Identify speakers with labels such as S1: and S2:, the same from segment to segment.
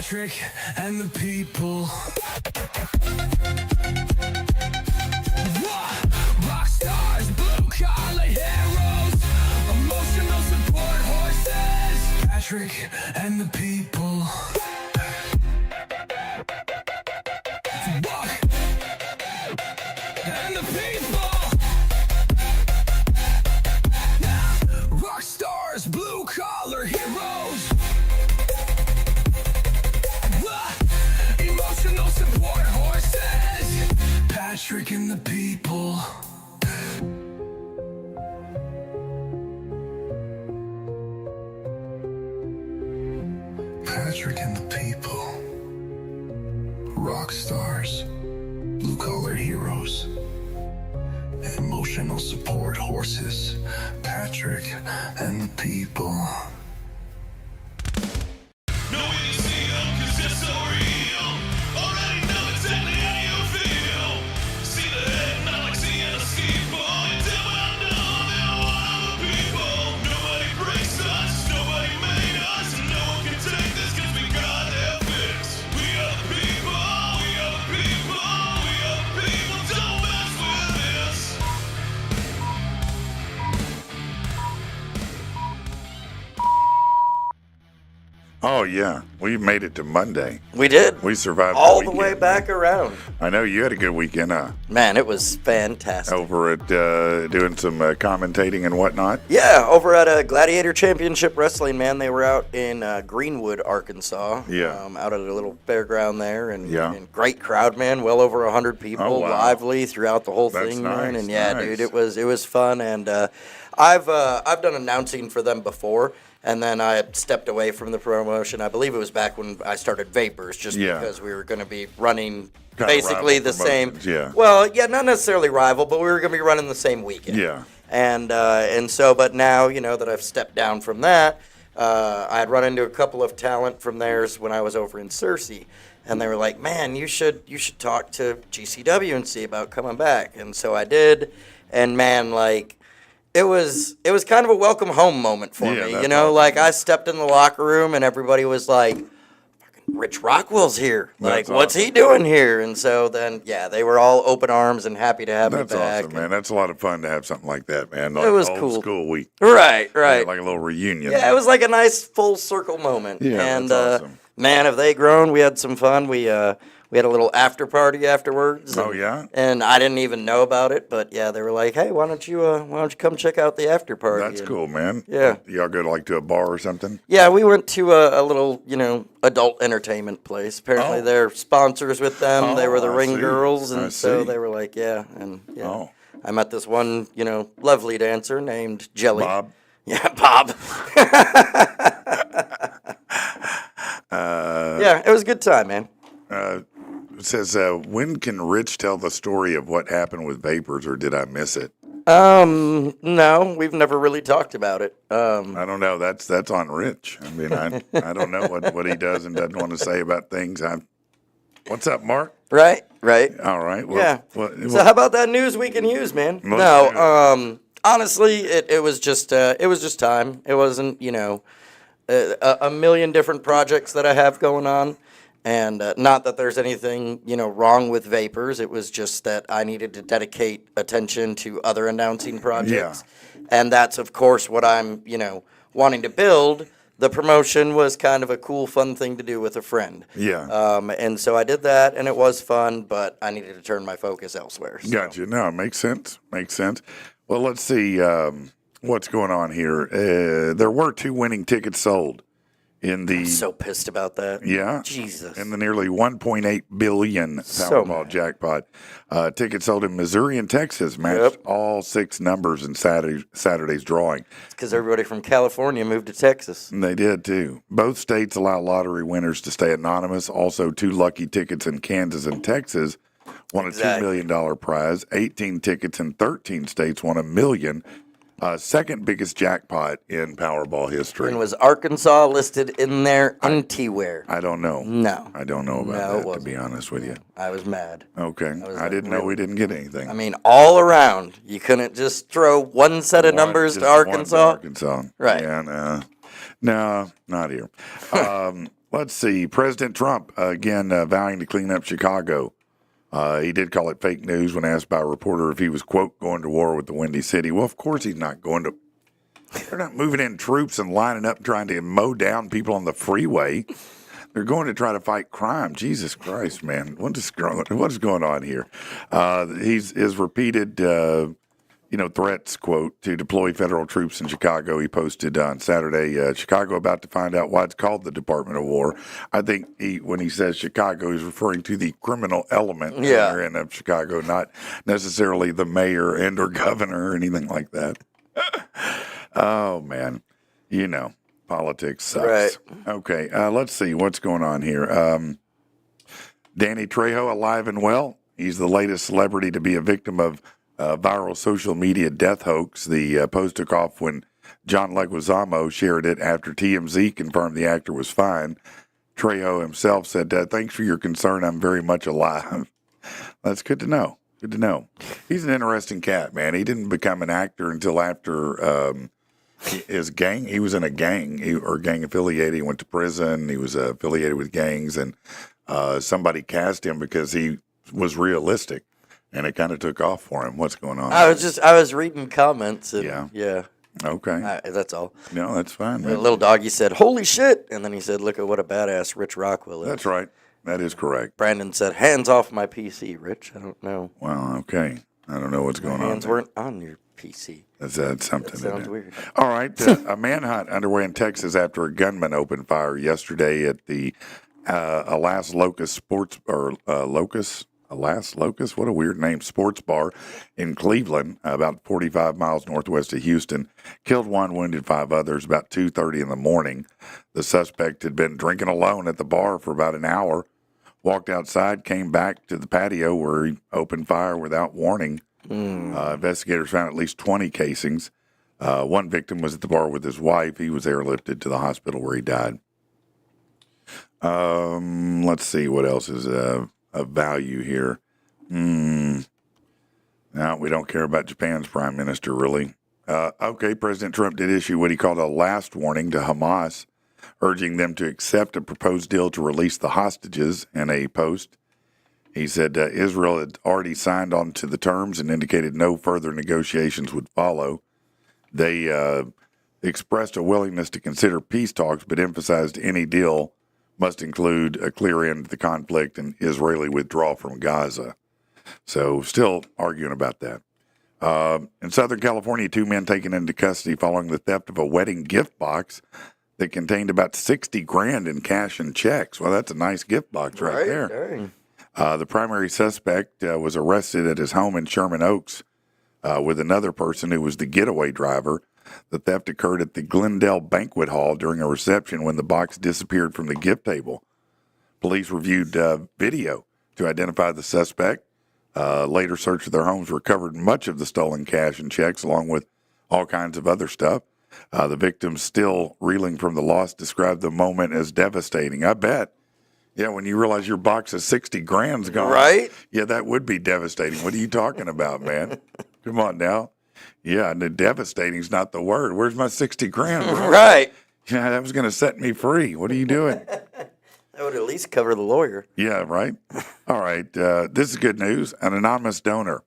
S1: Patrick and the people. Rock stars, blue collar heroes, emotional support horses. Patrick and the people. Rock and the people. Rock stars, blue collar heroes. Emotional support horses. Patrick and the people. Patrick and the people. Rock stars, blue collar heroes, emotional support horses. Patrick and the people.
S2: Oh, yeah. We made it to Monday.
S3: We did.
S2: We survived
S3: all
S2: the
S3: the way back around.
S2: I know you had a good weekend, huh?
S3: Man, it was fantastic.
S2: Over at doing some commentating and whatnot.
S3: Yeah, over at a Gladiator Championship Wrestling, man. They were out in Greenwood, Arkansas.
S2: Yeah.
S3: Out at a little fairground there. And,
S2: Yeah.
S3: and great crowd, man. Well over 100 people.
S2: Oh, wow.
S3: Lively throughout the whole
S2: That's
S3: thing,
S2: nice,
S3: man. And yeah,
S2: nice.
S3: dude, it was fun. And I've done announcing for them before. And then I had stepped away from the promotion. I believe it was back when I started Vapors, just
S2: Yeah.
S3: because we were going to be running
S2: Kinda
S3: basically
S2: rival
S3: the same.
S2: promotions, yeah.
S3: Well, yeah, not necessarily rival, but we were going to be running the same weekend.
S2: Yeah.
S3: And so, but now, that I've stepped down from that, I had run into a couple of talent from theirs when I was over in Searcy. And they were like, man, you should talk to GCW and see about coming back. And so I did. And man, like, it was kind of a welcome home moment for
S2: Yeah,
S3: me.
S2: that's
S3: Like I stepped in the locker room and everybody was like, Rich Rockwell's here. Like,
S2: That's
S3: what's he doing here? And so then, yeah, they were all open arms and happy to have
S2: That's
S3: me back.
S2: awesome, man. That's a lot of fun to have something like that, man.
S3: It was
S2: old
S3: cool.
S2: School week.
S3: Right.
S2: Yeah, like a little reunion.
S3: Yeah, it was like a nice full circle moment.
S2: Yeah,
S3: and
S2: that's awesome.
S3: Man, have they grown? We had some fun. We had a little after party afterwards.
S2: Oh, yeah?
S3: And I didn't even know about it, but yeah, they were like, "Hey, why don't you come check out the after party?"
S2: That's
S3: And,
S2: cool, man.
S3: Yeah.
S2: Y'all go to to a bar or something?
S3: Yeah, we went to a little, adult entertainment place. Apparently,
S2: Oh.
S3: they're sponsors with them. They were the
S2: I
S3: Ring
S2: see.
S3: Girls, and
S2: I
S3: so
S2: see.
S3: they were like, "Yeah." And yeah,
S2: Oh.
S3: I met this one, lovely dancer named Jelly.
S2: Bob?
S3: Yeah, Bob. Yeah, it was a good time, man.
S2: It says, when can Rich tell the story of what happened with Vapors, or did I miss it?
S3: No, we've never really talked about it.
S2: I don't know. That's on Rich. I mean, I don't know what he does and doesn't want to say about things. What's up, Mark?
S3: Right.
S2: All right. Well,
S3: Yeah. So how about that news we can use, man?
S2: Let's do
S3: No, honestly, it was just time. It wasn't, a million different projects that I have going on. And not that there's anything, wrong with Vapors. It was just that I needed to dedicate attention to other announcing projects. And that's, of course, what I'm, wanting to build. The promotion was kind of a cool, fun thing to do with a friend.
S2: Yeah.
S3: And so I did that, and it was fun, but I needed to turn my focus elsewhere. So.
S2: Gotcha. No, it makes sense. Well, let's see what's going on here. There were 2 winning tickets sold in the...
S3: I'm so pissed about that.
S2: Yeah.
S3: Jesus.
S2: In the nearly $1.8 billion
S3: So
S2: Powerball
S3: mad.
S2: jackpot. Tickets sold in Missouri and Texas matched all 6 numbers in Saturday's drawing.
S3: It's because everybody from California moved to Texas.
S2: And they did, too. Both states allow lottery winners to stay anonymous. Also, 2 lucky tickets in Kansas and Texas won a $2 million prize. 18 tickets in 13 states won $1 million. Second biggest jackpot in Powerball history.
S3: And was Arkansas listed in there anywhere?
S2: I don't know.
S3: No.
S2: I don't know about
S3: No, it
S2: that, to
S3: wasn't.
S2: be honest with you.
S3: I was mad.
S2: Okay.
S3: was
S2: I
S3: like,
S2: didn't know
S3: really?
S2: we didn't get anything.
S3: I mean, all around. You couldn't just throw one set of numbers to
S2: Just one to
S3: Arkansas.
S2: Arkansas.
S3: Right.
S2: Yeah, no. No, not here. Let's see. President Trump, again, vowing to clean up Chicago. He did call it fake news when asked by a reporter if he was, quote, going to war with the Windy City. Well, of course he's not going to. They're not moving in troops and lining up trying to mow down people on the freeway. They're going to try to fight crime. Jesus Christ, man. What is going on here? His repeated, threats, quote, to deploy federal troops in Chicago. He posted on Saturday, Chicago about to find out why it's called the Department of War. I think when he says Chicago, he's referring to the criminal element in of Chicago, not necessarily the mayor and or governor or anything like that. Oh, man. Politics sucks.
S3: Right.
S2: Okay, let's see what's going on here. Danny Trejo, alive and well. He's the latest celebrity to be a victim of viral social media death hoax. The post took off when John Leguizamo shared it after TMZ confirmed the actor was fine. Trejo himself said, "Thanks for your concern. I'm very much alive." That's good to know. Good to know. He's an interesting cat, man. He didn't become an actor until after his gang. He was in a gang or gang affiliated. He went to prison. He was affiliated with gangs, and somebody cast him because he was realistic. And it kind of took off for him. What's going on?
S3: I was reading comments. And yeah.
S2: Okay.
S3: That's all.
S2: No, that's fine, man.
S3: The little doggy said, "Holy shit!" And then he said, "Look at what a badass Rich Rockwell is."
S2: That's right. That is correct.
S3: Brandon said, "Hands off my PC, Rich." I don't know.
S2: Well, okay. I don't know what's going on.
S3: Hands weren't on your PC.
S2: That's something.
S3: That sounds weird.
S2: All right. A manhunt underway in Texas after a gunman opened fire yesterday at the Alas Locust what a weird name, sports bar in Cleveland, about 45 miles northwest of Houston. Killed one, wounded 5 others about 2:30 in the morning. The suspect had been drinking alone at the bar for about an hour, walked outside, came back to the patio where he opened fire without warning. Investigators found at least 20 casings. One victim was at the bar with his wife. He was airlifted to the hospital where he died. Let's see what else is of value here. No, we don't care about Japan's prime minister, really. Okay, President Trump did issue what he called a last warning to Hamas, urging them to accept a proposed deal to release the hostages in a post. He said Israel had already signed on to the terms and indicated no further negotiations would follow. They expressed a willingness to consider peace talks, but emphasized any deal must include a clear end to the conflict and Israeli withdrawal from Gaza. So still arguing about that. In Southern California, 2 men taken into custody following the theft of a wedding gift box that contained about $60,000 in cash and checks. Well, that's a nice gift box right there.
S3: Dang.
S2: The primary suspect was arrested at his home in Sherman Oaks with another person who was the getaway driver. The theft occurred at the Glendale Banquet Hall during a reception when the box disappeared from the gift table. Police reviewed video to identify the suspect. Later search of their homes recovered much of the stolen cash and checks, along with all kinds of other stuff. The victim, still reeling from the loss, described the moment as devastating. I bet. Yeah, when you realize your box of $60,000's gone.
S3: Right?
S2: Yeah, that would be devastating. What are you talking about, man? Come on now. Yeah, and devastating's not the word. Where's my $60,000, bro?
S3: Right.
S2: Yeah, that was going to set me free. What are you doing?
S3: That would at least cover the lawyer.
S2: Yeah, right. All right. This is good news. An anonymous donor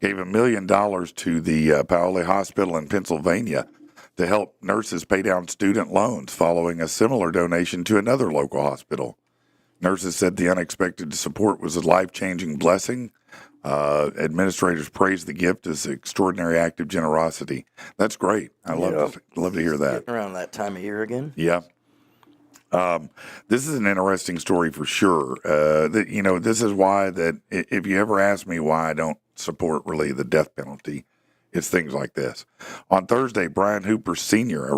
S2: gave $1 million to the Paoli Hospital in Pennsylvania to help nurses pay down student loans following a similar donation to another local hospital. Nurses said the unexpected support was a life-changing blessing. Administrators praised the gift as an extraordinary act of generosity. That's great. I love to hear that.
S3: Getting around that time of year again.
S2: Yeah. This is an interesting story for sure. This is why that if you ever ask me why I don't support really the death penalty, it's things like this. On Thursday, Brian Hooper Sr.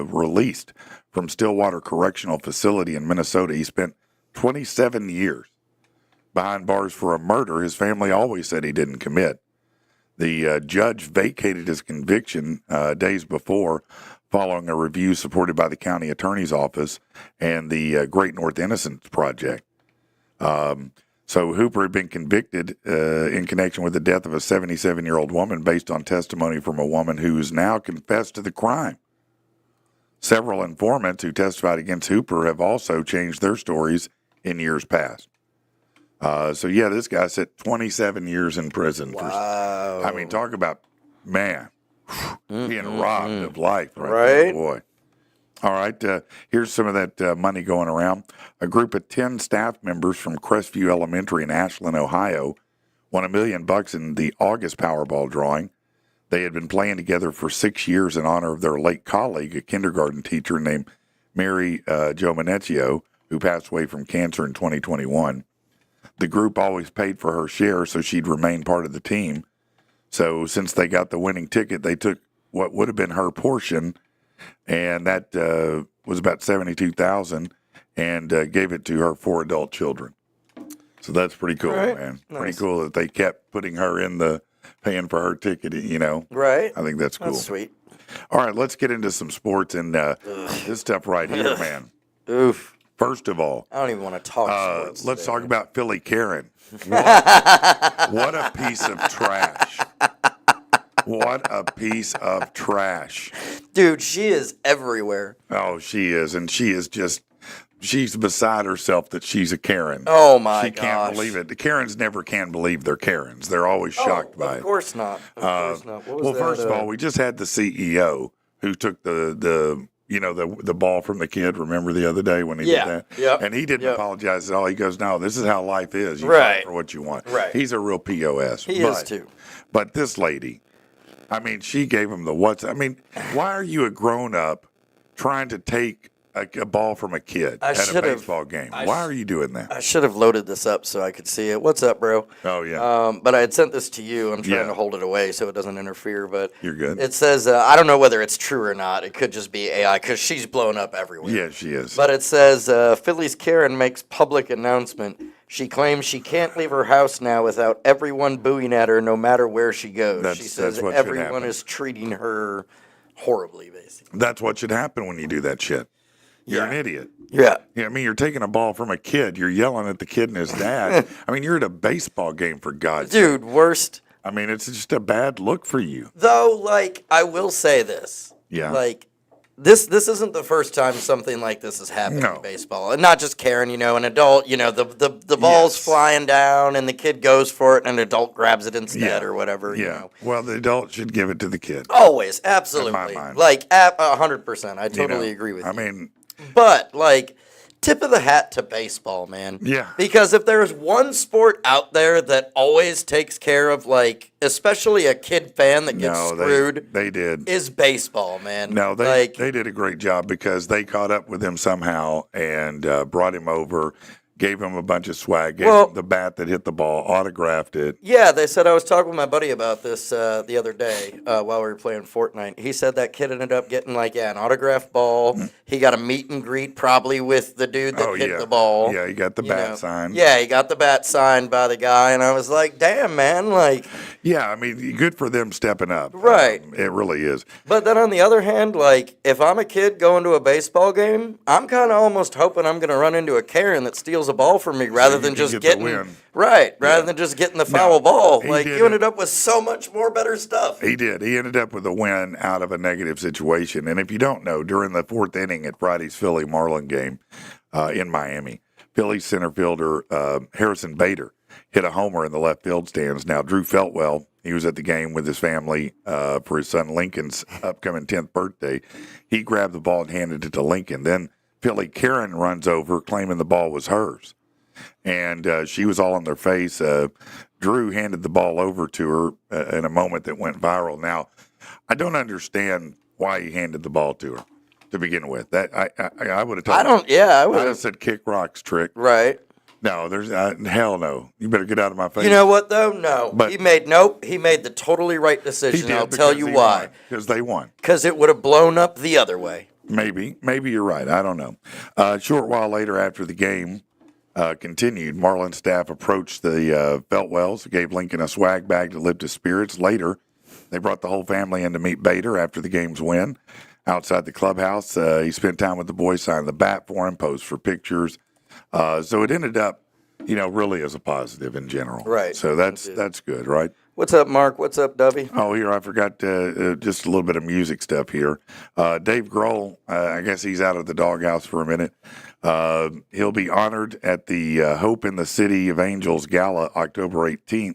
S2: Released from Stillwater Correctional Facility in Minnesota. He spent 27 years behind bars for a murder his family always said he didn't commit. The judge vacated his conviction days before, following a review supported by the county attorney's office and the Great North Innocence Project. So Hooper had been convicted in connection with the death of a 77-year-old woman based on testimony from a woman who's now confessed to the crime. Several informants who testified against Hooper have also changed their stories in years past. This guy sat 27 years in prison.
S3: Wow.
S2: I mean, talk about, man, being robbed of life.
S3: Right?
S2: Boy. All right, here's some of that money going around. A group of 10 staff members from Crestview Elementary in Ashland, Ohio, won $1 million in the August Powerball drawing. They had been playing together for 6 years in honor of their late colleague, a kindergarten teacher named Mary Jo Manecchio, who passed away from cancer in 2021. The group always paid for her share so she'd remain part of the team. So since they got the winning ticket, they took what would have been her portion, and that was about $72,000, and gave it to her 4 adult children. So that's pretty cool, man. Nice. Pretty cool that they kept putting her in the paying for her ticket,
S3: Right.
S2: I think that's cool.
S3: That's sweet.
S2: All right, let's get into some sports and this stuff right here, man.
S3: Oof.
S2: First of all,
S3: I don't even want to talk sports
S2: let's
S3: today.
S2: talk about Philly Karen. What a piece of trash. What a piece of trash.
S3: Dude, she is everywhere.
S2: Oh, she is. And she's beside herself that she's a Karen.
S3: Oh, my gosh.
S2: She can't believe it. The Karens never can believe they're Karens. They're always shocked by it.
S3: Of course not. Of course not. What was that,
S2: First of all, we just had the CEO who took the ball from the kid. Remember the other day when he did that?
S3: Yep.
S2: And he didn't apologize at all. He goes, no, this is how life is. You
S3: Right.
S2: fight for what you want.
S3: Right.
S2: He's a real POS.
S3: He is too.
S2: But this lady, I mean, she gave him the what's. I mean, why are you a grown up trying to take a ball from a kid at a baseball game? Why are you doing that?
S3: I should have loaded this up so I could see it. What's up, bro?
S2: Oh, yeah.
S3: But I had sent this to you. I'm trying to hold it away so it doesn't interfere. But
S2: You're good.
S3: It says, I don't know whether it's true or not. It could just be AI because she's blown up everywhere.
S2: Yeah, she is.
S3: But it says, Philly's Karen makes public announcement. She claims she can't leave her house now without everyone booing at her no matter where she goes. She says
S2: that's what should
S3: everyone
S2: happen.
S3: is treating her horribly, basically.
S2: That's what should happen when you do that shit. You're an idiot.
S3: Yeah.
S2: I mean, you're taking a ball from a kid. You're yelling at the kid and his dad. I mean, you're at a baseball game, for God's sake.
S3: Dude, worst.
S2: I mean, it's just a bad look for you.
S3: Though, I will say this.
S2: Yeah.
S3: This isn't the first time something like this has happened in baseball. And not just Karen, an adult, the ball's flying down and the kid goes for it and an adult grabs it instead or whatever,
S2: Well, the adult should give it to the kid.
S3: Always, absolutely.
S2: In my mind.
S3: 100%. I totally agree with you.
S2: I mean,
S3: But, tip of the hat to baseball, man.
S2: Yeah.
S3: Because if there's one sport out there that always takes care of, especially a kid fan that gets screwed,
S2: they did.
S3: is baseball, man.
S2: No, they did a great job because they caught up with him somehow and brought him over, gave him a bunch of swag, gave him the bat that hit the ball, autographed it.
S3: Yeah, they said I was talking with my buddy about this the other day while we were playing Fortnite. He said that kid ended up getting an autographed ball. He got a meet and greet probably with the dude that hit the ball.
S2: Yeah, he got the bat signed.
S3: Yeah, he got the bat signed by the guy, and I was like, damn, man,
S2: Yeah, I mean, good for them stepping up.
S3: Right.
S2: It really is.
S3: But then on the other hand, if I'm a kid going to a baseball game, I'm kind of almost hoping I'm going to run into a Karen that steals a ball from me rather than just getting the foul ball. You ended up with so much more better stuff.
S2: He did. He ended up with a win out of a negative situation. And if you don't know, during the 4th inning at Friday's Philly Marlin game in Miami, Philly center fielder Harrison Bader hit a homer in the left field stands. Now, Drew Feltwell, he was at the game with his family for his son Lincoln's upcoming 10th birthday. He grabbed the ball and handed it to Lincoln. Then Philly Karen runs over, claiming the ball was hers. And she was all in their face. Drew handed the ball over to her in a moment that went viral. Now, I don't understand why he handed the ball to her to begin with. That I would have told.
S3: I would
S2: have
S3: have
S2: said kick rocks trick.
S3: Right.
S2: No, there's hell no. You better get out of my face.
S3: You know what though? No,
S2: but
S3: he made the totally right decision. I'll tell you why.
S2: Because they won.
S3: Because it would have blown up the other way.
S2: Maybe you're right. I don't know. A short while later, after the game continued, Marlin staff approached the Feltwells, gave Lincoln a swag bag to lift his spirits. Later, they brought the whole family in to meet Bader after the game's win. Outside the clubhouse, he spent time with the boys, signed the bat for him, posed for pictures. So it ended up really is a positive in general.
S3: Right.
S2: So that's good, right?
S3: What's up, Mark? What's up, Dovey?
S2: Oh, here, I forgot just a little bit of music stuff here. Dave Grohl, I guess he's out of the doghouse for a minute. He'll be honored at the Hope in the City of Angels Gala October 18th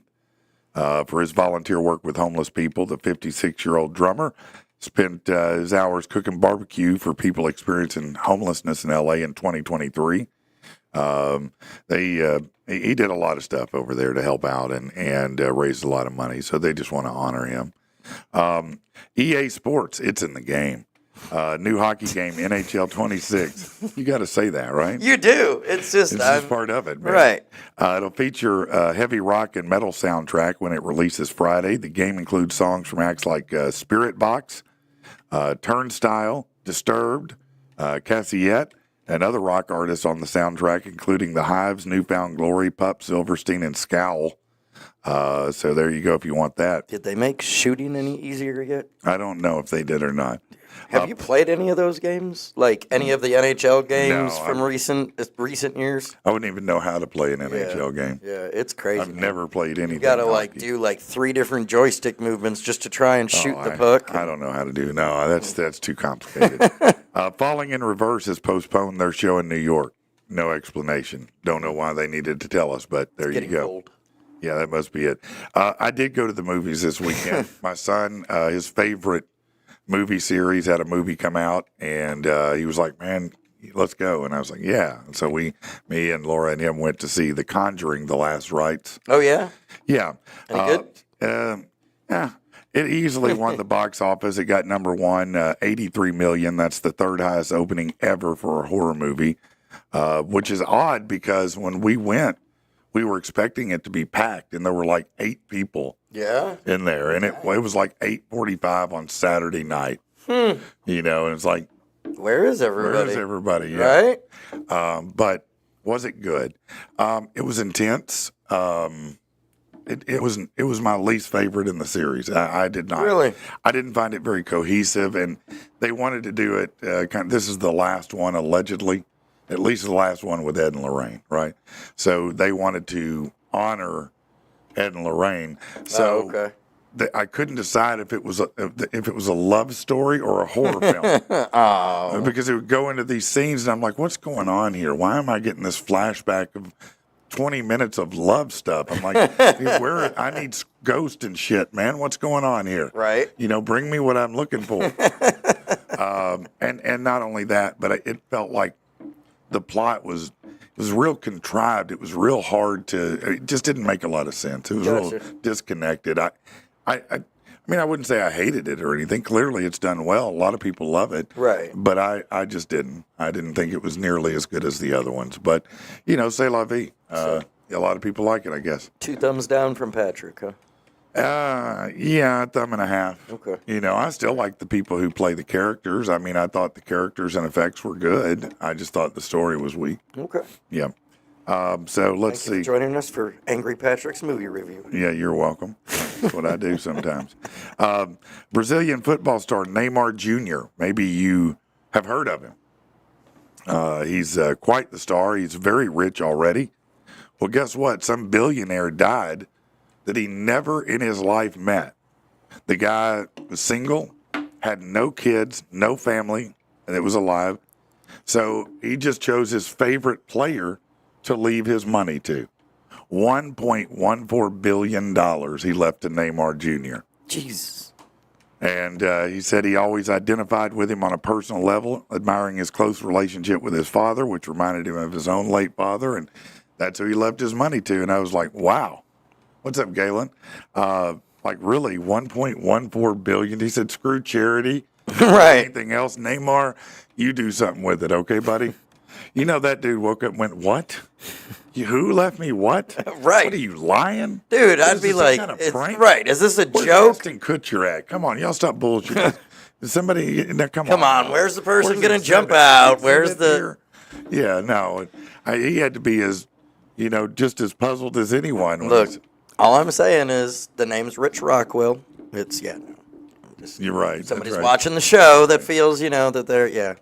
S2: for his volunteer work with homeless people. The 56-year-old drummer spent his hours cooking barbecue for people experiencing homelessness in L.A. in 2023. He did a lot of stuff over there to help out and raised a lot of money. So they just want to honor him. EA Sports, it's in the game. New hockey game, NHL 26. You got to say that, right?
S3: You do. It's just
S2: part of it, man.
S3: Right.
S2: It'll feature a heavy rock and metal soundtrack when it releases Friday. The game includes songs from acts like Spirit Box, Turnstile, Disturbed, Cassiette, and other rock artists on the soundtrack, including The Hives, Newfound Glory, Pup, Silverstein, and Scowl. So there you go if you want that.
S3: Did they make shooting any easier yet?
S2: I don't know if they did or not.
S3: Have you played any of those games? Like any of the NHL games
S2: No,
S3: from recent years?
S2: I wouldn't even know how to play an NHL game.
S3: Yeah, it's crazy.
S2: I've never played anything.
S3: You gotta
S2: hockey.
S3: do 3 different joystick movements just to try and shoot the
S2: I-
S3: puck.
S2: I don't know how to do. No, that's too complicated. Falling in Reverse has postponed their show in New York. No explanation. Don't know why they needed to tell us, but there you
S3: Getting
S2: go.
S3: cold.
S2: Yeah, that must be it. I did go to the movies this weekend. My son, his favorite movie series had a movie come out, and he was like, "Man, let's go." And I was like, "Yeah." And so me and Laura and him went to see The Conjuring: The Last Rites.
S3: Oh yeah.
S2: Yeah.
S3: Any
S2: good? Yeah. It easily won the box office. It got number one, 83 million. That's the third highest opening ever for a horror movie, which is odd because when we went, we were expecting it to be packed, and there were like 8 people
S3: Yeah.
S2: in there, and it was like 8:45 on Saturday night. And it's like,
S3: Where is everybody?
S2: where is everybody? Yeah.
S3: Right.
S2: But was it good? It was intense. It was my least favorite in the series. I did not
S3: Really?
S2: I didn't find it very cohesive, and they wanted to do it. This is the last one allegedly, at least the last one with Ed and Lorraine, right? So they wanted to honor Ed and Lorraine. So
S3: okay.
S2: I couldn't decide if it was a love story or a horror film. Because it would go into these scenes, and I'm like, what's going on here? Why am I getting this flashback of 20 minutes of love stuff? I'm like, I need ghost and shit, man. What's going on here?
S3: Right.
S2: Bring me what I'm looking for. And not only that, but it felt like the plot was real contrived. It was real hard it just didn't make a lot of sense. It was real disconnected. I wouldn't say I hated it or anything. Clearly, it's done well. A lot of people love it.
S3: Right.
S2: But I just didn't. I didn't think it was nearly as good as the other ones. But, c'est la vie. A lot of people like it, I guess.
S3: 2 thumbs down from Patrick, huh?
S2: Yeah, 1.5 thumbs.
S3: Okay.
S2: I still like the people who play the characters. I thought the characters and effects were good. I just thought the story was weak.
S3: Okay.
S2: Yeah. So let's
S3: Thank you
S2: see.
S3: for joining us for Angry Patrick's movie review.
S2: Yeah, you're welcome. That's what I do sometimes. Brazilian football star Neymar Jr. Maybe you have heard of him. He's quite the star. He's very rich already. Well, guess what? Some billionaire died that he never in his life met. The guy was single, had no kids, no family, and it was alive. So he just chose his favorite player to leave his money to. $1.14 billion he left to Neymar Jr.
S3: Jesus.
S2: And he said he always identified with him on a personal level, admiring his close relationship with his father, which reminded him of his own late father. And that's who he left his money to. And I was like, wow. What's up, Galen? Really, $1.14 billion? He said, screw charity.
S3: Right.
S2: Anything else? Neymar, you do something with it, okay, buddy? That dude woke up and went, what? Who left me what?
S3: Right.
S2: What are you, lying?
S3: Dude, I'd
S2: Is
S3: be
S2: this some
S3: like,
S2: kind of
S3: it's,
S2: prank?
S3: right, is this a
S2: Where's
S3: joke?
S2: Ashton Kutcher at? Come on, y'all stop bullshitting. Somebody, no, come
S3: on, where's the person
S2: Where's
S3: gonna
S2: the
S3: jump
S2: exhibit?
S3: out?
S2: Exhibit
S3: Where's the-
S2: here? Yeah, no. He had to be as, just as puzzled as anyone. when
S3: Look,
S2: he's-
S3: all I'm saying is the name's Rich Rockwell. It's,
S2: You're right.
S3: somebody's
S2: that's right.
S3: watching the show that feels, that they're,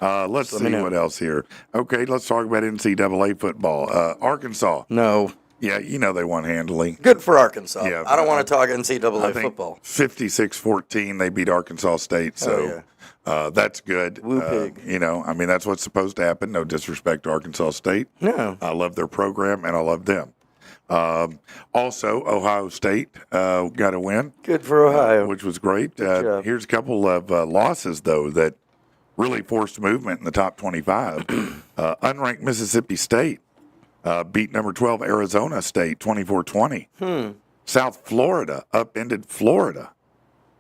S2: Let's
S3: Let
S2: see
S3: me know.
S2: what else here. Okay, let's talk about NCAA football. Arkansas.
S3: No.
S2: Yeah, you know they won handily.
S3: Good for Arkansas.
S2: Yeah,
S3: I don't
S2: but
S3: want to talk
S2: I
S3: NCAA
S2: think
S3: football.
S2: 56-14, they beat Arkansas State. So that's good.
S3: Woo pig.
S2: You know, I mean, that's what's supposed to happen. No disrespect to Arkansas State.
S3: No.
S2: I love their program, and I love them. Also, Ohio State got a win,
S3: Good for Ohio.
S2: which was great.
S3: job.
S2: Here's a couple of losses, though, that really forced movement in the top 25. Unranked Mississippi State beat number 12 Arizona State 24-20. South Florida upended Florida.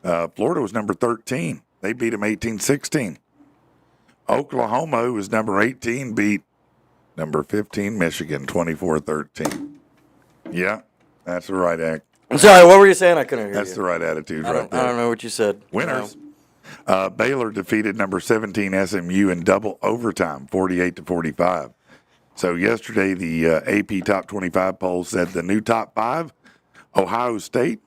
S2: Florida was number 13. They beat them 18-16. Oklahoma, who was number 18, beat number 15 Michigan 24-13. Yeah, that's the right act.
S3: I'm sorry, what were you saying? I couldn't hear
S2: That's
S3: you.
S2: the right attitude
S3: I
S2: right
S3: don't
S2: there.
S3: know what you said.
S2: Winners. Baylor defeated number 17 SMU in double overtime, 48-45. So yesterday, the AP Top 25 poll said the new top five: Ohio State,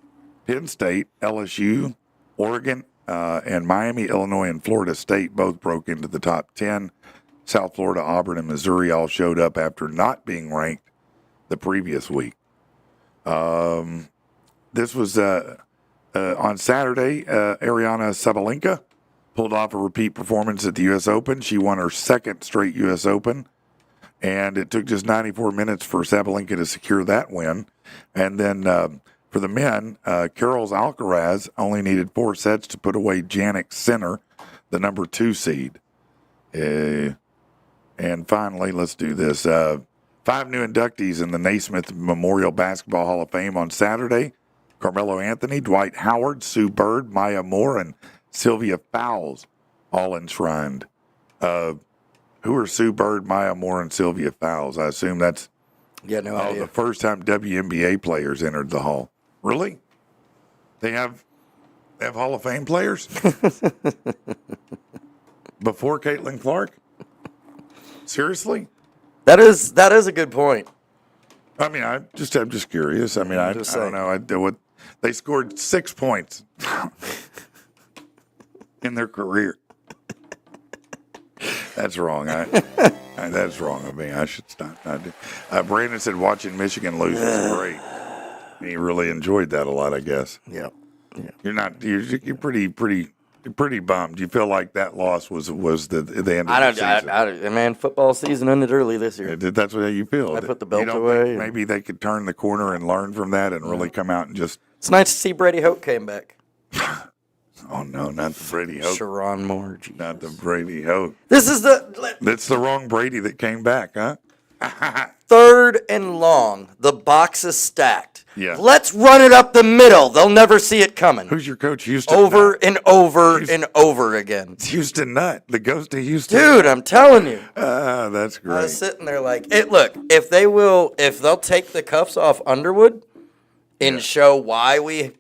S2: Penn State, LSU, Oregon, and Miami, Illinois, and Florida State both broke into the top 10. South Florida, Auburn, and Missouri all showed up after not being ranked the previous week. This was on Saturday. Ariana Sabalenka pulled off a repeat performance at the U.S. Open. She won her second straight U.S. Open, and it took just 94 minutes for Sabalenka to secure that win. And then for the men, Carlos Alcaraz only needed 4 sets to put away Jannik Sinner, the number 2 seed. And finally, let's do this. 5 new inductees in the Naismith Memorial Basketball Hall of Fame on Saturday. Carmelo Anthony, Dwight Howard, Sue Bird, Maya Moore, and Sylvia Fowles, all enshrined. Who are Sue Bird, Maya Moore, and Sylvia Fowles? I assume that's
S3: Yeah, no idea.
S2: the first time WNBA players entered the hall. Really? They have Hall of Fame players? Before Caitlin Clark? Seriously?
S3: That is a good point.
S2: I mean, I'm just curious. I mean, I don't know. They scored 6 points in their career. That's wrong. That's wrong of me. I should stop. Brandon said watching Michigan lose was great. He really enjoyed that a lot, I guess.
S3: Yeah.
S2: You're pretty bummed. You feel like that loss was the end of the season.
S3: Man, football season ended early this year.
S2: That's what you feel.
S3: I put the
S2: You
S3: belt
S2: don't
S3: away.
S2: think maybe they could turn the corner and learn from that and really come out and just.
S3: It's nice to see Brady Hoke came back.
S2: Oh no, not the Brady Hoke.
S3: Sharon Moore. Jesus.
S2: Not the Brady Hoke.
S3: This is the
S2: That's the wrong Brady that came back, huh?
S3: 3rd and long. The box is stacked.
S2: Yeah.
S3: Let's run it up the middle. They'll never see it coming.
S2: Who's your coach? Houston.
S3: Over
S2: Nutt.
S3: and over and over again.
S2: It's Houston Nutt. The ghost of Houston.
S3: Dude, I'm telling you.
S2: That's
S3: I
S2: great.
S3: was sitting there like, look, if they'll take the cuffs off Underwood and show why we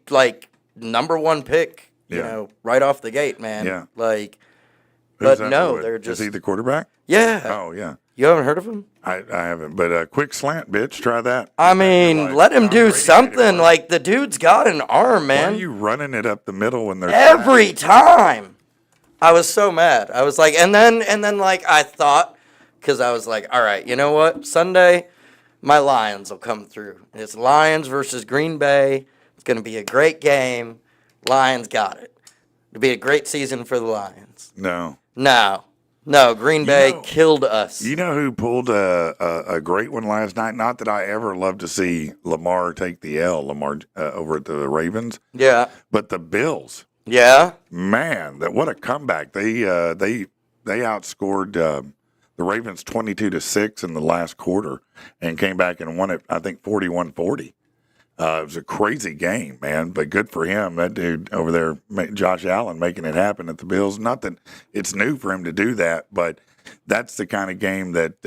S3: number 1 pick, you know, right off the gate, man.
S2: Yeah.
S3: But no, they're just.
S2: Is he the quarterback?
S3: Yeah.
S2: Oh yeah.
S3: You haven't heard of him?
S2: I haven't, but quick slant, bitch. Try that.
S3: I mean, let him do something. Like, the dude's got an arm,
S2: Why
S3: man.
S2: are you running it up the middle when they're
S3: Every time. I was so mad. I was like, and then I thought, because I was like, all right, you know what? Sunday, my Lions will come through. It's Lions versus Green Bay. It's going to be a great game. Lions got it. It'll be a great season for the Lions. No, Green Bay killed us.
S2: You know who pulled a great one last night? Not that I ever love to see Lamar take the L, over at the Ravens.
S3: Yeah.
S2: But the Bills.
S3: Yeah.
S2: Man, what a comeback! They outscored the Ravens 22-6 in the last quarter and came back and won it. I think 41-40. It was a crazy game, man, but good for him. That dude over there, Josh Allen, making it happen at the Bills. Not that it's new for him to do that, but that's the kind of game that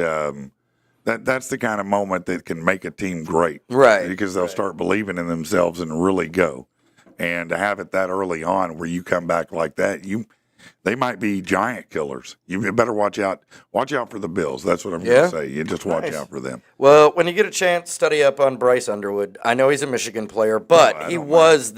S2: that's the kind of moment that can make a team great,
S3: Right?
S2: Because they'll start believing in themselves and really go. And to have it that early on, where you come back like that, you They might be giant killers. You better watch out. Watch out for the Bills. That's what I'm going to say. You just watch out for them.
S3: Well, when you get a chance, study up on Bryce Underwood. I know he's a Michigan player, but he was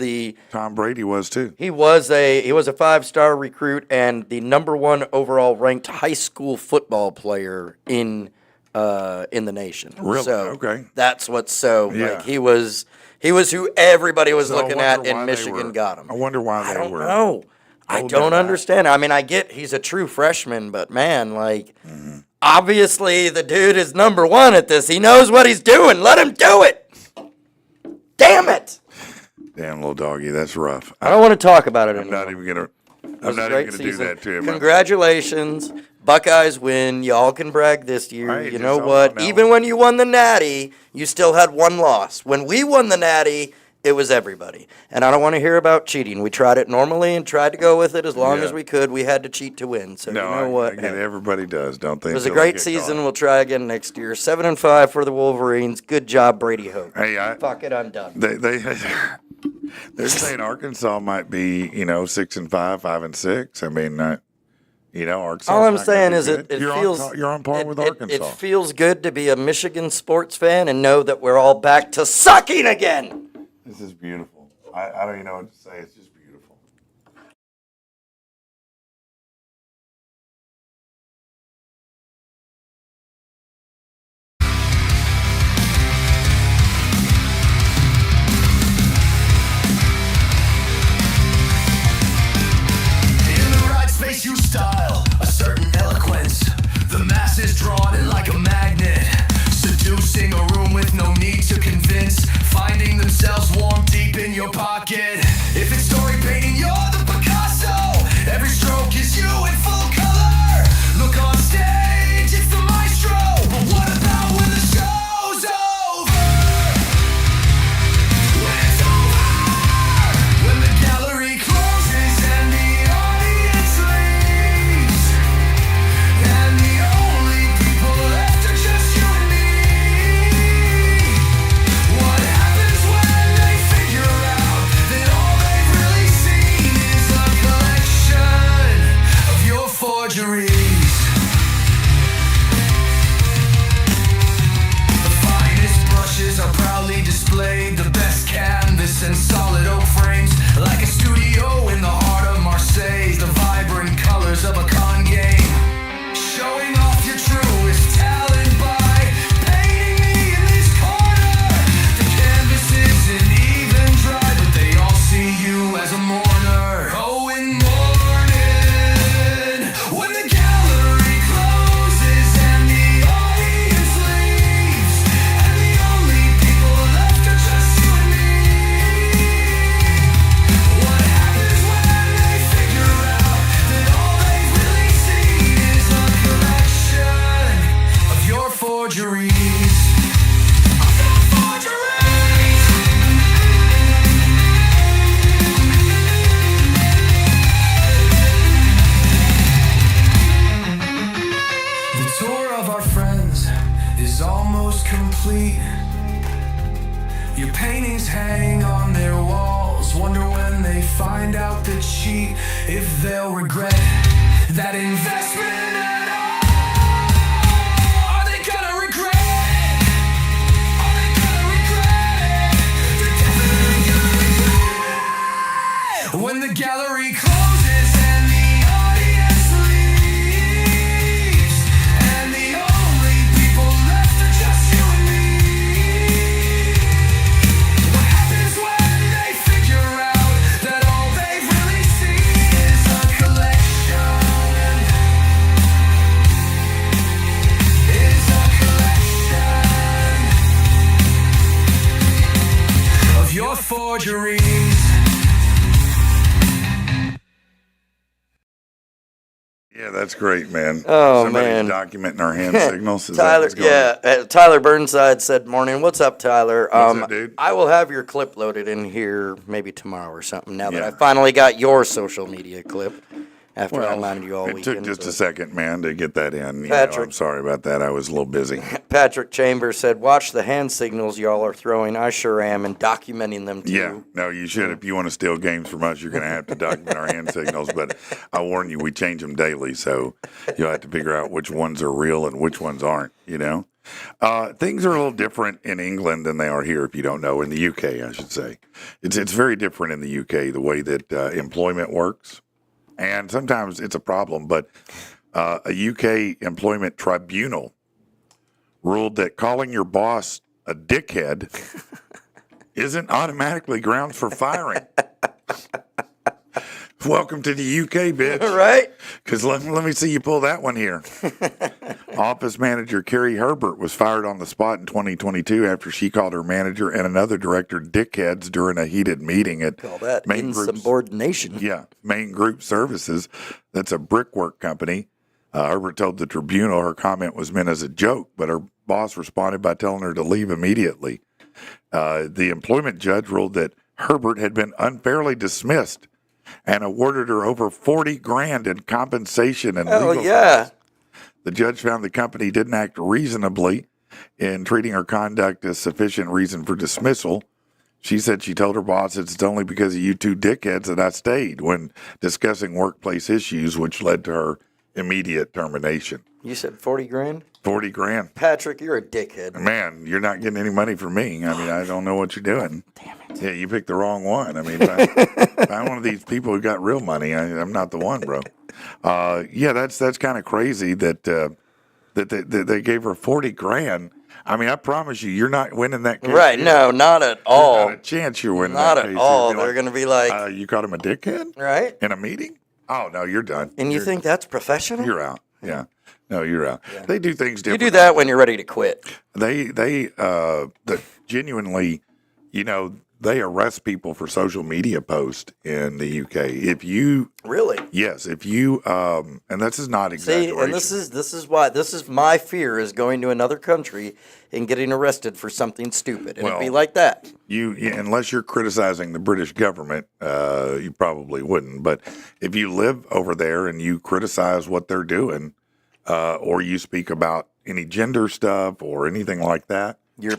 S2: Tom Brady was too.
S3: He was a 5-star recruit and the number 1 overall ranked high school football player in the nation.
S2: Really?
S3: So
S2: Okay.
S3: that's what's so like he was who everybody was looking at, and
S2: why
S3: Michigan got him.
S2: I wonder why they were.
S3: I don't know. I don't understand. I mean, I get he's a true freshman, but man, like, obviously the dude is number 1 at this. He knows what he's doing. Let him do it. Damn it.
S2: Damn little doggy, that's rough.
S3: I don't want to talk about it anymore.
S2: I'm not even gonna do that to him.
S3: Congratulations. Buckeyes win. Y'all can brag this year.
S2: Right,
S3: you
S2: just
S3: know
S2: hold
S3: what?
S2: on now.
S3: Even when you won the Natty, you still had 1 loss. When we won the Natty, it was everybody. And I don't want to hear about cheating. We tried it normally and tried to go with it as long as we could. We had to cheat to win. So
S2: No,
S3: you know what?
S2: I get it. Everybody does, don't they?
S3: It was a great season. We'll try again next year. 7-5 for the Wolverines. Good job, Brady Hope.
S2: Hey,
S3: Fuck it, I'm done.
S2: They're saying Arkansas might be, 6-5, 5-6. I mean, Arkansas.
S3: All I'm saying is it
S2: you're
S3: feels
S2: you're on par with Arkansas.
S3: It feels good to be a Michigan sports fan and know that we're all back to sucking again.
S2: This is beautiful. I don't even know what to say. It's just beautiful.
S1: In the right space you style a certain eloquence. The masses drawn in like a magnet, seducing a room with no need to convince, finding themselves warm deep in your pocket. If it's story painting, you're the Picasso. Every stroke is you in full color. Look on stage, it's the maestro. But what about when the show's over? When it's over, when the gallery closes and the audience leaves, and the only people left are just you and me. What happens when they figure out that all they've really seen is a collection of your forgeries? The finest brushes are proudly displayed, the best canvas and solid oak frames, like a studio in the heart of Marseille, the vibrant colors of a con game. Showing off your truest talent by painting me in this corner. The canvas isn't even dry, but they all see you as a mourner. Oh, in mourning, when the gallery closes and the audience leaves, and the only people left are just you and me. What happens when they figure out that all they've really seen is a collection of your forgeries? Of your forgeries! The tour of our friends is almost complete. Your paintings hang on their walls. Wonder when they find out the cheat, if they'll regret that investment at all. Are they gonna regret it? Are they gonna regret it? They're definitely gonna regret it. When the gallery closes and the audience leaves, and the only people left are just you and me. What happens when they figure out that all they've really seen is a collection? Is a collection of your forgeries.
S2: Yeah, that's great, man.
S3: Oh,
S2: Somebody's
S3: man.
S2: documenting our hand signals. Is that
S3: Tyler,
S2: what's going on?
S3: Tyler Burnside said, "Morning, what's up, Tyler?
S2: What's up, dude?
S3: I will have your clip loaded in here maybe tomorrow or something. Now that
S2: Yeah.
S3: I finally got your social media clip, after I reminded you all
S2: it
S3: weekend.
S2: took just
S3: so.
S2: a second, man, to get that in.
S3: Patrick.
S2: I'm sorry about that. I was a little busy.
S3: Patrick Chambers said, watch the hand signals y'all are throwing. I sure am, and documenting them too.
S2: Yeah, no, you should. If you want to steal games from us, you're going to have to document our hand signals. But I warn you, we change them daily, so you'll have to figure out which ones are real and which ones aren't, Things are a little different in England than they are here, if you don't know, in the UK, I should say. It's very different in the UK, the way that employment works. And sometimes it's a problem, but a UK employment tribunal ruled that calling your boss a dickhead isn't automatically grounds for firing. Welcome to the UK, bitch.
S3: Right?
S2: Because let me see you pull that one here. Office manager Carrie Herbert was fired on the spot in 2022 after she called her manager and another director dickheads during a heated meeting at
S3: Call that
S2: Main Group's,
S3: insubordination.
S2: Yeah, Main Group Services. That's a brickwork company. Herbert told the tribunal her comment was meant as a joke, but her boss responded by telling her to leave immediately. The employment judge ruled that Herbert had been unfairly dismissed and awarded her over $40,000 in compensation and legal
S3: yeah.
S2: fees. The judge found the company didn't act reasonably in treating her conduct as sufficient reason for dismissal. She said she told her boss it's only because of you two dickheads that I stayed when discussing workplace issues, which led to her immediate termination.
S3: You said 40 grand?
S2: 40 grand.
S3: Patrick, you're a dickhead.
S2: Man, you're not getting any money from me. I mean, I don't know what you're doing.
S3: Damn it.
S2: Yeah, you picked the wrong one. I mean, I'm one of these people who got real money. I'm not the one, bro. Yeah, that's kind of crazy that they gave her 40 grand. I mean, I promise you're not winning that case.
S3: Right? No, not at all.
S2: Not a chance you're winning
S3: Not
S2: that
S3: at
S2: case.
S3: all. They're going to be like,
S2: you called him a dickhead
S3: right?
S2: in a meeting? Oh no, you're done.
S3: And you think that's professional?
S2: You're out? Yeah. No, you're out. Yeah. They do things
S3: You
S2: different.
S3: do that when you're ready to quit.
S2: They genuinely, they arrest people for social media posts in the UK. If you
S3: Really?
S2: yes, if you and this is not exaggeration.
S3: See, and this is why this is my fear is going to another country and getting arrested for something stupid. And it'd be like that.
S2: Unless you're criticizing the British government, you probably wouldn't. But if you live over there and you criticize what they're doing, or you speak about any gender stuff or anything like that, you're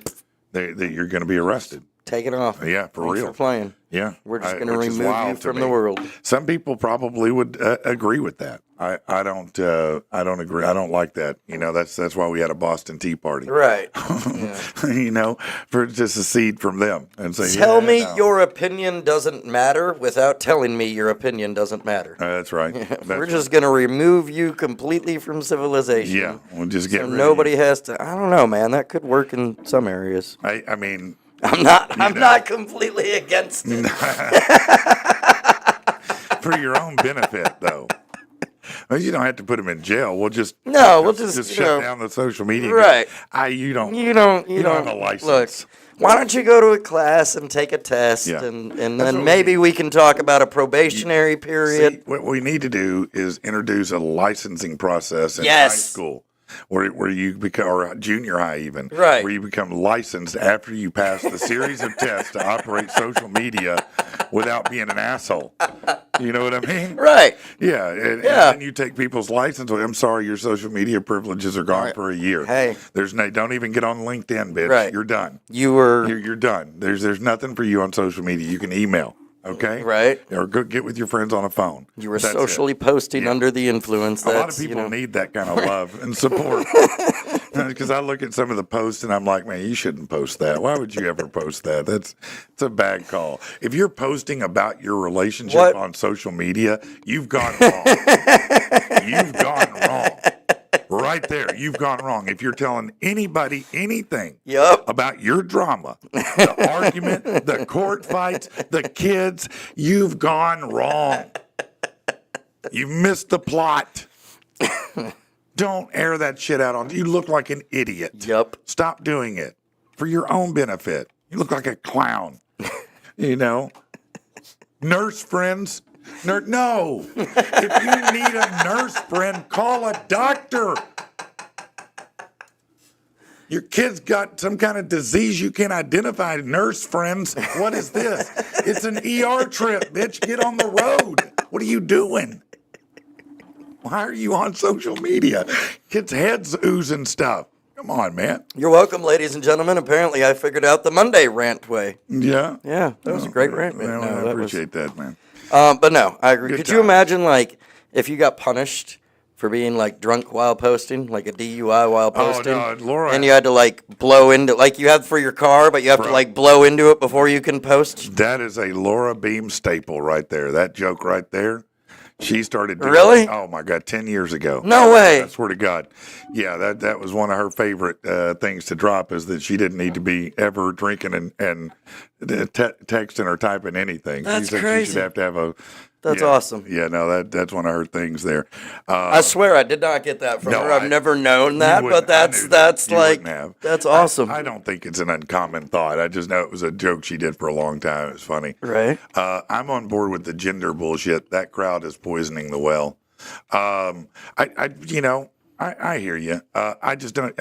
S2: going to be arrested.
S3: Take it off.
S2: Yeah, for
S3: Thanks
S2: real.
S3: For playing.
S2: Yeah,
S3: We're just going to
S2: which is
S3: remove you
S2: wild to
S3: from
S2: me.
S3: the world.
S2: Some people probably would agree with that. I don't agree. I don't like that. That's why we had a Boston Tea Party.
S3: Right.
S2: For to secede from them and say,
S3: Tell me your opinion doesn't matter without telling me your opinion doesn't matter.
S2: That's right. That's
S3: We're just going to remove you completely from civilization.
S2: Yeah, we'll just get
S3: so
S2: rid of
S3: nobody
S2: you.
S3: has to. I don't know, man. That could work in some areas.
S2: I mean,
S3: I'm not completely against it.
S2: For your own benefit, though. Well, you don't have to put them in jail. We'll just shut down the social media.
S3: Right.
S2: You don't have a license.
S3: Look, why don't you go to a class and take a test, and then maybe we can talk about a probationary period.
S2: See, what we need to do is introduce a licensing process in high school. Where you become, or junior high even,
S3: right?
S2: Where you become licensed after you pass the series of tests to operate social media without being an asshole. You know what I mean?
S3: Right.
S2: Yeah. And then you take people's license. I'm sorry, your social media privileges are gone for a year.
S3: Hey,
S2: don't even get on LinkedIn, bitch.
S3: Right.
S2: You're done.
S3: You're
S2: done. There's nothing for you on social media. You can email. Okay.
S3: Right.
S2: Or go get with your friends on a phone.
S3: You were socially posting under the influence.
S2: A lot of people need that kind of love and support. Because I look at some of the posts and I'm like, man, you shouldn't post that. Why would you ever post that? It's a bad call. If you're posting about your relationship on social media, you've gone wrong. You've gone wrong. Right there, you've gone wrong. If you're telling anybody anything about your drama, the argument, the court fights, the kids, you've gone wrong. You missed the plot. Don't air that shit out on. You look like an idiot.
S3: Yep.
S2: Stop doing it for your own benefit. You look like a clown. Nurse friends. No. If you need a nurse friend, call a doctor. Your kid's got some kind of disease you can't identify. Nurse friends, what is this? It's an ER trip, bitch. Get on the road. What are you doing? Why are you on social media? Kids' heads oozing stuff. Come on, man.
S3: You're welcome, ladies and gentlemen. Apparently, I figured out the Monday rant way.
S2: Yeah.
S3: Yeah, that was a great rant.
S2: Well,
S3: No,
S2: I
S3: that
S2: appreciate that, man.
S3: But no, I agree.
S2: Good
S3: Could you
S2: times.
S3: imagine, like, if you got punished for being, like, drunk while posting, like a DUI while posting?
S2: no, Laura-
S3: And you had to, like, blow into, like you have for your car, but you have to, like, blow into it before you can post?
S2: That is a Laura Beam staple right there. That joke right there. She started doing
S3: Really?
S2: it, oh my God, 10 years ago.
S3: No way.
S2: I swear to God. Yeah, that was one of her favorite things to drop, is that she didn't need to be ever drinking and texting or typing anything.
S3: That's
S2: she said
S3: crazy.
S2: she should have to have a.
S3: That's
S2: yeah,
S3: awesome.
S2: Yeah, no, that's one of her things there.
S3: I swear I did not get that from
S2: no,
S3: her. I've never known that,
S2: wouldn't-
S3: but
S2: I knew
S3: that's
S2: that. You
S3: like,
S2: wouldn't have.
S3: that's awesome.
S2: I don't think it's an uncommon thought. I just know it was a joke she did for a long time. It was funny.
S3: Right.
S2: I'm on board with the gender bullshit. That crowd is poisoning the well. I hear you. I just don't.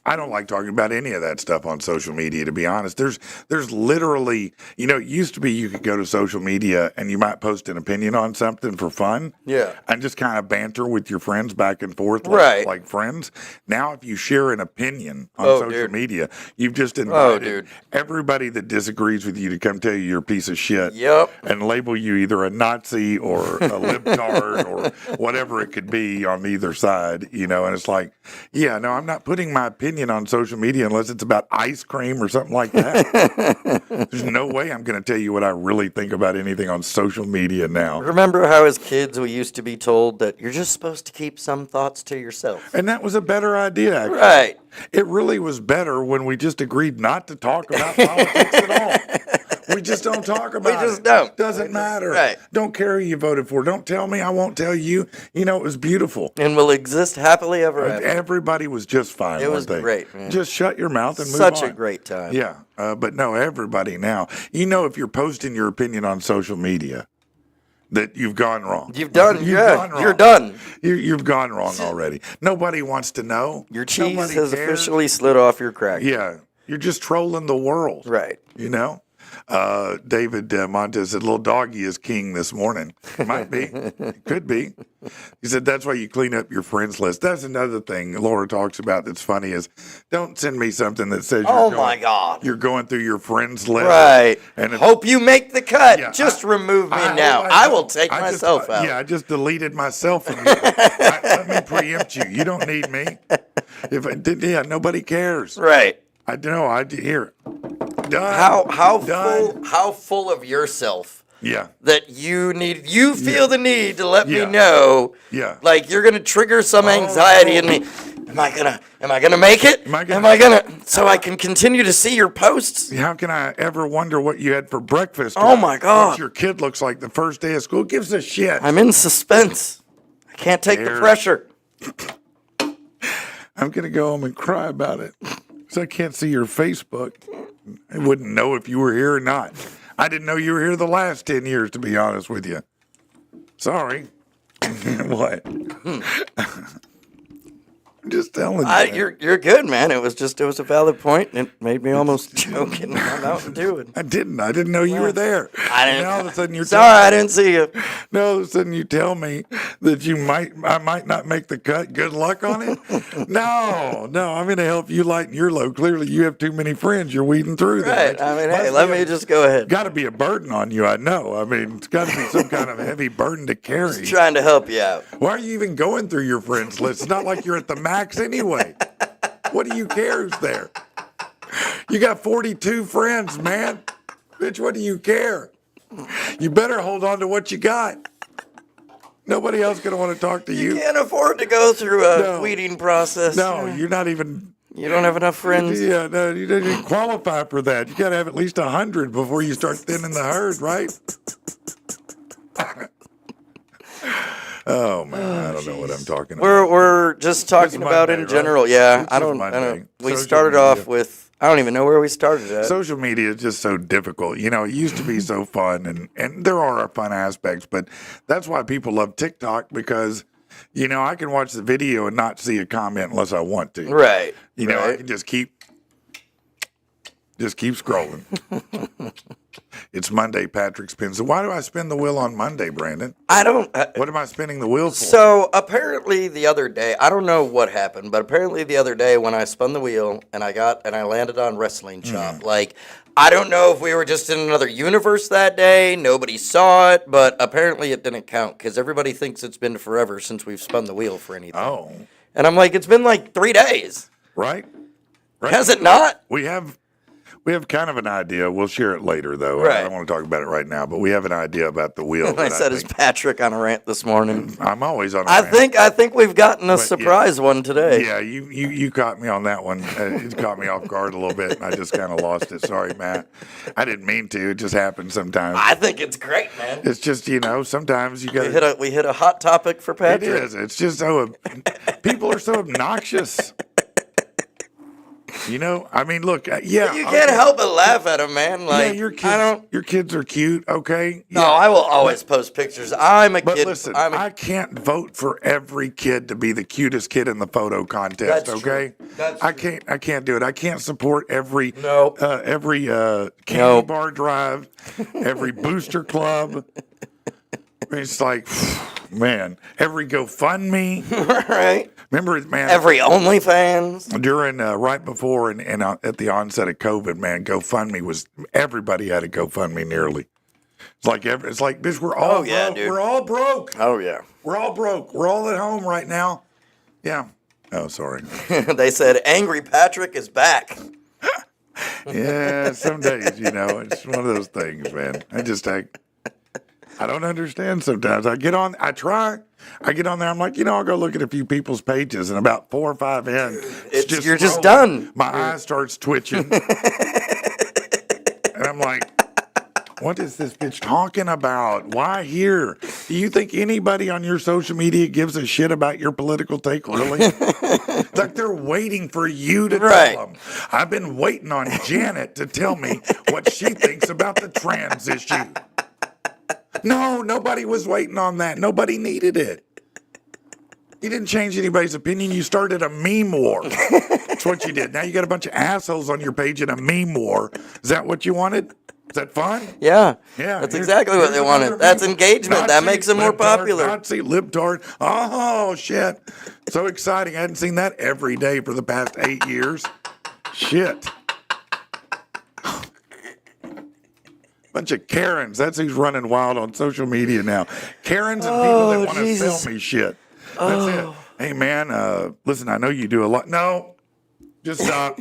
S2: I don't like talking about any of that stuff on social media, to be honest. There's literally, it used to be you could go to social media and you might post an opinion on something for fun.
S3: Yeah.
S2: And just kind of banter with your friends back and forth
S3: Right.
S2: like friends. Now, if you share an opinion on social
S3: dude.
S2: media, you've just invited
S3: dude.
S2: everybody that disagrees with you to come tell you you're a piece of shit.
S3: Yep.
S2: And label you either a Nazi or a libtard or whatever it could be on either side, and it's like, yeah, no, I'm not putting my opinion on social media unless it's about ice cream or something like that. There's no way I'm going to tell you what I really think about anything on social media now.
S3: Remember how as kids we used to be told that you're just supposed to keep some thoughts to yourself?
S2: And that was a better idea, actually.
S3: Right.
S2: It really was better when we just agreed not to talk about politics at all. We just don't talk about it.
S3: We just don't.
S2: Doesn't matter.
S3: Right.
S2: Don't care who you voted for. Don't tell me. I won't tell you. It was beautiful.
S3: And will exist happily ever after.
S2: Everybody was just fine.
S3: It was
S2: weren't they?
S3: great, man.
S2: Just shut your mouth and move on.
S3: Such a great time.
S2: Yeah. But no, everybody now. If you're posting your opinion on social media, that you've gone wrong.
S3: You've done,
S2: You've
S3: yeah.
S2: gone wrong.
S3: You're done.
S2: You've gone wrong already. Nobody wants to know.
S3: Your cheese
S2: Nobody
S3: has
S2: cares.
S3: officially slid off your crack.
S2: Yeah. You're just trolling the world.
S3: Right.
S2: David Montez said, little doggy is king this morning. Might be. Could be. He said, that's why you clean up your friends list. That's another thing Laura talks about that's funny is don't send me something that says
S3: My God.
S2: you're going through your friends list.
S3: Right.
S2: And it's,
S3: Hope you make the cut.
S2: Yeah,
S3: just remove me
S2: I
S3: now.
S2: hope
S3: I
S2: don't.
S3: will take myself out.
S2: Yeah, I just deleted myself from you. Let me preempt you. You don't need me. If I did, nobody cares.
S3: Right.
S2: I know. Here. Done.
S3: How full of yourself
S2: Yeah.
S3: that you feel the need to let
S2: Yeah.
S3: me know.
S2: Yeah.
S3: Like you're gonna trigger some anxiety in me. Am I gonna make it?
S2: Am I gonna-
S3: so I can continue to see your posts?
S2: How can I ever wonder what you had for breakfast?
S3: Oh, my God.
S2: What your kid looks like the first day of school? Who gives a shit?
S3: I'm in suspense. I can't take the
S2: There.
S3: pressure.
S2: I'm going to go home and cry about it because I can't see your Facebook. I wouldn't know if you were here or not. I didn't know you were here the last 10 years, to be honest with you. Sorry. What? I'm just telling you. man.
S3: You're good, man. It was a valid point. And it made me almost choke in my Mountain Dew.
S2: I didn't know you were there.
S3: I didn't.
S2: Now all of a sudden you're
S3: Sorry, I didn't see you.
S2: Now all of a sudden you tell me that I might not make the cut. Good luck on it. No, I'm going to help you lighten your load. Clearly you have too many friends. You're weeding through
S3: Right.
S2: that.
S3: I mean, hey, let me just go ahead.
S2: Got to be a burden on you. I know. I mean, it's got to be some kind of heavy burden to carry.
S3: Just trying to help you out.
S2: Why are you even going through your friends list? It's not like you're at the max anyway. What do you care who's there? You got 42 friends, man. Bitch, what do you care? You better hold on to what you got. Nobody else going to want to talk to you.
S3: You can't afford to go through a
S2: No.
S3: weeding process.
S2: No, you're not even.
S3: You don't have enough friends.
S2: Yeah, no, you don't even qualify for that. You got to have at least 100 before you start thinning the herd, right? Oh man, I don't know what I'm talking about.
S3: We're just talking
S2: It's
S3: about
S2: Monday,
S3: in general.
S2: right?
S3: Yeah,
S2: It's
S3: I
S2: just
S3: don't.
S2: Monday.
S3: We
S2: Social
S3: started
S2: media.
S3: off with. I don't even know where we started at.
S2: Social media is just so difficult. It used to be so fun, and there are fun aspects, but that's why people love TikTok because, I can watch the video and not see a comment unless I want to.
S3: Right.
S2: I
S3: right.
S2: can just keep scrolling. It's Monday, Patrick spins. Why do I spin the wheel on Monday, Brandon?
S3: I don't.
S2: What am I spinning the wheel for?
S3: So apparently the other day, I don't know what happened, but apparently the other day when I spun the wheel and I landed on wrestling chop, like I don't know if we were just in another universe that day. Nobody saw it, but apparently it didn't count because everybody thinks it's been forever since we've spun the wheel for anything.
S2: Oh,
S3: And I'm like, it's been like 3 days.
S2: right.
S3: Has it not?
S2: We have kind of an idea. We'll share it later, though. I
S3: Right.
S2: don't want to talk about it right now, but we have an idea about the wheel.
S3: I said, is Patrick on a rant this morning?
S2: I'm always on a
S3: I
S2: rant.
S3: think we've gotten a
S2: But, yeah.
S3: surprise one today.
S2: Yeah, you caught me on that one. It caught me off guard a little bit, and I just kind of lost it. Sorry, Matt. I didn't mean to. It just happens sometimes.
S3: I think it's great, man.
S2: It's just, sometimes you got to.
S3: We hit a hot topic for
S2: It
S3: Patrick.
S2: is. It's just so. People are so obnoxious. I mean, look, yeah.
S3: You can't help but laugh at him, man. Like,
S2: Yeah, your kids.
S3: I don't.
S2: Your kids are cute. Okay.
S3: No,
S2: Yeah.
S3: I will always post pictures. I'm a
S2: But
S3: kid.
S2: listen,
S3: I'm a,
S2: I can't vote for every kid to be the cutest kid in the photo contest.
S3: That's
S2: okay,
S3: true. That's
S2: I
S3: true.
S2: can't do it. I can't support every
S3: Nope.
S2: candy
S3: Nope.
S2: bar drive, every booster club. It's like, man, every GoFundMe.
S3: right.
S2: Remember, man,
S3: Every OnlyFans.
S2: during right before and at the onset of COVID, man, GoFundMe was everybody had a GoFundMe nearly. It's like this. We're all
S3: Oh, yeah,
S2: broke.
S3: dude.
S2: We're all broke.
S3: Oh yeah.
S2: We're all broke. We're all at home right now. Yeah. Oh, sorry.
S3: They said Angry Patrick is back.
S2: Yeah, some days, it's one of those things, man. I don't understand sometimes. I get on there, I'm like, I'll go look at a few people's pages, and about 4 or 5 in,
S3: You're just
S2: scrolling.
S3: done.
S2: My eye starts twitching. And I'm like, what is this bitch talking about? Why here? Do you think anybody on your social media gives a shit about your political take, really? It's like they're waiting for you to
S3: Right.
S2: tell them. I've been waiting on Janet to tell me what she thinks about the trans issue. No, nobody was waiting on that. Nobody needed it. You didn't change anybody's opinion. You started a meme war. That's what you did. Now you got a bunch of assholes on your page in a meme war. Is that what you wanted? Is that fun?
S3: Yeah.
S2: Yeah.
S3: That's
S2: here's-
S3: exactly what
S2: here's
S3: they wanted.
S2: another
S3: That's
S2: meme.
S3: engagement. That
S2: Nazi,
S3: makes them more
S2: libtard,
S3: popular.
S2: Nazi, libtard. Oh, shit. So exciting. I hadn't seen that every day for the past 8 years. Shit. Bunch of Karens. That's who's running wild on social media now. Karens and people that want to
S3: Jesus.
S2: sell me shit. That's it. Hey, man, listen, I know you do a lot. No, just stop.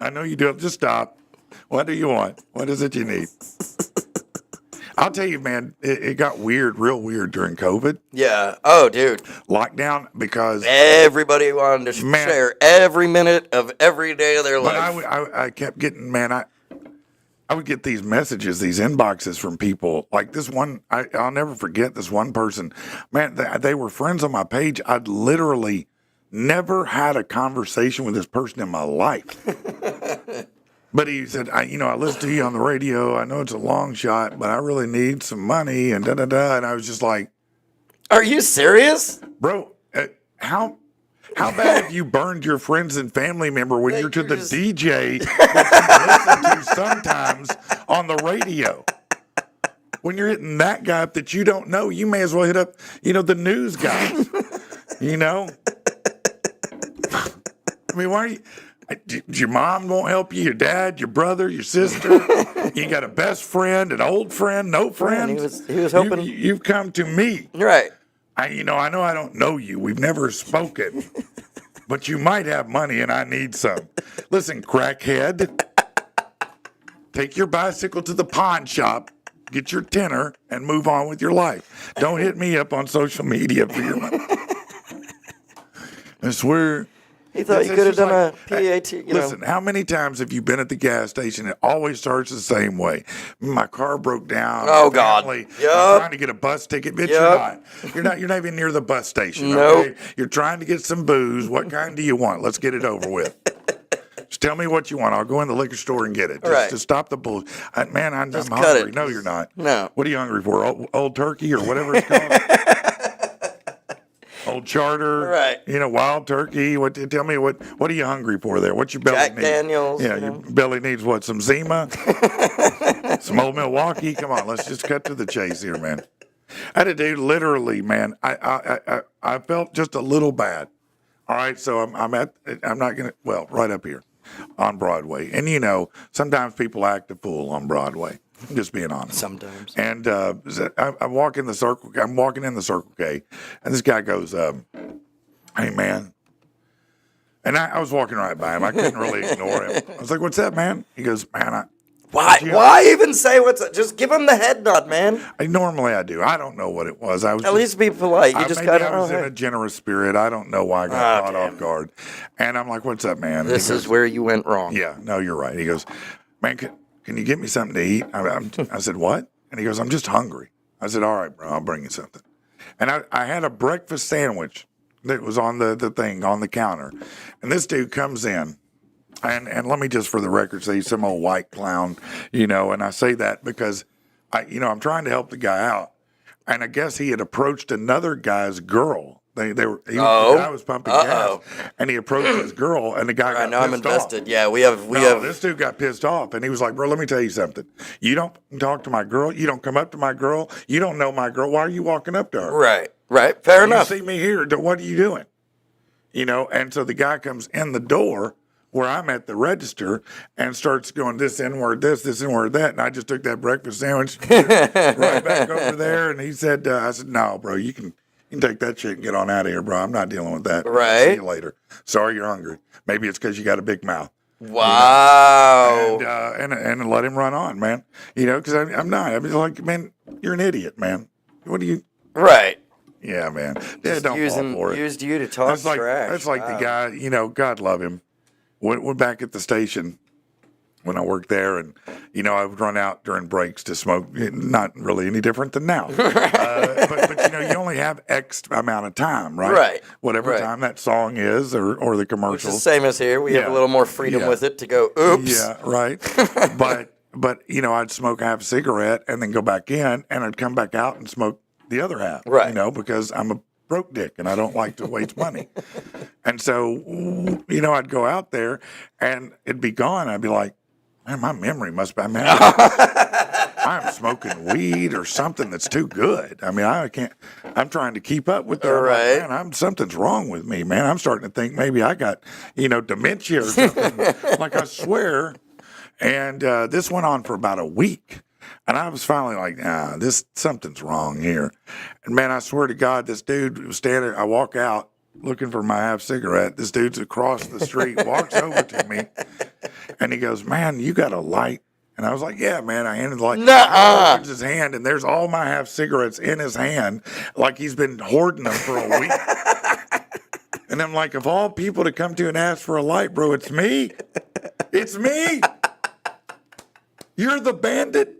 S2: I know you do it. Just stop. What do you want? What is it you need? I'll tell you, man, it got real weird during COVID.
S3: Yeah. Oh, dude.
S2: Lockdown, because
S3: Everybody wanted to
S2: Man.
S3: share every minute of every day of their
S2: but
S3: life.
S2: I kept getting, man, I would get these messages, these inboxes from people. Like this one, I'll never forget this one person. Man, they were friends on my page. I'd literally never had a conversation with this person in my life. But he said, I listen to you on the radio. I know it's a long shot, but I really need some money and da-da-da. And I was just like,
S3: Are you serious?
S2: bro, how bad have you burned your friends and family member when you're to the DJ that you listen to sometimes on the radio? When you're hitting that guy up that you don't know, you may as well hit up, the news guy. I mean, why are you? Your mom won't help you, your dad, your brother, your sister. You got a best friend, an old friend, no friends.
S3: he was hoping-
S2: You've come to me.
S3: Right.
S2: I know I don't know you. We've never spoken. But you might have money and I need some. Listen, crackhead. Take your bicycle to the pawn shop, get your tenner, and move on with your life. Don't hit me up on social media for your money. I swear.
S3: He thought you could have done a PAT,
S2: Listen, how many times have you been at the gas station? It always starts the same way. My car broke down.
S3: Oh, God.
S2: Family,
S3: Yup.
S2: I'm trying to get a bus ticket. Bitch,
S3: Yup.
S2: you're not. You're not even near the bus station.
S3: Nope.
S2: Okay? You're trying to get some booze. What kind do you want? Let's get it over with. Just tell me what you want. I'll go in the liquor store and get it. Just to stop the bull. Man, I'm
S3: Just cut
S2: hungry.
S3: it.
S2: No, you're not.
S3: No.
S2: What are you hungry for? Old turkey or whatever it's called? Old Charter,
S3: Right.
S2: Wild Turkey. Tell me what are you hungry for there? What's your belly
S3: Jack
S2: need?
S3: Daniels,
S2: Yeah, your belly needs what? Some Zima. Some old Milwaukee. Come on, let's just cut to the chase here, man. I had a dude literally, man. I felt just a little bad. All right, so I'm not gonna. Well, right up here on Broadway, and sometimes people act a fool on Broadway. I'm just being honest.
S3: Sometimes.
S2: And I'm walking the circle. I'm walking in the Circle K, and this guy goes, "Hey, man." And I was walking right by him. I couldn't really ignore him. I was like, "What's up, man?" He goes, "Man,
S3: Why even say what's up? Just give him the head nod, man.
S2: Normally I do. I don't know what it was. I was
S3: At least be polite. You just got to.
S2: I was in a generous spirit. I don't know why I got caught off guard. And I'm like, "What's up, man?"
S3: This is where you went wrong.
S2: Yeah, no, you're right. He goes, "Man, can you get me something to eat?" I said, "What?" And he goes, "I'm just hungry." I said, "All right, bro, I'll bring you something." And I had a breakfast sandwich that was on the thing on the counter. And this dude comes in. And let me just for the record say he's some old white clown, and I say that because I'm trying to help the guy out. And I guess he had approached another guy's girl. The guy was pumping gas, and he approached his girl, and the guy got
S3: now
S2: pissed
S3: I'm invested.
S2: off.
S3: Yeah, we have.
S2: This dude got pissed off, and he was like, "Bro, let me tell you something. You don't talk to my girl. You don't come up to my girl. You don't know my girl. Why are you walking up to her?"
S3: Right. Fair enough.
S2: You see me here. What are you doing? And so the guy comes in the door where I'm at the register and starts going this N-word this N-word that. And I just took that breakfast sandwich right back over there. And he said, I said, "No, bro, you can take that shit and get on out of here, bro. I'm not dealing with that.
S3: Right.
S2: See you later. Sorry you're hungry. Maybe it's because you got a big mouth."
S3: Wow.
S2: And let him run on, man. Because I'm not. I'm like, man, you're an idiot, man. What do you...
S3: Right.
S2: Yeah, man. Yeah, don't fall for it.
S3: Used you to talk trash.
S2: That's like the guy, God love him. Went back at the station when I worked there, and I would run out during breaks to smoke. Not really any different than now, but you only have X amount of time, right?
S3: Right.
S2: Whatever time that song is, or the commercial.
S3: It's the same as here. We have a little more freedom with it to go. Oops.
S2: Yeah, right. but I'd smoke half a cigarette and then go back in, and I'd come back out and smoke the other half.
S3: Right.
S2: Because I'm a broke dick and I don't like to waste money. And so, I'd go out there and it'd be gone. I'd be like, man, my memory must be, man, I'm smoking weed or something that's too good. I mean, I can't, I'm trying to keep up with that.
S3: Right.
S2: Like, man, something's wrong with me, man. I'm starting to think maybe I got, dementia or something. Like, I swear. And this went on for about a week. And I was finally like, something's wrong here. And man, I swear to God, this dude was standing, I walk out looking for my half cigarette. This dude's across the street, walks over to me, and he goes, "Man, you got a light?" And I was like, "Yeah, man." I handed the light. He opens his hand, and there's all my half cigarettes in his hand, like he's been hoarding them for a week. And I'm like, of all people to come to and ask for a light, bro, it's me. It's me. You're the bandit.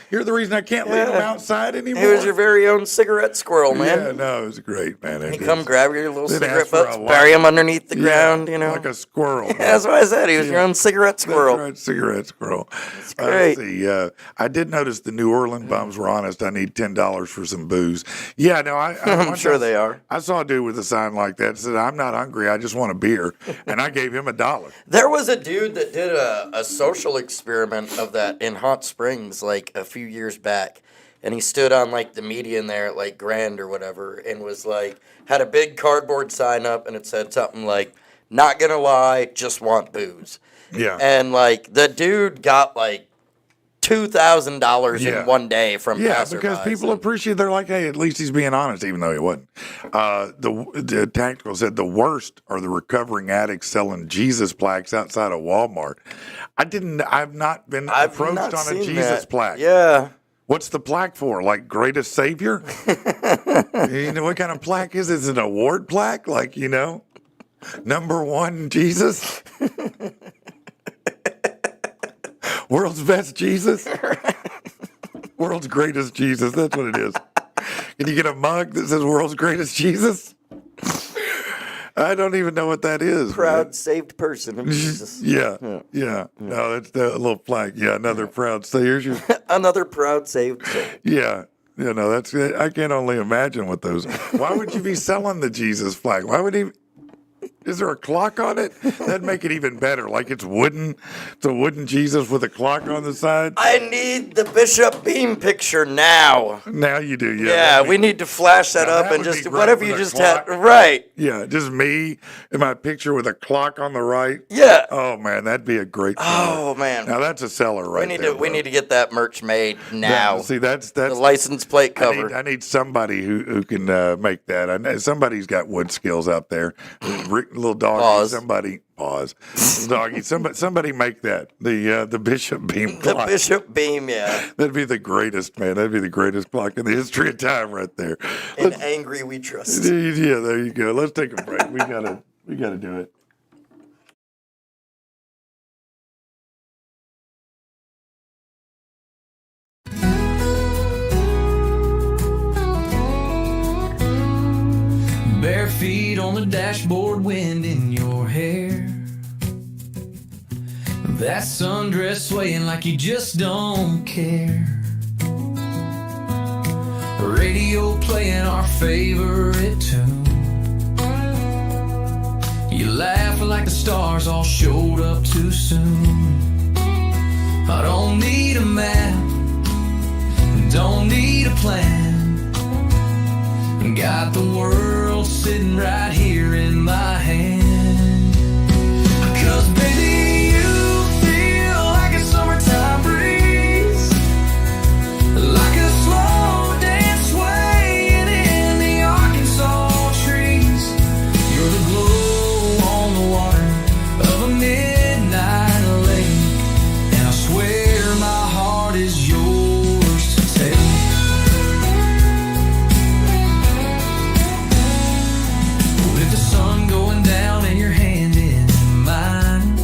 S2: You're the reason I can't leave him outside anymore.
S3: He was your very own cigarette squirrel, man.
S2: Yeah, no, it was great, man.
S3: He come grab your little cigarette butts, bury them underneath the ground,
S2: like a squirrel.
S3: That's what I said. He was your own cigarette squirrel.
S2: That's right, cigarette squirrel.
S3: That's great.
S2: See, I did notice the New Orleans bums were honest. I need $10 for some booze. Yeah, no,
S3: I'm sure they are.
S2: I saw a dude with a sign like that. Said, "I'm not hungry. I just want a beer," and I gave him $1.
S3: There was a dude that did a social experiment of that in Hot Springs like a few years back. And he stood on like the median there at like Grand or whatever and was like, had a big cardboard sign up and it said something like, "Not gonna lie, just want booze."
S2: Yeah.
S3: And like the dude got like $2,000 in one day from passersby.
S2: Because people appreciate. They're like, "Hey, at least he's being honest," even though he wasn't. The tactical said the worst are the recovering addicts selling Jesus plaques outside of Walmart. I've not been approached on a Jesus plaque.
S3: Yeah.
S2: What's the plaque for? Like greatest savior? You know what kind of plaque is it? Is it an award plaque? Like, number one Jesus? World's best Jesus? World's greatest Jesus. That's what it is. Can you get a mug that says world's greatest Jesus? I don't even know what that is.
S3: Proud saved person of Jesus.
S2: Yeah. No, that's the little flag. Yeah, another proud. So here's your
S3: another proud saved soul.
S2: Yeah. That's I can only imagine what those. Why would you be selling the Jesus flag? Why would he? Is there a clock on it? That'd make it even better. Like it's wooden. It's a wooden Jesus with a clock on the side.
S3: I need the Bishop Beam picture now.
S2: Now you do, yeah.
S3: Yeah, we need to flash that up
S2: that
S3: and
S2: would be
S3: just
S2: great
S3: whatever
S2: with
S3: you
S2: a
S3: just
S2: clock.
S3: had. Right.
S2: Yeah, just me in my picture with a clock on the right.
S3: Yeah.
S2: Oh man, that'd be a great.
S3: Oh man.
S2: Now that's a seller right there.
S3: We need to get that merch made now.
S2: See, that's
S3: the license plate cover.
S2: I need somebody who can make that. I know somebody's got wood skills out there. Little doggy.
S3: Pause.
S2: Somebody pause. Little doggy. Somebody make that the Bishop Beam
S3: The
S2: clock.
S3: Bishop Beam, yeah.
S2: That'd be the greatest, man. That'd be the greatest clock in the history of time, right there.
S3: In angry we trust.
S2: Yeah, there you go. Let's take a break. We gotta do it.
S1: Bare feet on the dashboard, wind in your hair. That sundress swaying like you just don't care. Radio playing our favorite tune. You laugh like the stars all showed up too soon. I don't need a map, don't need a plan. Got the world sitting right here in my hand. 'Cause baby, you feel like a summertime breeze, like a slow dance swaying in the Arkansas trees. You're the glow on the water of a midnight lake, and I swear my heart is yours to take. With the sun going down and your hand in mine,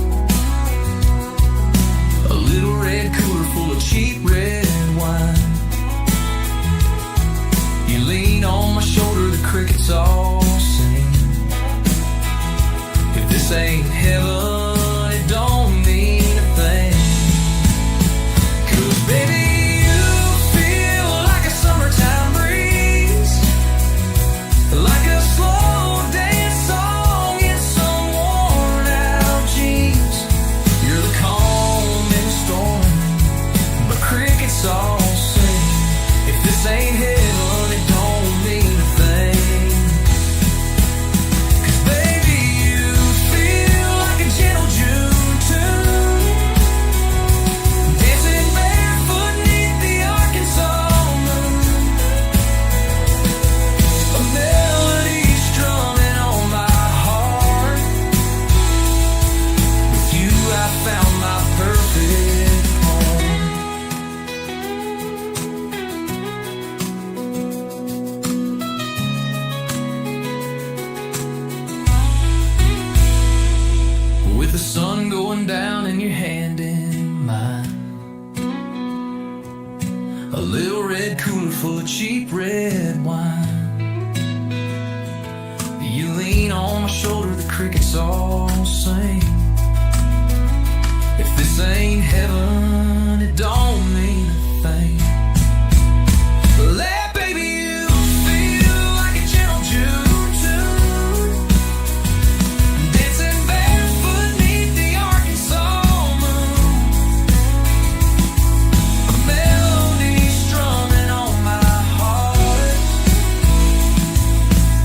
S1: a little red cooler full of cheap red wine. You lean on my shoulder, the crickets all sing. If this ain't heaven, it don't mean a thing. 'Cause baby, you feel like a summertime breeze, like a slow dance song in some worn out jeans. You're the calm in the storm, but crickets all sing. If this ain't heaven, it don't mean a thing. 'Cause baby, you feel like a gentle June tune, dancing barefoot 'neath the Arkansas moon. A melody strumming on my heart. With you I found my perfect home. With the sun going down and your hand in mine, a little red cooler full of cheap red wine. You lean on my shoulder, the crickets all sing. If this ain't heaven, it don't mean a thing. Let baby you feel like a gentle June tune, dancing barefoot 'neath the Arkansas moon. A melody strumming on my heart.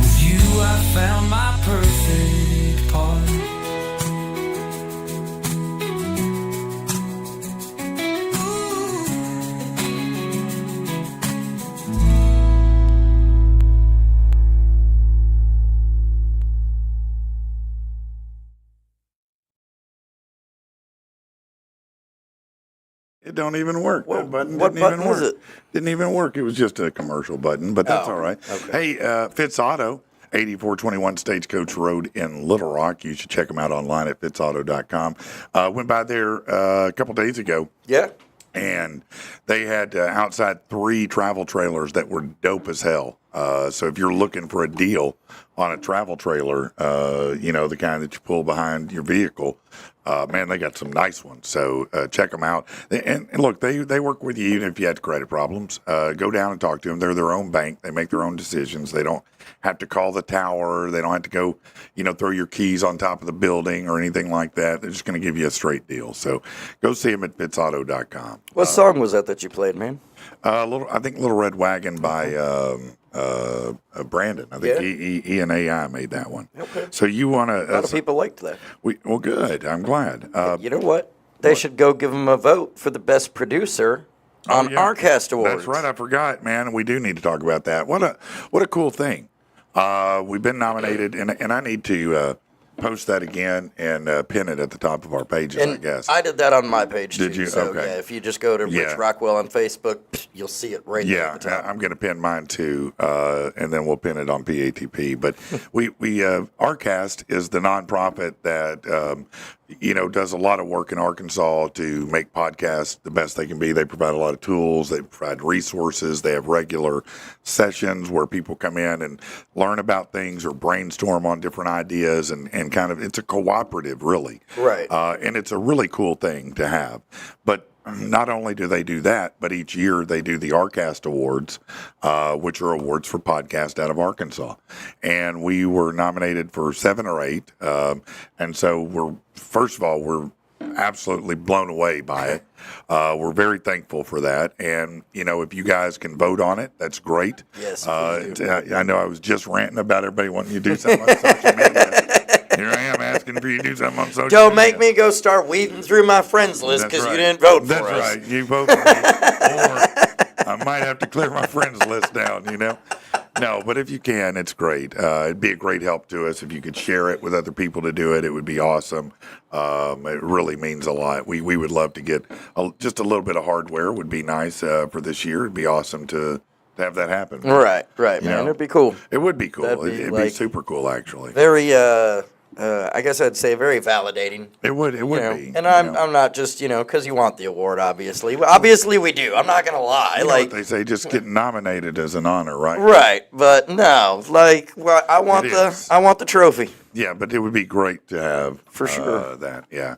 S1: With you I found my perfect part.
S2: It don't even work. That button
S3: what
S2: didn't even
S3: button is
S2: work.
S3: it?
S2: Didn't even work. It was just a commercial button, but that's
S3: Oh,
S2: all right.
S3: okay.
S2: Hey, Fitz Auto, 8421 Stagecoach Road in Little Rock. You should check them out online at fitzauto.com. Went by there a couple days ago,
S3: Yeah.
S2: and they had outside 3 travel trailers that were dope as hell. So if you're looking for a deal on a travel trailer, the kind that you pull behind your vehicle, Man, they got some nice ones. So check them out. And look, they work with you even if you have credit problems. Go down and talk to them. They're their own bank. They make their own decisions. They don't have to call the tower. They don't have to go, throw your keys on top of the building or anything like that. They're just going to give you a straight deal. So go see them at fittsauto.com.
S3: What song was that you played, man?
S2: I think Little Red Wagon by Brandon. I think he and AI made that one. Okay. So you want to?
S3: A lot of people liked that.
S2: Well, good. I'm glad.
S3: You know what? They should go give him a vote for the best producer on Arcast Awards.
S2: That's right. I forgot, man. We do need to talk about that. What a cool thing. We've been nominated, and I need to post that again and pin it at the top of our pages, I guess.
S3: I did that on my page,
S2: Did
S3: too.
S2: you?
S3: So,
S2: Okay.
S3: yeah, if you just go to Rich Rockwell on Facebook, you'll see it right there at the top.
S2: I'm going to pin mine, too, and then we'll pin it on PATP. But we Arcast is the nonprofit that, does a lot of work in Arkansas to make podcasts the best they can be. They provide a lot of tools. They provide resources. They have regular sessions where people come in and learn about things or brainstorm on different ideas and kind of, it's a cooperative, really.
S3: Right.
S2: And it's a really cool thing to have. But not only do they do that, but each year they do the Arcast Awards, which are awards for podcasts out of Arkansas. And we were nominated for 7 or 8. And so we're absolutely blown away by it. We're very thankful for that. And, if you guys can vote on it, that's great.
S3: Yes.
S2: I know I was just ranting about everybody wanting you to do something on social media. Here I am asking for you to do something on social media.
S3: Don't make me go start weeding through my friends list because you didn't vote for us.
S2: That's right. You vote for me. Or I might have to clear my friends list down, No, but if you can, it's great. It'd be a great help to us if you could share it with other people to do it. It would be awesome. It really means a lot. We would love to get just a little bit of hardware. Would be nice for this year. It'd be awesome to have that happen.
S3: Right, man. It'd be cool.
S2: It would be cool. It'd be
S3: like
S2: super cool, actually.
S3: Very, I guess I'd say very validating.
S2: It would be.
S3: And I'm not just, because you want the award, obviously. Obviously we do. I'm not going to lie.
S2: You know what they say, just getting nominated is an honor, right?
S3: Right. But no, I want the trophy.
S2: Yeah, but it would be great to have
S3: for sure
S2: that. Yeah.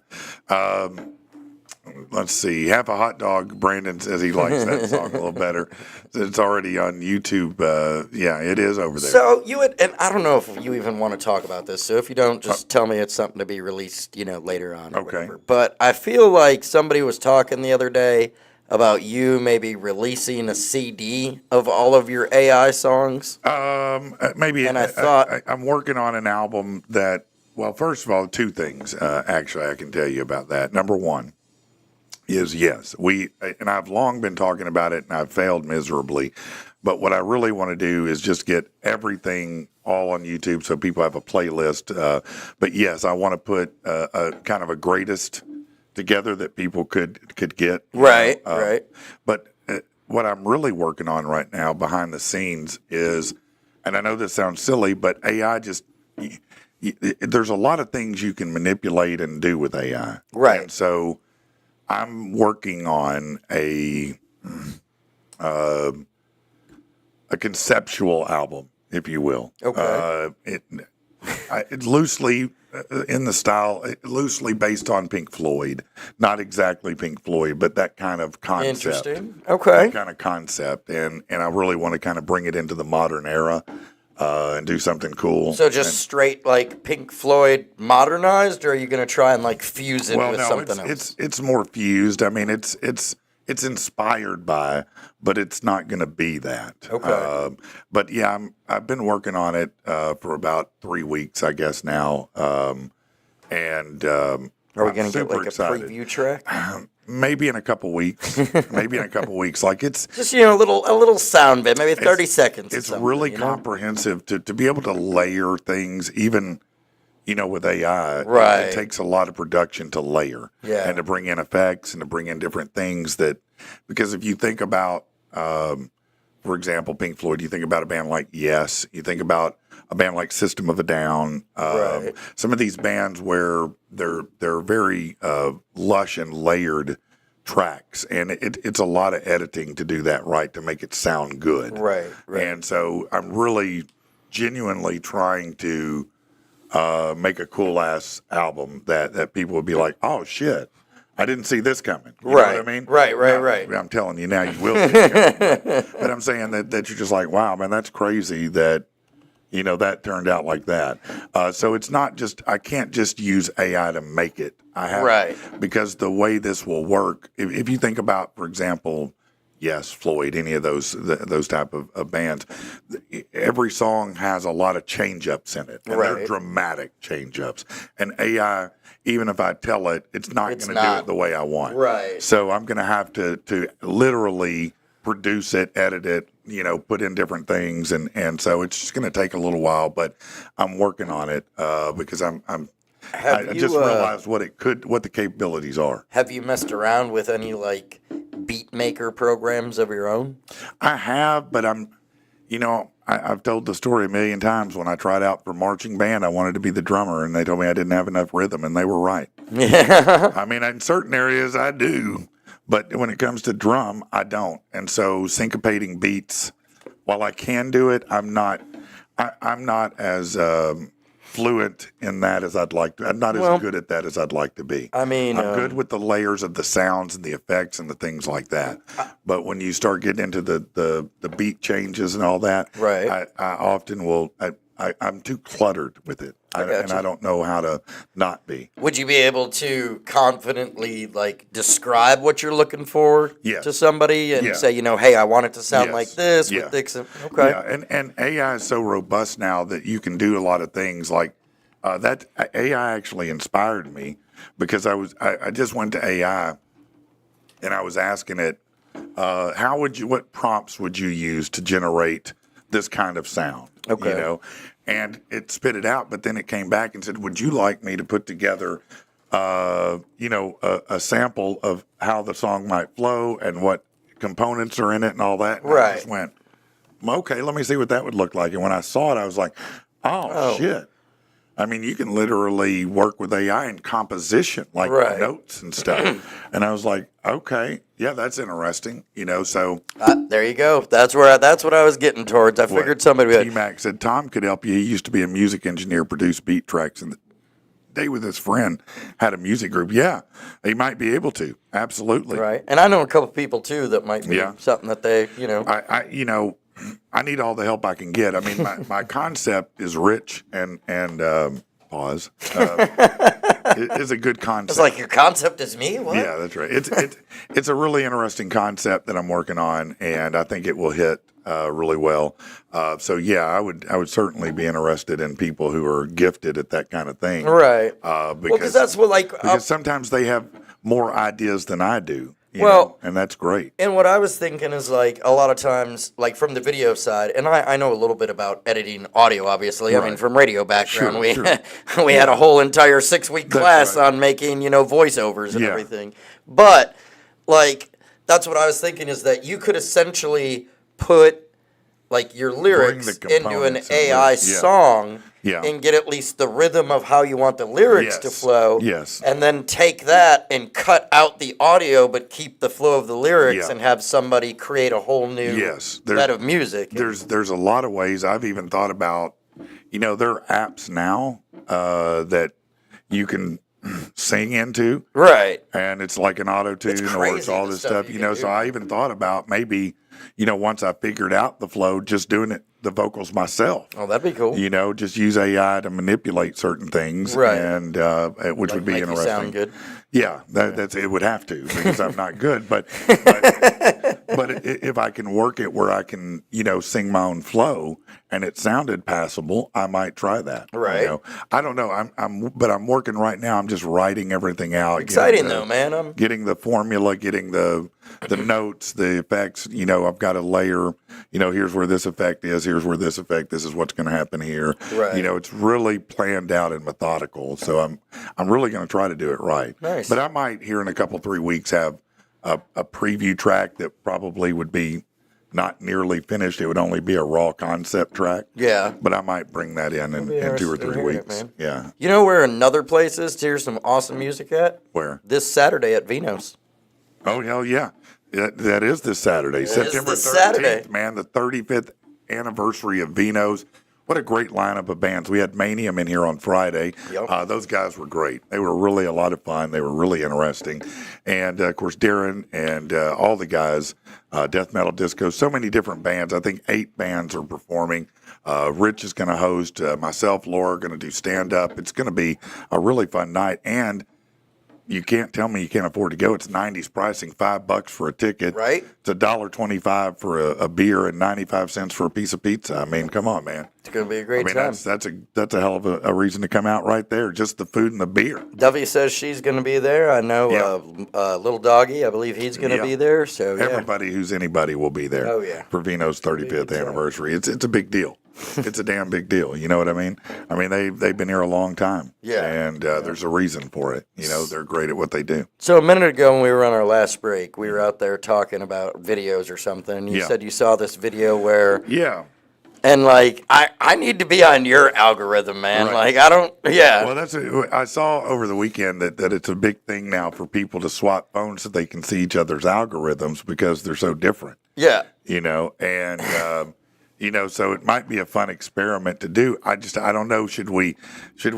S2: Let's see. Half a Hot Dog. Brandon says he likes that song a little better. It's already on YouTube. Yeah, it is over there.
S3: So and I don't know if you even want to talk about this. So if you don't, just tell me it's something to be released, later on. Or whatever. But I feel like somebody was talking the other day about you maybe releasing a CD of all of your AI songs.
S2: Maybe.
S3: And I thought
S2: I'm working on an album that. Well, first of all, 2 things. Actually, I can tell you about that. Number 1. Is yes, and I've long been talking about it, and I've failed miserably. But what I really want to do is just get everything all on YouTube, so people have a playlist. But yes, I want to put a kind of a greatest together that people could get.
S3: Right, right.
S2: But what I'm really working on right now behind the scenes is, and I know this sounds silly, but AI just. There's a lot of things you can manipulate and do with AI.
S3: Right.
S2: And so I'm working on a conceptual album, if you will.
S3: Okay.
S2: It's loosely in the style, loosely based on Pink Floyd. Not exactly Pink Floyd, but that kind of concept.
S3: Interesting. Okay.
S2: That kind of concept. And I really want to kind of bring it into the modern era. And do something cool.
S3: So just straight like Pink Floyd modernized, or are you going to try and like fuse it with something else?
S2: It's more fused. I mean, it's inspired by, but it's not going to be that.
S3: Okay.
S2: But yeah, I've been working on it for about 3 weeks, I guess now. Are we going
S3: to get like
S2: excited.
S3: A preview track?
S2: Maybe in a couple weeks. Like it's
S3: just a little sound bit, maybe 30 seconds.
S2: It's really comprehensive to be able to layer things, even with AI.
S3: Right.
S2: It takes a lot of production to layer, and to bring in effects and to bring in different things because if you think about, for example, Pink Floyd, you think about a band like Yes, you think about a band like System of a Down,
S3: right.
S2: Some of these bands where they're very lush and layered tracks, and it's a lot of editing to do that right, to make it sound good.
S3: Right.
S2: And so I'm really genuinely trying to make a cool ass album that people would be like, oh shit, I didn't see this coming. You
S3: Right.
S2: know what I mean?
S3: Right.
S2: I'm telling you now, you will see it coming. But I'm saying that you're just like, wow, man, that's crazy that, that turned out like that. So it's not just, I can't just use AI to make it. I have,
S3: Right.
S2: because the way this will work, if you think about, for example, yes, Floyd, any of those type of bands, every song has a lot of change-ups in it. And they're
S3: Right.
S2: dramatic change-ups. And AI, even if I tell it, it's not going to do
S3: not.
S2: it the way I want.
S3: Right.
S2: So I'm going to have to literally produce it, edit it, put in different things. And so it's just going to take a little while, but I'm working on it because I just realized what the capabilities are.
S3: Have you messed around with any like beat maker programs of your own?
S2: I have, but I've told the story a million times. When I tried out for marching band, I wanted to be the drummer, and they told me I didn't have enough rhythm, and they were right.
S3: Yeah.
S2: I mean, in certain areas I do, but when it comes to drum, I don't. And so syncopating beats, while I can do it, I'm not as fluent in that as I'd like to. I'm not as good at that as I'd like to be.
S3: I mean,
S2: I'm good with the layers of the sounds and the effects and the things like that. But when you start getting into the beat changes and all that,
S3: right.
S2: I often will. I'm too cluttered with it, and I don't know how to not be.
S3: Would you be able to confidently like describe what you're looking for to somebody and say, hey, I want it to sound like this with this? Okay.
S2: Yeah, and AI is so robust now that you can do a lot of things like that. AI actually inspired me because I just went to AI and I was asking it, what prompts would you use to generate this kind of sound?
S3: Okay.
S2: And it spit it out, but then it came back and said, would you like me to put together, a sample of how the song might flow and what components are in it and all that? And I just went, okay, let me see what that would look like. And when I saw it, I was like, oh. Shit. I mean, you can literally work with AI in composition, like notes and stuff. And I was like, okay, yeah, that's interesting. So
S3: there you go. That's what I was getting towards. I figured somebody would.
S2: T-Mac said Tom could help you. He used to be a music engineer, produce beat tracks, and the day with his friend had a music group. Yeah, he might be able to. Absolutely.
S3: Right. And I know a couple people too that might be something that they,
S2: I need all the help I can get. I mean, my concept is rich and pause. Is a good concept.
S3: It's like your concept is me. What?
S2: Yeah, that's right. It's a really interesting concept that I'm working on, and I think it will hit really well. So yeah, I would certainly be interested in people who are gifted at that kind of thing.
S3: Right.
S2: Because
S3: that's what
S2: because sometimes they have more ideas than I do. And that's great.
S3: And what I was thinking is like a lot of times, like from the video side, and I know a little bit about editing audio, obviously.
S2: Right.
S3: I mean, from radio background,
S2: Sure.
S3: we had a whole entire 6-week class on making, voiceovers and everything. But like, that's what I was thinking is that you could essentially put like your lyrics into an AI song and get at least the rhythm of how you want the lyrics to flow.
S2: Yes.
S3: And then take that and cut out the audio but keep the flow of the lyrics and have somebody create a whole new set of music.
S2: There's a lot of ways. I've even thought about, there are apps now that you can sing into.
S3: Right.
S2: And it's like an auto-tune or it's all this stuff, so I even thought about maybe, once I figured out the flow, just doing the vocals myself.
S3: Oh, that'd be cool.
S2: Just use AI to manipulate certain things,
S3: right?
S2: And which would be
S3: make
S2: interesting.
S3: You sound good.
S2: Yeah, that's it. Would have to because I'm not good, but if I can work it where I can, sing my own flow and it sounded passable, I might try that.
S3: Right.
S2: I don't know. I'm working right now. I'm just writing everything out.
S3: Exciting though, man. I'm
S2: getting the formula, getting the notes, the effects. I've got a layer. Here's where this effect is. Here's where this effect. This is what's going to happen here.
S3: Right.
S2: It's really planned out and methodical. So I'm really going to try to do it right.
S3: Nice.
S2: But I might here in a couple 3 weeks have a preview track that probably would be not nearly finished. It would only be a raw concept track.
S3: Yeah.
S2: But I might bring that in 2 or 3 weeks. Yeah.
S3: You know where another place is to hear some awesome music at?
S2: Where?
S3: This Saturday at Vino's.
S2: Oh, hell yeah. That is this Saturday. September 13th, man, the 35th anniversary of Vino's. what a great lineup of bands. We had Manium in here on Friday.
S3: Yep.
S2: Those guys were great. They were really a lot of fun. They were really interesting. And, of course, Darren and all the guys, Death Metal Disco, so many different bands. I think 8 bands are performing. Rich is going to host. Myself, Laura, are going to do stand-up. It's going to be a really fun night. And you can't tell me you can't afford to go. It's 90s pricing, $5 for a ticket.
S3: Right.
S2: It's $1.25 for a beer and 95 cents for a piece of pizza. I mean, come on, man.
S3: It's going to be a great time.
S2: That's a hell of a reason to come out right there. Just the food and the beer.
S3: Dovey says she's going to be there. I know Little Doggy, I believe he's going to be there. So
S2: everybody who's anybody will be there.
S3: Oh, yeah.
S2: For Vino's 35th anniversary. It's a big deal. It's a damn big deal. You know what I mean? I mean, they've been here a long time.
S3: Yeah.
S2: And there's a reason for it. You know, they're great at what they do.
S3: So a minute ago when we were on our last break, we were out there talking about videos or something. You said you saw this video where...
S2: Yeah.
S3: And, like, I need to be on your algorithm, man.
S2: Right.
S3: Like, I don't... Yeah.
S2: Well, I saw over the weekend that it's a big thing now for people to swap phones so they can see each other's algorithms because they're so different.
S3: Yeah.
S2: You know, and... you know, so it might be a fun experiment to do. I don't know. Should we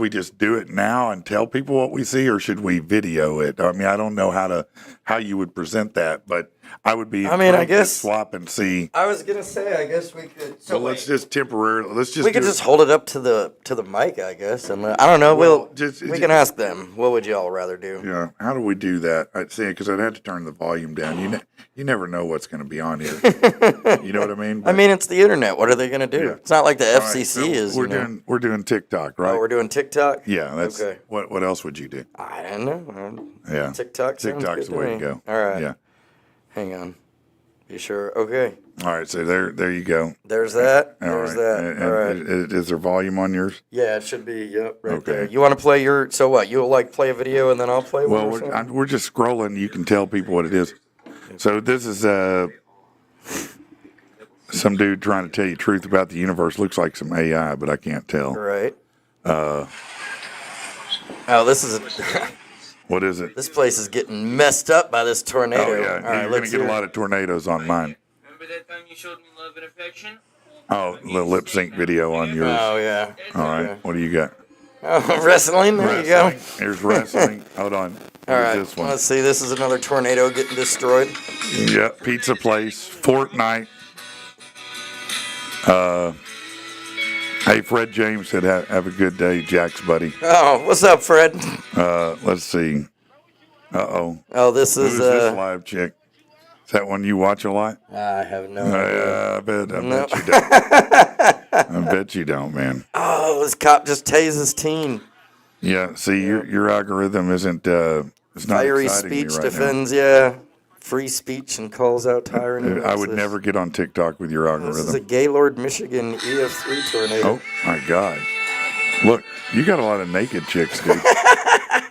S2: just do it now and tell people what we see, or should we video it? I mean, I don't know how you would present that, but I would be.
S3: I guess
S2: swap and see.
S3: I was gonna say, I guess we could.
S2: So let's just temporarily.
S3: We could just hold it up to the mic, I guess, and I don't know. We can ask them. What would y'all rather do?
S2: Yeah. How do we do that? I'd say because I'd have to turn the volume down. You never know what's going to be on here. You know what I mean?
S3: I mean, it's the internet. What are they going to do? Yeah. It's not like the FCC
S2: right, so
S3: is.
S2: We're doing TikTok, right?
S3: Oh, we're doing TikTok.
S2: Yeah, that's
S3: okay.
S2: What else would you do?
S3: I don't know.
S2: Yeah,
S3: TikTok's
S2: the way to go.
S3: All right.
S2: Yeah.
S3: Hang on. You sure? Okay.
S2: All right. So there you go.
S3: There's that.
S2: All
S3: There's
S2: right.
S3: that. All right.
S2: Is there volume on yours?
S3: Yeah, it should be. Yep. Right
S2: okay.
S3: there. You want to play your? So what? You'll play a video and then I'll play one.
S2: Well, we're just scrolling. You can tell people what it is. So this is some dude trying to tell you the truth about the universe. Looks like some AI, but I can't tell.
S3: Right. Oh, this is
S2: what is it?
S3: This place is getting messed up by this tornado.
S2: Oh, yeah.
S3: All right,
S2: you're going to get a lot of tornadoes on mine.
S4: Remember that time you showed me love and affection?
S2: Oh, the lip sync video on yours.
S3: Oh, yeah.
S2: All right. What do you got?
S3: Oh, wrestling. There you go.
S2: Here's wrestling. Hold on.
S3: All right.
S2: This one.
S3: Let's see. This is another tornado getting destroyed.
S2: Yeah. Pizza place. Fortnite. Hey, Fred James said, have a good day, Jack's buddy.
S3: Oh, what's up, Fred?
S2: Let's see. Uh-oh.
S3: Oh, this is...
S2: Who's this live chick? Is that one you watch a lot?
S3: I have no idea.
S2: I bet you don't. I bet you don't, man.
S3: Oh, this cop just tased his teen.
S2: Yeah, see, your algorithm isn't... it's not
S3: Fiery
S2: exciting me
S3: speech
S2: right
S3: defends, free speech and calls out tyrant.
S2: I would never get on TikTok with your algorithm.
S3: This is a Gaylord, Michigan EF3 tornado.
S2: Oh, my God. Look, you got a lot of naked chicks, dude. Why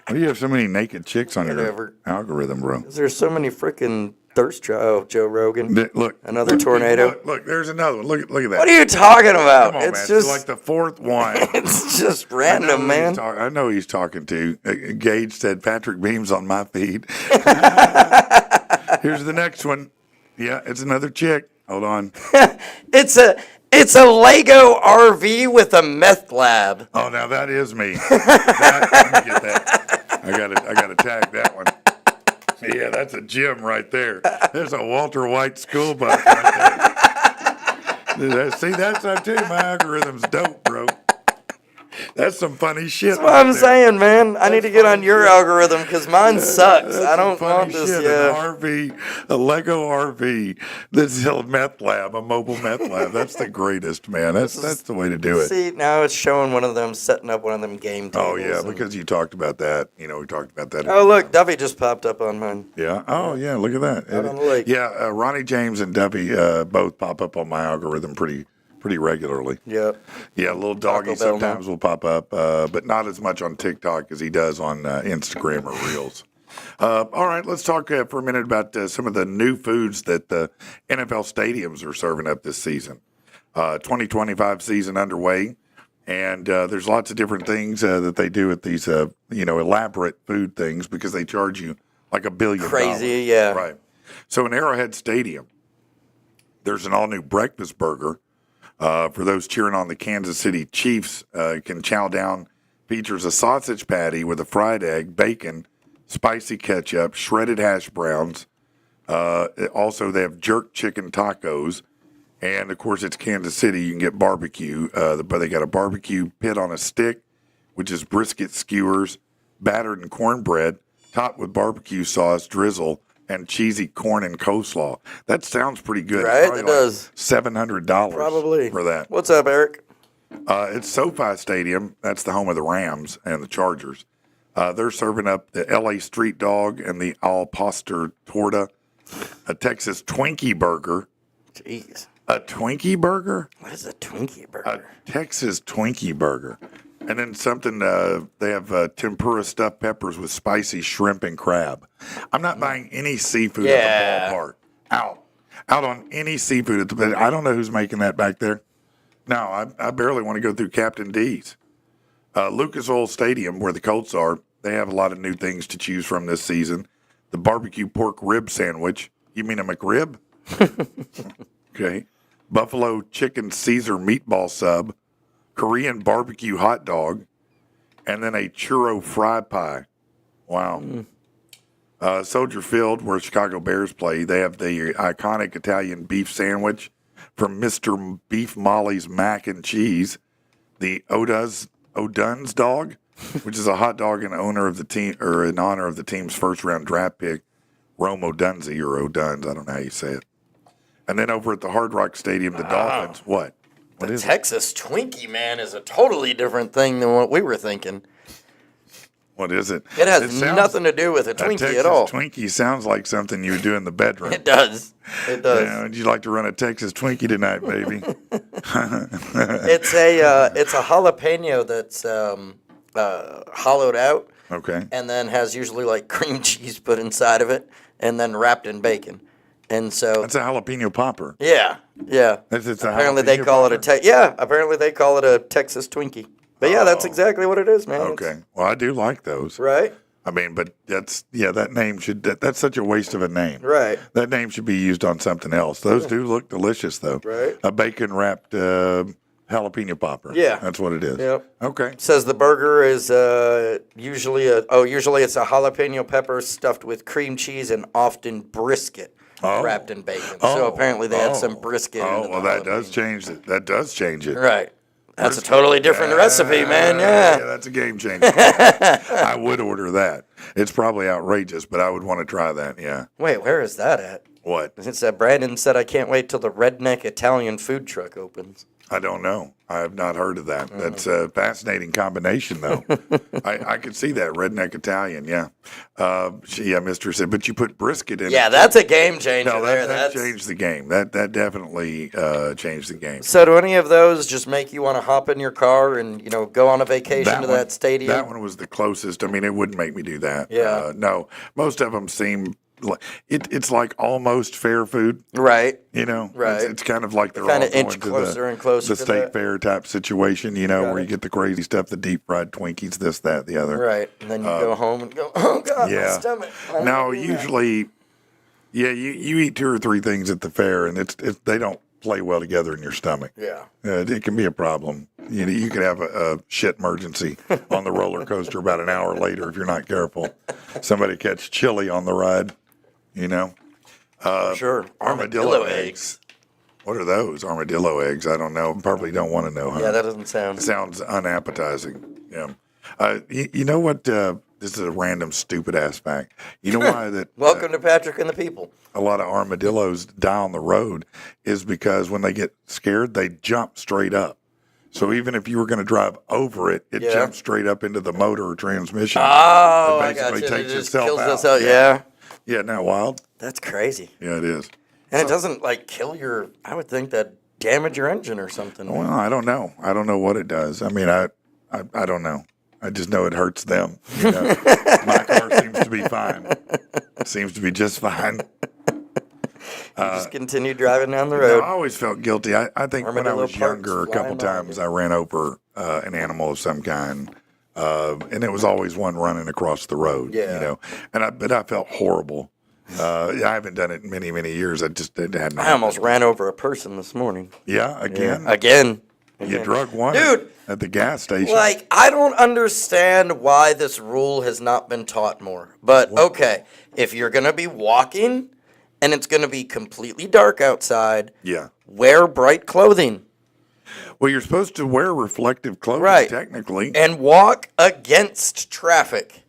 S2: do you have so many naked chicks on your algorithm, bro?
S3: There's so many freaking thirst traps. Oh, Joe Rogan.
S2: Look.
S3: Another tornado.
S2: Look, there's another one. Look at that.
S3: What are you talking about?
S2: Come on,
S3: it's
S2: man.
S3: just
S2: It's like the fourth one.
S3: It's just random, man.
S2: I know he's talking to. Gage said Patrick Beam's on my feed. Here's the next one. Yeah, it's another chick. Hold on.
S3: It's a Lego RV with a meth lab.
S2: Oh, now that is me. Let me get that. I got to tag that one. Yeah, that's a gym right there. There's a Walter White school bus right there. See, that's that too. My algorithm's dope, bro. That's some funny shit.
S3: That's what I'm saying, man. I need to get on your algorithm because mine sucks. I don't want this.
S2: An RV, a Lego RV. This is a meth lab, a mobile meth lab. That's the greatest, man. That's the way to do it.
S3: See, now it's showing one of them setting up one of them game tables.
S2: Oh yeah, because you talked about that. You know, we talked about that.
S3: Oh look, Duffy just popped up on mine.
S2: Yeah. Oh yeah, look at that.
S3: Out on the lake.
S2: Yeah, Ronnie James and Duffy both pop up on my algorithm pretty regularly.
S3: Yep.
S2: Yeah, little doggy sometimes will pop up, but not as much on TikTok as he does on Instagram or Reels. All right, let's talk for a minute about some of the new foods that the NFL stadiums are serving up this season. 2025 season underway, and there's lots of different things that they do at these, elaborate food things because they charge you like $1 billion.
S3: Crazy, yeah.
S2: Right. So in Arrowhead Stadium, there's an all-new breakfast burger For those cheering on the Kansas City Chiefs, can chow down. Features a sausage patty with a fried egg, bacon, spicy ketchup, shredded hash browns. Also, they have jerk chicken tacos. And, of course, it's Kansas City. You can get barbecue. But they got a barbecue pit on a stick, which is brisket skewers, battered in cornbread, topped with barbecue sauce, drizzle, and cheesy corn and coleslaw. That sounds pretty good.
S3: Right, it does.
S2: $700
S3: Probably.
S2: for that.
S3: What's up, Eric?
S2: It's SoFi Stadium. That's the home of the Rams and the Chargers. They're serving up the LA Street Dog and the Al Pastor Torta, a Texas Twinkie Burger.
S3: Jeez.
S2: A Twinkie Burger?
S3: What is a Twinkie burger?
S2: A Texas Twinkie Burger. And then something, they have tempura stuffed peppers with spicy shrimp and crab. I'm not buying any seafood at the ballpark. Out on any seafood at the ballpark. I don't know who's making that back there. No, I barely want to go through Captain D's. Lucas Oil Stadium, where the Colts are, they have a lot of new things to choose from this season. The barbecue pork rib sandwich. You mean a McRib? Okay. Buffalo chicken Caesar meatball sub, Korean barbecue hot dog, and then a churro fry pie. Wow. Soldier Field, where Chicago Bears play, they have the iconic Italian beef sandwich from Mr. Beef Molly's Mac and Cheese, the O'Dunn's dog, which is a hot dog in honor of the team or in honor of the team's first round draft pick, Rome Odunze or O'Dunn's. I don't know how you say it. And then over at the Hard Rock Stadium, the Dolphins. What? What
S3: The
S2: is
S3: Texas Twinkie, man, is a totally different thing than what we were thinking.
S2: What is it?
S3: It has nothing to do with a Twinkie
S2: Texas
S3: at all.
S2: Twinkie sounds like something you would do in the bedroom.
S3: It does. It does.
S2: Yeah, would you like to run a Texas Twinkie tonight, baby?
S3: It's a jalapeno that's hollowed out.
S2: Okay.
S3: And then has usually like cream cheese put inside of it, and then wrapped in bacon. And so
S2: That's a jalapeno popper.
S3: yeah.
S2: It's a
S3: Apparently they
S2: jalapeno
S3: call
S2: popper?
S3: it apparently they call it a Texas Twinkie. But yeah, that's exactly what it is, man.
S2: Okay. Well, I do like those.
S3: Right?
S2: I mean, but that name that's such a waste of a name.
S3: Right.
S2: That name should be used on something else. Those do look delicious, though.
S3: Right.
S2: A bacon wrapped jalapeno popper.
S3: Yeah.
S2: That's what it is.
S3: Yep.
S2: Okay.
S3: Says the burger is usually it's a jalapeno pepper stuffed with cream cheese and often brisket wrapped in bacon. So apparently they had some brisket.
S2: Oh,
S3: in
S2: well, that does change it. That does change it.
S3: Right. That's a totally different recipe, man.
S2: Yeah,
S3: Yeah.
S2: that's a game changer. I would order that. It's probably outrageous, but I would want to try that. Yeah.
S3: Wait, where is that at?
S2: What?
S3: Since Brandon said I can't wait till the redneck Italian food truck opens.
S2: I don't know. I have not heard of that. That's a fascinating combination, though. I could see that redneck Italian. Yeah. Mister said, but you put brisket in.
S3: Yeah,
S2: it.
S3: that's a game changer
S2: No,
S3: there.
S2: that changed the game. That definitely changed the game.
S3: So do any of those just make you want to hop in your car and, go on a vacation to
S2: one-
S3: that stadium?
S2: That one was the closest. I mean, it wouldn't make me do that.
S3: Yeah.
S2: No, most of them seem like it's like almost fair food.
S3: Right.
S2: Right. It's kind of like they're
S3: Kinda
S2: all going
S3: inch
S2: to
S3: closer and closer
S2: the
S3: to
S2: state
S3: that.
S2: fair type situation. Where you get the crazy stuff, the deep fried Twinkies, this, that, the other.
S3: Right. And then you go home and go, oh, God, my
S2: Yeah.
S3: stomach. I
S2: No,
S3: don't do that.
S2: usually, you eat 2 or 3 things at the fair, and they don't play well together in your stomach.
S3: Yeah.
S2: It can be a problem. You could have a shit emergency on the roller coaster about an hour later if you're not careful. Somebody catch chili on the ride.
S3: Sure.
S2: Armadillo eggs. What are those? Armadillo eggs? I don't know. Probably don't want to know. Huh?
S3: Yeah, that doesn't sound.
S2: Sounds unappetizing. Yeah. You know what? This is a random stupid ass fact. You know why that
S3: Welcome to Patrick and the People.
S2: a lot of armadillos die on the road is because when they get scared, they jump straight up. So even if you were going to drive over it, it jumps straight up into the motor or transmission.
S3: Oh,
S2: It
S3: I got
S2: basically
S3: you.
S2: takes
S3: It just
S2: itself
S3: kills
S2: out.
S3: itself. Yeah.
S2: Yeah, isn't that wild?
S3: That's crazy.
S2: Yeah, it is.
S3: And it doesn't, kill your, I would think that damage your engine or something.
S2: Well, I don't know. I don't know what it does. I mean, I don't know. I just know it hurts them. My car seems to be fine. Seems to be just fine.
S3: Just continue driving down the
S2: No,
S3: road.
S2: I always felt guilty. I think when I
S3: Armadillo
S2: was younger, a
S3: parts
S2: couple
S3: flying by.
S2: times I ran over an animal of some kind, and it was always one running across the road.
S3: Yeah.
S2: But I felt horrible. I haven't done it in many, many years. I just hadn't.
S3: I almost ran over a person this morning.
S2: Yeah, again.
S3: Yeah, again.
S2: You drug one
S3: Dude,
S2: at the gas station.
S3: Like, I don't understand why this rule has not been taught more. But, okay, if you're going to be walking and it's going to be completely dark outside,
S2: Yeah.
S3: wear bright clothing.
S2: Well, you're supposed to wear reflective clothing,
S3: Right.
S2: technically.
S3: And walk against traffic.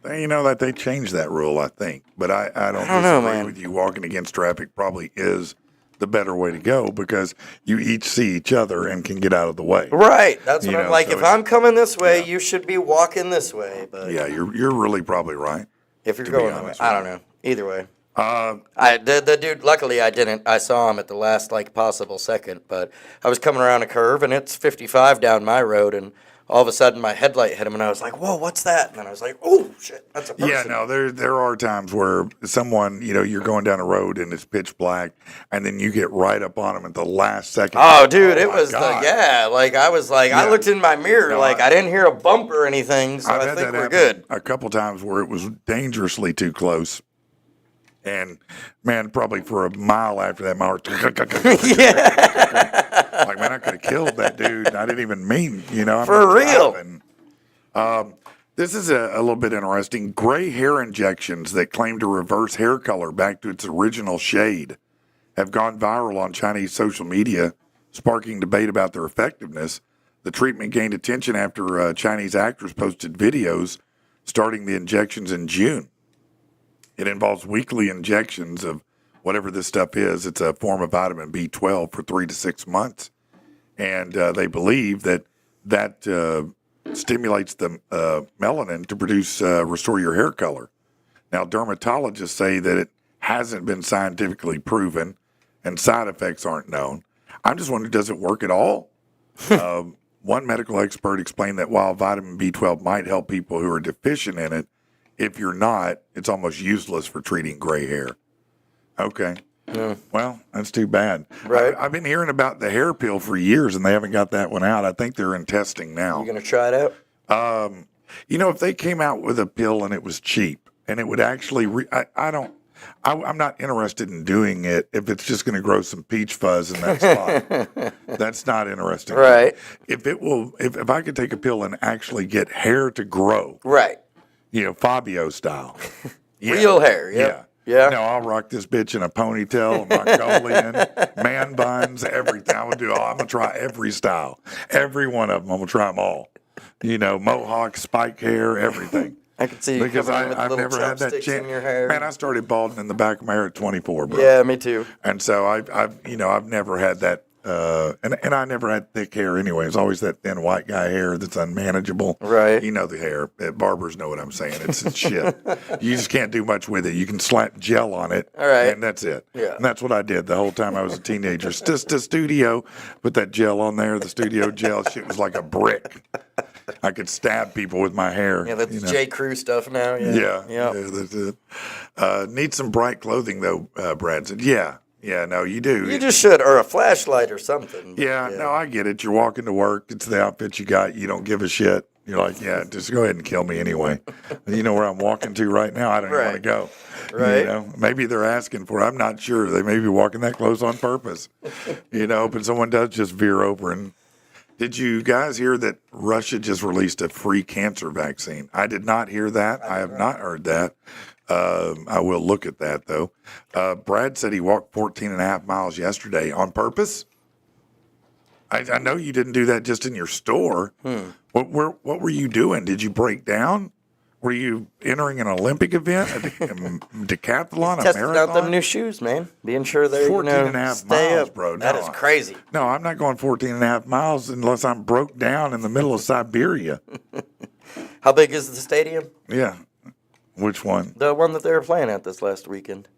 S2: You know that they changed that rule, I think. But I don't
S3: I don't know,
S2: disagree
S3: man.
S2: with you. Walking against traffic probably is the better way to go because you each see each other and can get out of the way.
S3: Right. That's what
S2: You
S3: I'm
S2: know,
S3: like.
S2: so
S3: If
S2: it's-
S3: I'm coming this way, you should be walking this way. But
S2: Yeah, you're really probably right.
S3: if you're
S2: to
S3: going
S2: be
S3: that way,
S2: honest
S3: I
S2: with
S3: don't know. Either way.
S2: Uh,
S3: The dude, luckily I didn't. I saw him at the last, like, possible second. But I was coming around a curve, and it's 55 down my road, and all of a sudden my headlight hit him, and I was like, whoa, what's that? And then I was like, oh, shit, that's a person.
S2: Yeah, no, there are times where someone, you're going down a road and it's pitch black, and then you get right up on them at the last second.
S3: Oh, dude, it
S2: my
S3: was
S2: God.
S3: like, I was like, I
S2: Yeah.
S3: looked in my mirror,
S2: No,
S3: like, I didn't hear a bump or anything, so
S2: I've
S3: I
S2: had
S3: think
S2: that
S3: we're
S2: happen
S3: good.
S2: a couple times where it was dangerously too close. And, man, probably for a mile after that, my heart, like, man, I could have killed that dude. And I didn't even mean, I'm
S3: For
S2: not
S3: real.
S2: driving. This is a little bit interesting. Gray hair injections that claim to reverse hair color back to its original shade have gone viral on Chinese social media, sparking debate about their effectiveness. The treatment gained attention after a Chinese actress posted videos starting the injections in June. It involves weekly injections of whatever this stuff is. It's a form of vitamin B12 for 3 to 6 months. And they believe that stimulates the melanin to restore your hair color. Now, dermatologists say that it hasn't been scientifically proven and side effects aren't known. I'm just wondering, does it work at all? One medical expert explained that while vitamin B12 might help people who are deficient in it, if you're not, it's almost useless for treating gray hair. Okay.
S3: Yeah.
S2: Well, that's too bad.
S3: Right.
S2: I've been hearing about the hair pill for years, and they haven't got that one out. I think they're in testing now.
S3: You going to try it out?
S2: If they came out with a pill and it was cheap, and it would actually, I'm not interested in doing it if it's just going to grow some peach fuzz in that spot. That's not interesting.
S3: Right.
S2: If I could take a pill and actually get hair to grow,
S3: Right.
S2: Fabio style. Yeah.
S3: Real hair, yeah. Yeah.
S2: No, I'll rock this bitch in a ponytail, a Mongolian, man buns, everything. I'm going to try every style. Every one of them. I'm going to try them all. Mohawk, spike hair, everything.
S3: I can see you
S2: Because
S3: coming in with
S2: I've
S3: little
S2: never had that
S3: chopsticks
S2: chance.
S3: in your hair.
S2: Man, I started balding in the back of my hair at 24, bro.
S3: Yeah, me too.
S2: And so I've never had that. And I never had thick hair anyway. It's always that thin white guy hair that's unmanageable.
S3: Right.
S2: You know the hair. Barbers know what I'm saying. It's shit. You just can't do much with it. You can slap gel on it.
S3: All right.
S2: And that's it.
S3: Yeah.
S2: And that's what I did the whole time I was a teenager. Just the studio, put that gel on there. The studio gel shit was like a brick. I could stab people with my hair.
S3: Yeah, that's J. Crew stuff now.
S2: Yeah.
S3: Yep.
S2: That's it. Need some bright clothing though, Brad said. Yeah. Yeah, no, you do.
S3: You just should, or a flashlight or something.
S2: Yeah, no, I get it. You're walking to work. It's the outfit you got. You don't give a shit. You're like, yeah, just go ahead and kill me anyway. You know where I'm walking to right now? I don't even want to go.
S3: Right.
S2: Maybe they're asking for it. I'm not sure. They may be walking that close on purpose. But someone does just veer over. And did you guys hear that Russia just released a free cancer vaccine? I did not hear that. I have not heard that. I will look at that, though. Brad said he walked 14 and a half miles yesterday on purpose. I know you didn't do that just in your store. What were you doing? Did you break down? Were you entering an Olympic event, a decathlon, a
S3: Testing
S2: marathon?
S3: out them new shoes, man. Being sure they're
S2: 14 and a half
S3: stay
S2: miles,
S3: up.
S2: bro.
S3: That
S2: No,
S3: is crazy.
S2: No, I'm not going 14 and a half miles unless I'm broke down in the middle of Siberia.
S3: How big is the stadium?
S2: Yeah. Which one?
S3: The one that they were playing at this last weekend.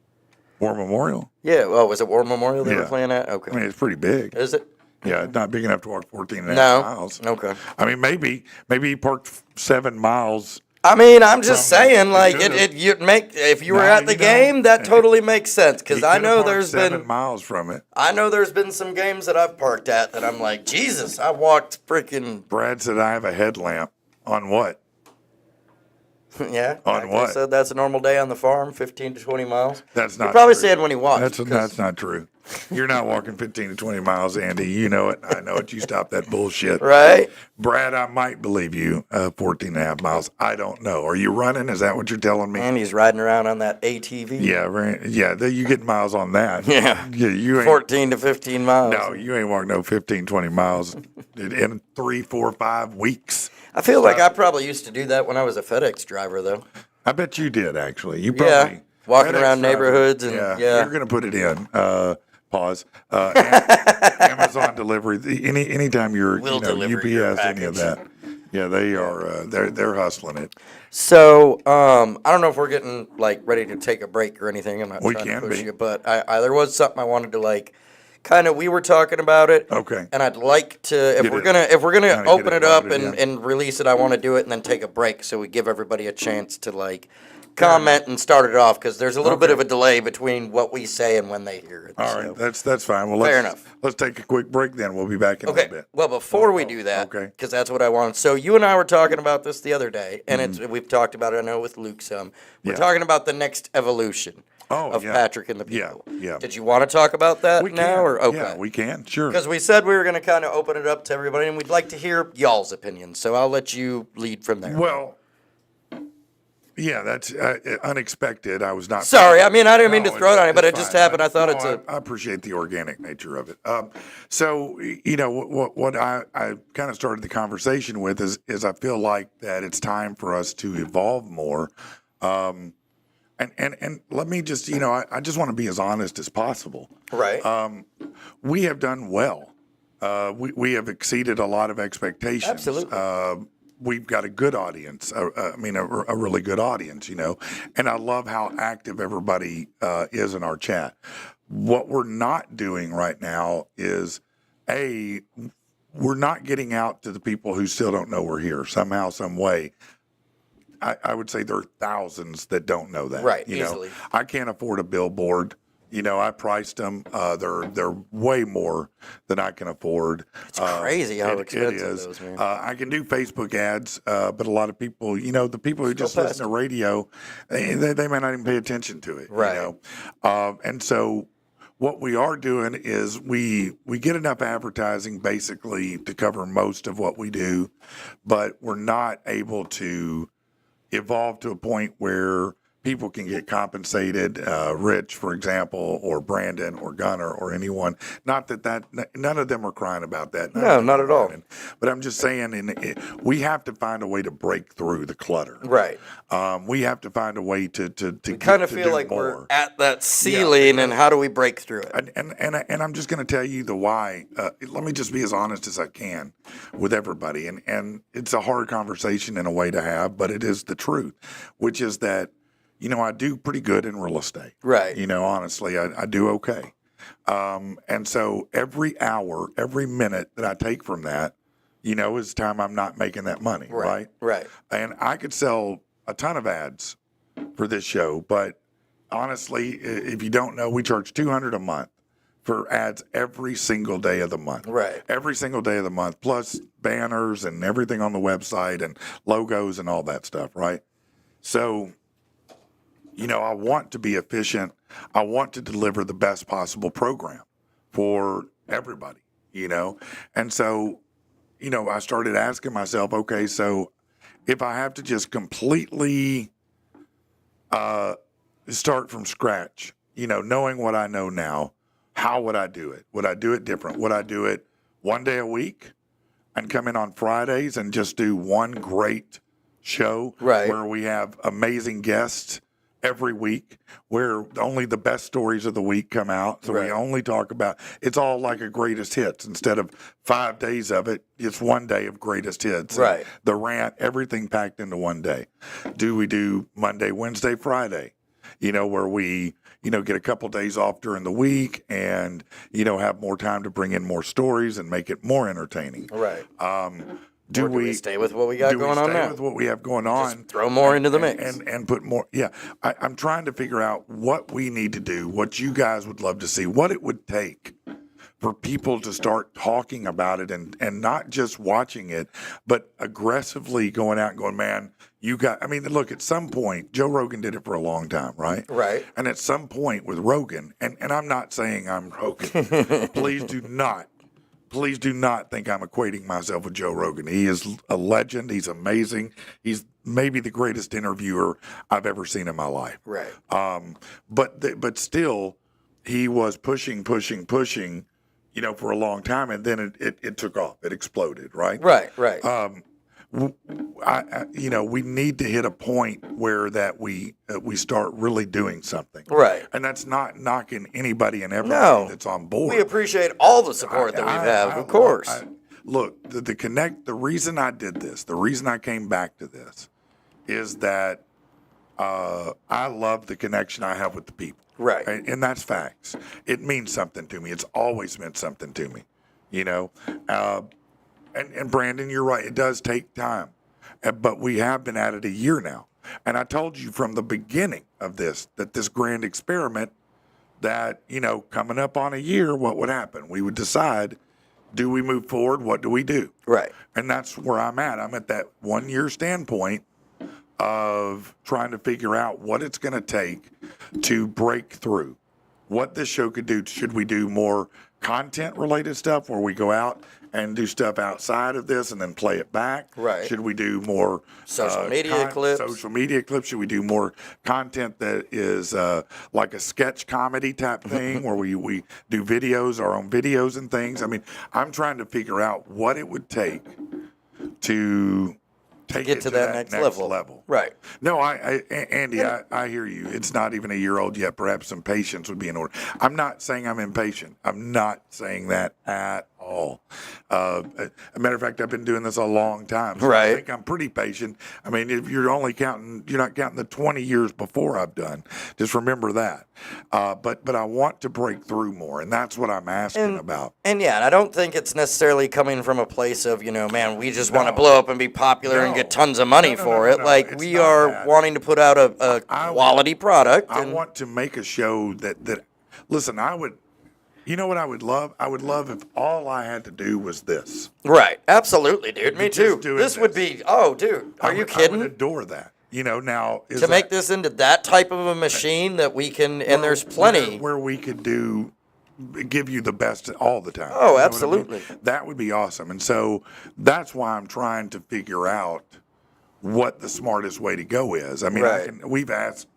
S2: War Memorial?
S3: Yeah. Oh, was it War Memorial they were
S2: Yeah.
S3: playing at? Okay.
S2: I mean, it's pretty big.
S3: Is it?
S2: Yeah, it's not big enough to walk 14 and a half
S3: No.
S2: miles.
S3: Okay.
S2: I mean, maybe he parked 7 miles.
S3: I mean, I'm just
S2: From-
S3: saying,
S2: they
S3: like
S2: could've.
S3: you'd make if you were
S2: No,
S3: at the
S2: you
S3: game,
S2: don't.
S3: that totally makes sense. Because
S2: He
S3: I
S2: could've
S3: know
S2: parked
S3: there's
S2: 7
S3: been
S2: miles from it.
S3: some games that I've parked at that I'm like, Jesus, I walked freaking.
S2: Brad said, I have a headlamp. On what?
S3: Yeah.
S2: On
S3: like
S2: what?
S3: I said, that's a normal day on the farm, 15 to 20 miles.
S2: That's not
S3: He probably
S2: true.
S3: said when he walked.
S2: That's not true. You're not walking 15 to 20 miles, Andy. You know it. I know it. You stop that bullshit.
S3: Right?
S2: Brad, I might believe you. 14 and a half miles. I don't know. Are you running? Is that what you're telling me?
S3: And he's riding around on that ATV.
S2: Yeah, right. Yeah, you get miles on that.
S3: Yeah.
S2: You ain't
S3: 14 to 15 miles.
S2: No, you ain't walking no 15, 20 miles in 3, 4, 5 weeks.
S3: I feel like I probably used to do that when I was a FedEx driver, though.
S2: I bet you did, actually. You
S3: Yeah,
S2: probably
S3: walking
S2: FedEx
S3: around
S2: driver,
S3: neighborhoods and yeah.
S2: You're gonna put it in. Pause. Amazon delivery. Anytime you're
S3: We'll deliver your
S2: UPS, any of that. Yeah, they are. They're hustling it.
S3: So I don't know if we're getting like ready to take a break or anything. I'm not
S2: We
S3: trying
S2: can
S3: to push
S2: be.
S3: you, but I there was something I wanted to like. Kind of, we were talking about it.
S2: Okay.
S3: And I'd like to, if
S2: Get
S3: we're
S2: it-
S3: gonna
S2: kinda
S3: open
S2: get
S3: it
S2: it
S3: up
S2: loaded,
S3: and,
S2: yeah.
S3: and release it, I want to do it and then take a break so we give everybody a chance to like comment and start it off because there's a little bit
S2: Okay.
S3: of a delay between what we say and when they hear it.
S2: All
S3: so.
S2: right, that's fine. Well,
S3: Fair
S2: let's,
S3: enough.
S2: Let's take a quick break. Then we'll be back in a
S3: Okay.
S2: little bit.
S3: Well, before we do that,
S2: okay.
S3: because that's what I want. So you and I were talking about this the other day, and we've talked about it. I know with Luke some. We're
S2: Mm-hmm. Yeah.
S3: talking about the next evolution of
S2: yeah.
S3: Patrick and the
S2: Yeah,
S3: people.
S2: yeah.
S3: Did you want to talk about that
S2: We
S3: now,
S2: can.
S3: or okay?
S2: Yeah, we can. Sure.
S3: Because we said we were going to kind of open it up to everybody, and we'd like to hear y'all's opinions. So I'll let you lead from there.
S2: Well, yeah, that's unexpected. I was not.
S3: Sorry, I mean I didn't mean to
S2: No,
S3: throw it on you, but
S2: it's
S3: it just
S2: fine.
S3: happened. I thought it's a.
S2: I appreciate the organic nature of it. So you know what I kind of started the conversation with is I feel like that it's time for us to evolve more. And let me just I just want to be as honest as possible.
S3: Right.
S2: We have done well. We have exceeded a lot of expectations.
S3: Absolutely.
S2: We've got a good audience. I mean, a really good audience, and I love how active everybody is in our chat. What we're not doing right now is, we're not getting out to the people who still don't know we're here somehow, some way. I would say there are thousands that don't know that.
S3: Right,
S2: You know,
S3: easily.
S2: I can't afford a billboard. I priced them. They're way more than I can afford.
S3: It's crazy how
S2: it
S3: expensive
S2: is.
S3: those, man.
S2: I can do Facebook ads, but a lot of people, the people who just
S3: past
S2: listen to radio, they may not even pay attention to it.
S3: Right.
S2: And so what we are doing is we get enough advertising basically to cover most of what we do, but we're not able to evolve to a point where people can get compensated. Rich, for example, or Brandon, or Gunner, or anyone. Not that none of them are crying about that. None of
S3: No,
S2: them
S3: not
S2: are
S3: at all.
S2: whining. But I'm just saying, we have to find a way to break through the clutter.
S3: Right.
S2: We have to find a way to
S3: Kind of feel like we're at that ceiling, and how do we break through it?
S2: And I'm just going to tell you the why. Let me just be as honest as I can with everybody. And it's a hard conversation in a way to have, but it is the truth, which is that, I do pretty good in real estate.
S3: Right.
S2: Honestly, I do okay. And so every hour, every minute that I take from that, is time I'm not making that money. Right.
S3: Right.
S2: And I could sell a ton of ads for this show, but honestly, if you don't know, we charge $200 a month for ads every single day of the month.
S3: Right.
S2: Every single day of the month, plus banners and everything on the website and logos and all that stuff, right? So, I want to be efficient. I want to deliver the best possible program for everybody, And so, I started asking myself, okay, so if I have to just completely start from scratch, knowing what I know now, how would I do it? Would I do it different? Would I do it one day a week and come in on Fridays and just do one great show where we have amazing guests every week, where only the best stories of the week come out? So we only talk about, it's all like a greatest hits. Instead of 5 days of it, it's one day of greatest hits.
S3: Right.
S2: The rant, everything packed into one day. Do we do Monday, Wednesday, Friday? Where we, get a couple days off during the week and, have more time to bring in more stories and make it more entertaining.
S3: Right.
S2: Do
S3: we stay with what we got going on now?
S2: With what we have going on?
S3: Just throw more into the mix.
S2: And put more. Yeah. I'm trying to figure out what we need to do, what you guys would love to see, what it would take for people to start talking about it and not just watching it, but aggressively going out and going, man, I mean, look, at some point, Joe Rogan did it for a long time, right?
S3: Right.
S2: And at some point with Rogan, and I'm not saying I'm Rogan, please do not think I'm equating myself with Joe Rogan. He is a legend. He's amazing. He's maybe the greatest interviewer I've ever seen in my life.
S3: Right.
S2: But still, he was pushing, for a long time, and then it took off. It exploded, right?
S3: Right.
S2: We need to hit a point where that we start really doing something.
S3: Right.
S2: And that's not knocking anybody and everybody that's on board.
S3: We appreciate all the support that we have, of course.
S2: Look, the reason I did this, the reason I came back to this, is that I love the connection I have with the people.
S3: Right.
S2: And that's facts. It means something to me. It's always meant something to me, And Brandon, you're right. It does take time. But we have been at it a year now. And I told you from the beginning of this, that this grand experiment, that, coming up on a year, what would happen? We would decide, do we move forward? What do we do?
S3: Right.
S2: And that's where I'm at. I'm at that 1 year standpoint of trying to figure out what it's going to take to break through. What this show could do. Should we do more content related stuff where we go out and do stuff outside of this and then play it back?
S3: Right.
S2: Should we do more
S3: social media clips?
S2: Social media clips. Should we do more content that is like a sketch comedy type thing where we do videos, our own videos and things? I mean, I'm trying to figure out what it would take to
S3: get to that next level. Right.
S2: No, Andy, I hear you. It's not even a year old yet. Perhaps some patience would be in order. I'm not saying I'm impatient. I'm not saying that at all. A matter of fact, I've been doing this a long time. So
S3: right.
S2: I think I'm pretty patient. I mean, if you're not counting the 20 years before I've done. Just remember that. But I want to break through more, and that's what I'm asking about.
S3: And I don't think it's necessarily coming from a place of, man, we just want to blow up and be popular and get tons of money for it. Like, we are wanting to put out a quality product.
S2: I want to make a show that listen, you know what I would love? I would love if all I had to do was this.
S3: Right. Absolutely, dude. Me too.
S2: This
S3: would be, oh, dude, are you kidding?
S2: I would adore that. Now
S3: to make this into that type of a machine that we can, and there's plenty
S2: where we could give you the best all the time.
S3: Oh, absolutely.
S2: I mean? That would be awesome. And so that's why I'm trying to figure out what the smartest way to go is. I mean,
S3: right.
S2: We've asked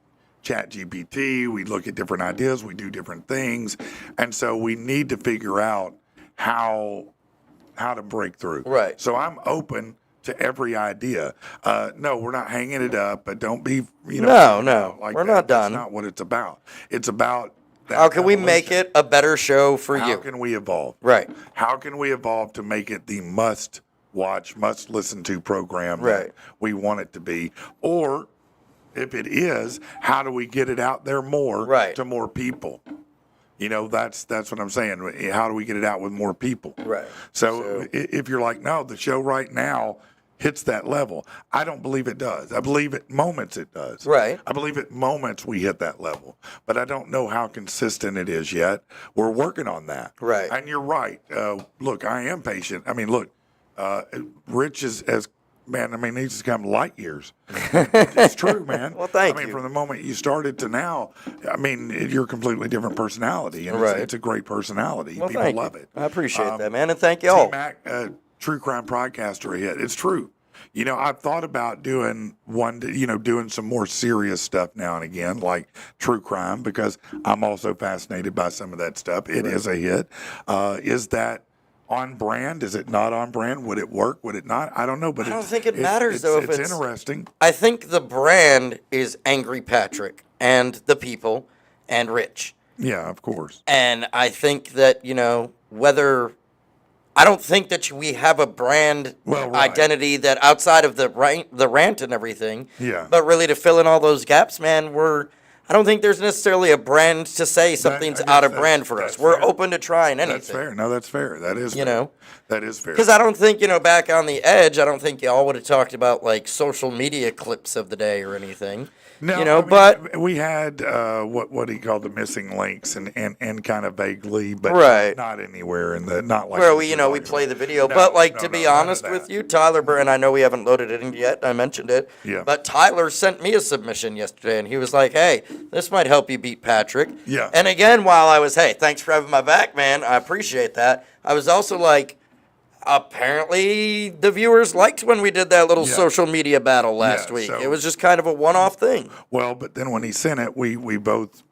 S2: ChatGPT, we look at different ideas, we do different things, and so we need to figure out how to break through.
S3: Right.
S2: So I'm open to every idea. No, we're not hanging it up, but don't be,
S3: No,
S2: like
S3: we're
S2: that.
S3: not done.
S2: That's not what it's about. It's about that
S3: how can we
S2: evolution.
S3: make it a better show for you?
S2: How can we evolve?
S3: Right.
S2: How can we evolve to make it the must-watch, must-listen-to program
S3: right.
S2: that we want it to be? Or if it is, how do we get it out there more to more people? That's what I'm saying. How do we get it out with more people?
S3: Right.
S2: So if you're like, no, the show right now hits that level, I don't believe it does. I believe at moments it does.
S3: Right.
S2: I believe at moments we hit that level, but I don't know how consistent it is yet. We're working on that.
S3: Right.
S2: And you're right. Look, I am patient. I mean, look, Rich is man, I mean, he's come light years. It's true, man.
S3: Well, thank you.
S2: I mean, from the moment you started to now, I mean, you're a completely different personality, and
S3: right.
S2: it's a great personality.
S3: Well,
S2: People love it.
S3: I appreciate that, man, and thank you all.
S2: T-Mac, True Crime Podcaster hit. It's true. I've thought about doing doing some more serious stuff now and again, like true crime, because I'm also fascinated by some of that stuff. It is a hit. Is that on brand? Is it not on brand? Would it work? Would it not? I don't know, but
S3: I don't think it matters though. If
S2: it's interesting.
S3: I think the brand is Angry Patrick and the people and Rich.
S2: Yeah, of course.
S3: And I think that whether I don't think that we have a brand identity that outside of the rant and everything.
S2: Yeah.
S3: But really to fill in all those gaps, man, I don't think there's necessarily a brand to say something's out of brand for us. We're open to trying anything.
S2: That's fair. No, that's fair. That is fair. That is fair.
S3: Because I don't think, back on the edge, I don't think y'all would have talked about like social media clips of the day or anything.
S2: No,
S3: you know,
S2: I mean,
S3: but
S2: we had what he called the missing links, and kind of vaguely, but
S3: Right.
S2: not anywhere in the not like
S3: where
S2: what
S3: we,
S2: you're
S3: we
S2: talking
S3: play
S2: about.
S3: the video.
S2: No,
S3: But like
S2: no,
S3: to
S2: no,
S3: be
S2: none of
S3: honest
S2: that.
S3: with you, Tyler and I know we haven't loaded it in yet. I mentioned it.
S2: Yeah.
S3: But Tyler sent me a submission yesterday, and he was like, "Hey, this might help you beat Patrick."
S2: Yeah.
S3: And again, while I was, "Hey, thanks for having my back, man. I appreciate that." I was also like, apparently the viewers liked when we did that little
S2: Yeah.
S3: social media battle last
S2: Yeah,
S3: week.
S2: so-
S3: It was just kind of a one-off thing.
S2: Well, but then when he sent it, we both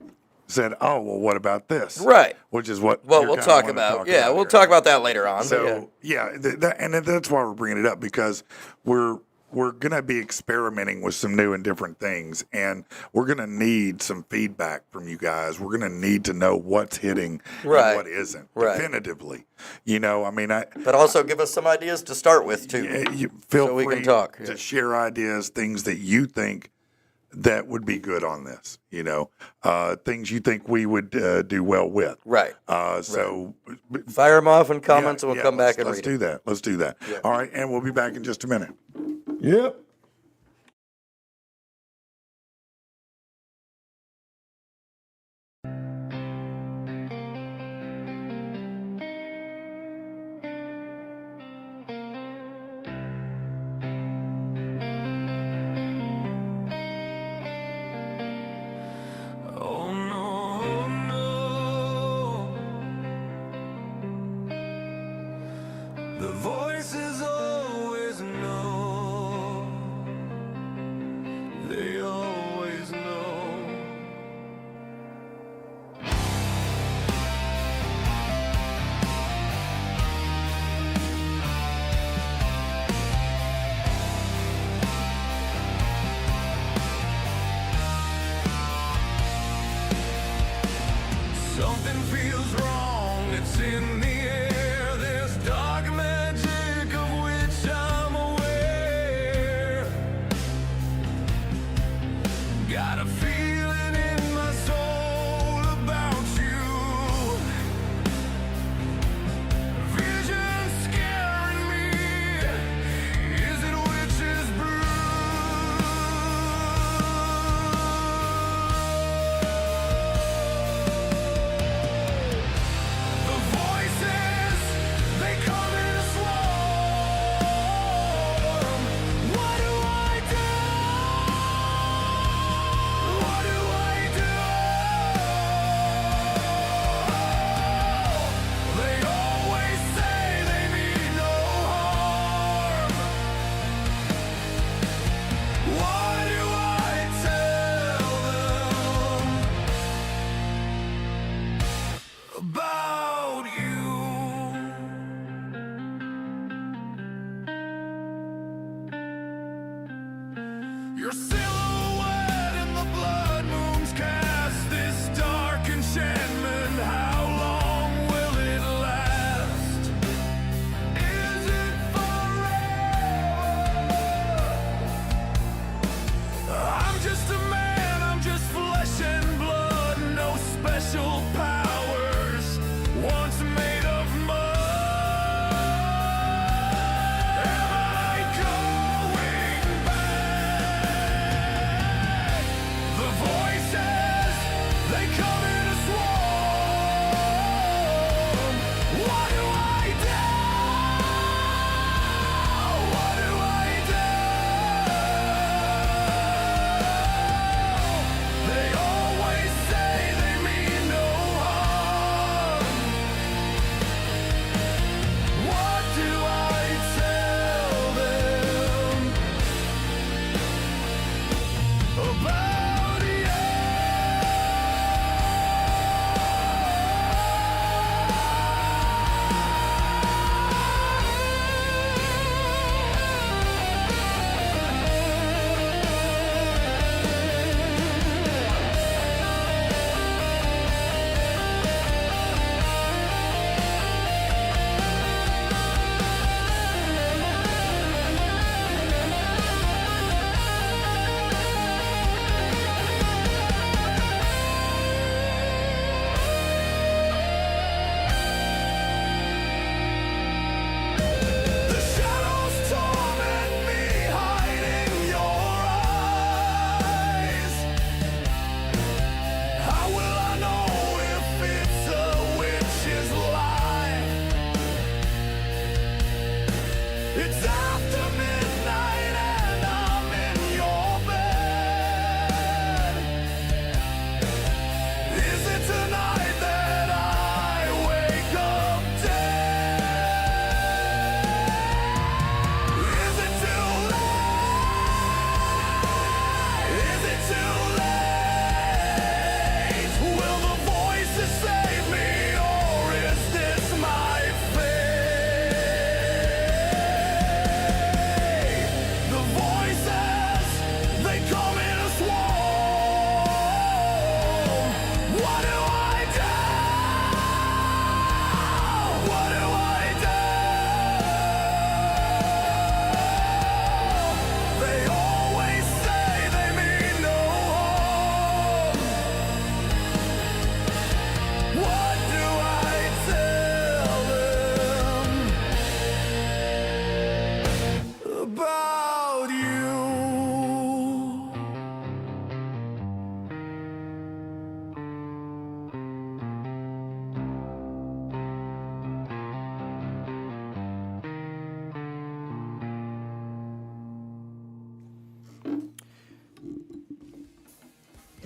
S2: said, "Oh, well, what about this?"
S3: Right.
S2: Which is what.
S3: Well,
S2: you're
S3: we'll
S2: kinda
S3: talk
S2: wanting to
S3: about.
S2: talk
S3: Yeah,
S2: about
S3: we'll
S2: here.
S3: talk about that later on. but
S2: So and that's why we're bringing it up, because we're going to be experimenting with some new and different things, and we're going to need some feedback from you guys. We're going to need to know what's hitting
S3: Right.
S2: and what isn't
S3: Right.
S2: definitively. I mean,
S3: But also give us some ideas to start with too.
S2: you feel
S3: So we
S2: free
S3: can talk,
S2: to
S3: yeah.
S2: share ideas, things that you think that would be good on this. Things you think we would do well with.
S3: Right.
S2: So
S3: Fire them off in comments, and we'll come
S2: let's-
S3: back and
S2: let's
S3: read
S2: do
S3: it.
S2: that. Let's do that.
S3: Yeah.
S2: All right, and we'll be back in just a minute. Yep.
S1: Oh no, no. The voices always know. They always know. Something feels wrong, it's in the air. There's dark magic of which I'm aware. Got a feeling in my soul about you. Vision scaring me. Is it witch's brew? The voices, they come in a swarm. What do I do? What do I do? They always say they mean no harm. What do I tell them about you? Your silhouette in the blood moons cast this dark enchantment. How long will it last? Is it forever? I'm just a man, I'm just flesh and blood, no special powers, once made of mud. Am I going back?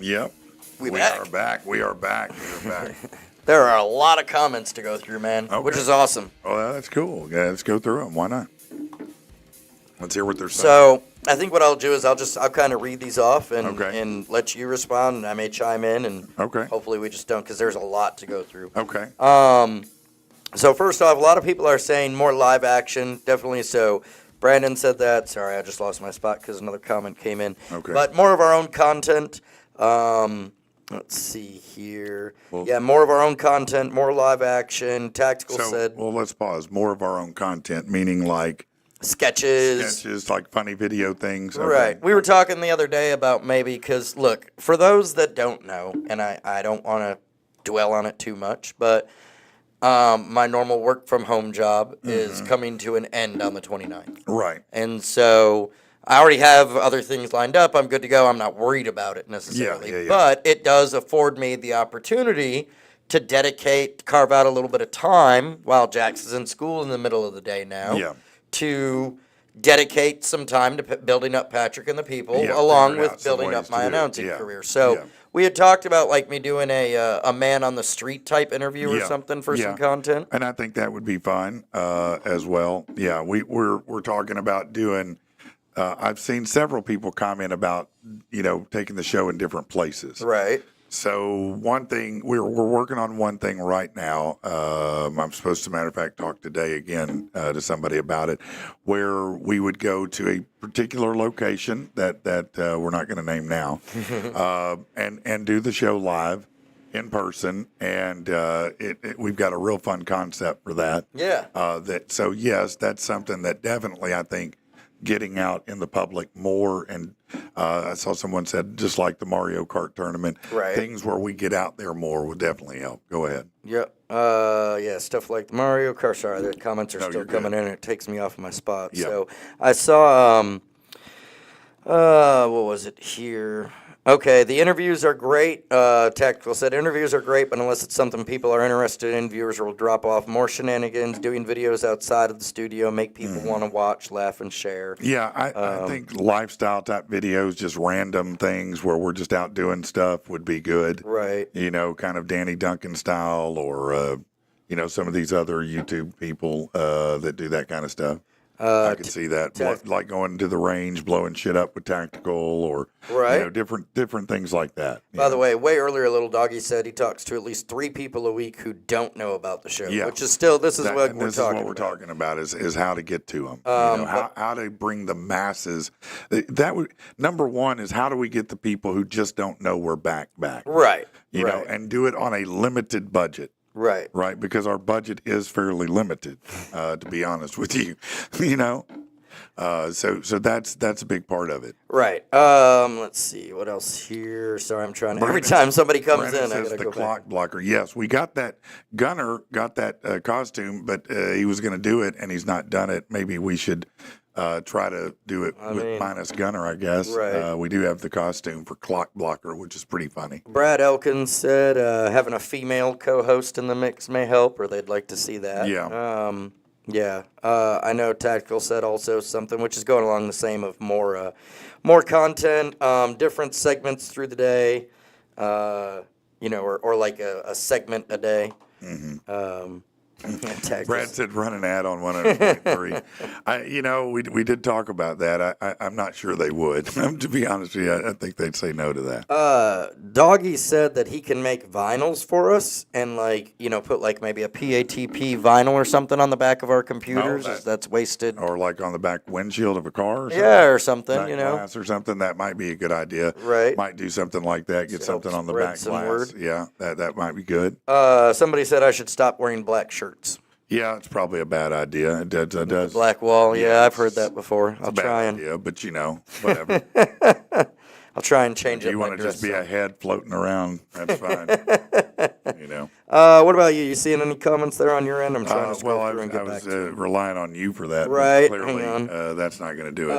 S2: Yep.
S3: We
S2: We
S3: back.
S2: are back. We are back. We are back.
S3: There are a lot of comments to go through, man,
S2: Okay.
S3: which is awesome.
S2: Well, that's cool. Yeah, let's go through them. Why not? Let's hear what they're saying.
S3: So I think what I'll do is I'll kind of read these off and
S2: Okay.
S3: and let you respond, and I may chime in, and
S2: Okay.
S3: hopefully we just don't, because there's a lot to go through.
S2: Okay.
S3: So first off, a lot of people are saying more live action, definitely. So Brandon said that. Sorry, I just lost my spot because another comment came in.
S2: Okay.
S3: But more of our own content. Let's see here.
S2: Well-
S3: Yeah, more of our own content, more live action. Tactical
S2: So,
S3: said
S2: well, let's pause. More of our own content, meaning like
S3: sketches.
S2: sketches, like funny video things. Okay.
S3: Right. We were talking the other day about maybe, because look, for those that don't know, and I don't want to dwell on it too much, but my normal work from home job is coming to an end on the 29th.
S2: Right.
S3: And so I already have other things lined up. I'm good to go. I'm not worried about it necessarily.
S2: Yeah.
S3: But it does afford me the opportunity to carve out a little bit of time while Jax is in school in the middle of the day now.
S2: Yeah.
S3: To dedicate some time to building up Patrick and the people,
S2: Yeah,
S3: along
S2: figuring out
S3: with
S2: some
S3: building
S2: ways
S3: up
S2: to
S3: my
S2: do it.
S3: announcing
S2: Yeah,
S3: career. So
S2: yeah.
S3: we had talked about like me doing a man on the street type interview or
S2: Yeah,
S3: something for
S2: yeah.
S3: some content.
S2: And I think that would be fun as well. Yeah, we're talking about doing. I've seen several people comment about taking the show in different places.
S3: Right.
S2: So one thing we're working on one thing right now. I'm supposed to, matter of fact, talk today again to somebody about it, where we would go to a particular location that we're not going to name now, and do the show live in person, and we've got a real fun concept for that.
S3: Yeah.
S2: So yes, that's something that definitely I think getting out in the public more, and I saw someone said just like the Mario Kart tournament,
S3: Right.
S2: things where we get out there more would definitely help. Go ahead.
S3: Yep. Yeah, stuff like the Mario Kart. Sorry, the comments are
S2: No,
S3: still
S2: you're
S3: coming
S2: good.
S3: in, and it takes me off of my spot.
S2: Yep.
S3: So I saw, what was it here? Okay, the interviews are great. Tactical said interviews are great, but unless it's something people are interested in, viewers will drop off. More shenanigans, doing videos outside of the studio, make people want to watch, laugh, and share.
S2: Yeah, I think lifestyle type videos, just random things where we're just out doing stuff would be good.
S3: Right.
S2: Kind of Danny Duncan style, or some of these other YouTube people that do that kind of stuff. I could see that, like going to the range, blowing shit up with tactical, or
S3: Right.
S2: different things like that.
S3: By the way, way earlier, Little Doggy said he talks to at least 3 people a week who don't know about the show,
S2: Yeah.
S3: which is still, this is what we're
S2: this
S3: talking
S2: is what we're
S3: about.
S2: talking about is how to get to them. How to bring the masses. Number one is how do we get the people who just don't know we're back,
S3: Right.
S2: and do it on a limited budget.
S3: Right.
S2: Right, because our budget is fairly limited, to be honest with you. So that's a big part of it.
S3: Right. Let's see what else here. Sorry, I'm trying to. Every time somebody comes
S2: Brandon
S3: in, I
S2: says
S3: gotta
S2: the
S3: go
S2: clock
S3: back.
S2: blocker. Yes, we got that. Gunner got that costume, but he was going to do it, and he's not done it. Maybe we should try to do it with minus Gunner, I guess.
S3: Right.
S2: We do have the costume for clock blocker, which is pretty funny.
S3: Brad Elkins said having a female co-host in the mix may help, or they'd like to see that.
S2: Yeah.
S3: Yeah. I know Tactical said also something which is going along the same of more content, different segments through the day, or like a segment a day.
S2: Mm-hmm.
S3: Tactical
S2: Brad said run an ad on 100.3. We did talk about that. I'm not sure they would. To be honest with you, I think they'd say no to that.
S3: Doggy said that he can make vinyls for us and put like maybe a PATP vinyl or something on the back of our computers. That's wasted.
S2: Or like on the back windshield of a car or something.
S3: Yeah, or something,
S2: Back glass or something. That might be a good idea.
S3: Right.
S2: Might do something like that. Get
S3: To help
S2: something on the
S3: spread
S2: back
S3: some
S2: glass.
S3: word.
S2: Yeah, that might be good.
S3: Somebody said I should stop wearing black shirts.
S2: Yeah, it's probably a bad idea. It does.
S3: Black wall, yeah, I've heard
S2: it's-
S3: that before.
S2: It's
S3: I'll
S2: a bad
S3: try and
S2: idea, but whatever.
S3: I'll try and change
S2: If
S3: it.
S2: you want to just be a head floating around, that's fine.
S3: What about you? You seeing any comments there on your end? I'm trying to
S2: Well,
S3: scroll
S2: I
S3: through and get back
S2: was
S3: to it.
S2: relying on you for that. but
S3: Right,
S2: Clearly,
S3: hang
S2: that's not going to do it.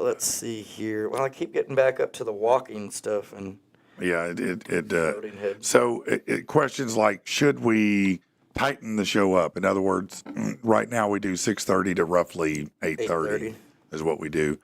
S3: Let's see here. Well, I keep getting back up to the walking stuff and
S2: Yeah, it
S3: floating head.
S2: so questions like, should we tighten the show up? In other words, right now we do 6:30 to roughly 8:30 is what we do.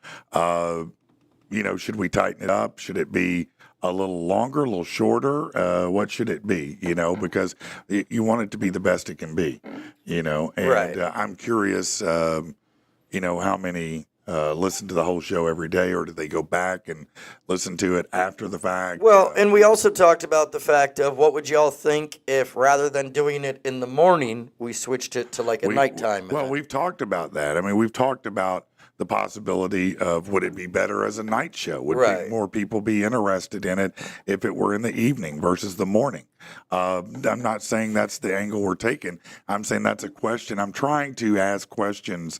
S2: Should we tighten it up? Should it be a little longer, a little shorter? What should it be? Because you want it to be the best it can be. And
S3: Right.
S2: I'm curious. How many listen to the whole show every day, or do they go back and listen to it after the fact?
S3: Well, and we also talked about the fact of what would y'all think if rather than doing it in the morning, we switched it to like a nighttime
S2: Well,
S3: event?
S2: we've talked about that. I mean, we've talked about the possibility of would it be better as a night show? Would
S3: Right.
S2: more people be interested in it if it were in the evening versus the morning? I'm not saying that's the angle we're taking. I'm saying that's a question. I'm trying to ask questions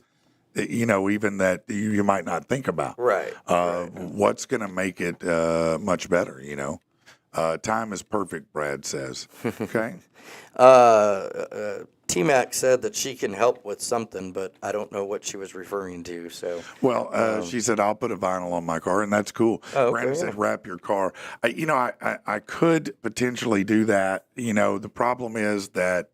S2: even that you might not think about.
S3: Right.
S2: What's going to make it much better, time is perfect, Brad says. Okay.
S3: T-Mac said that she can help with something, but I don't know what she was referring to. So,
S2: Well, she said, I'll put a vinyl on my car, and that's cool.
S3: Oh, okay,
S2: Brandon
S3: yeah.
S2: said, wrap your car. I could potentially do that. The problem is that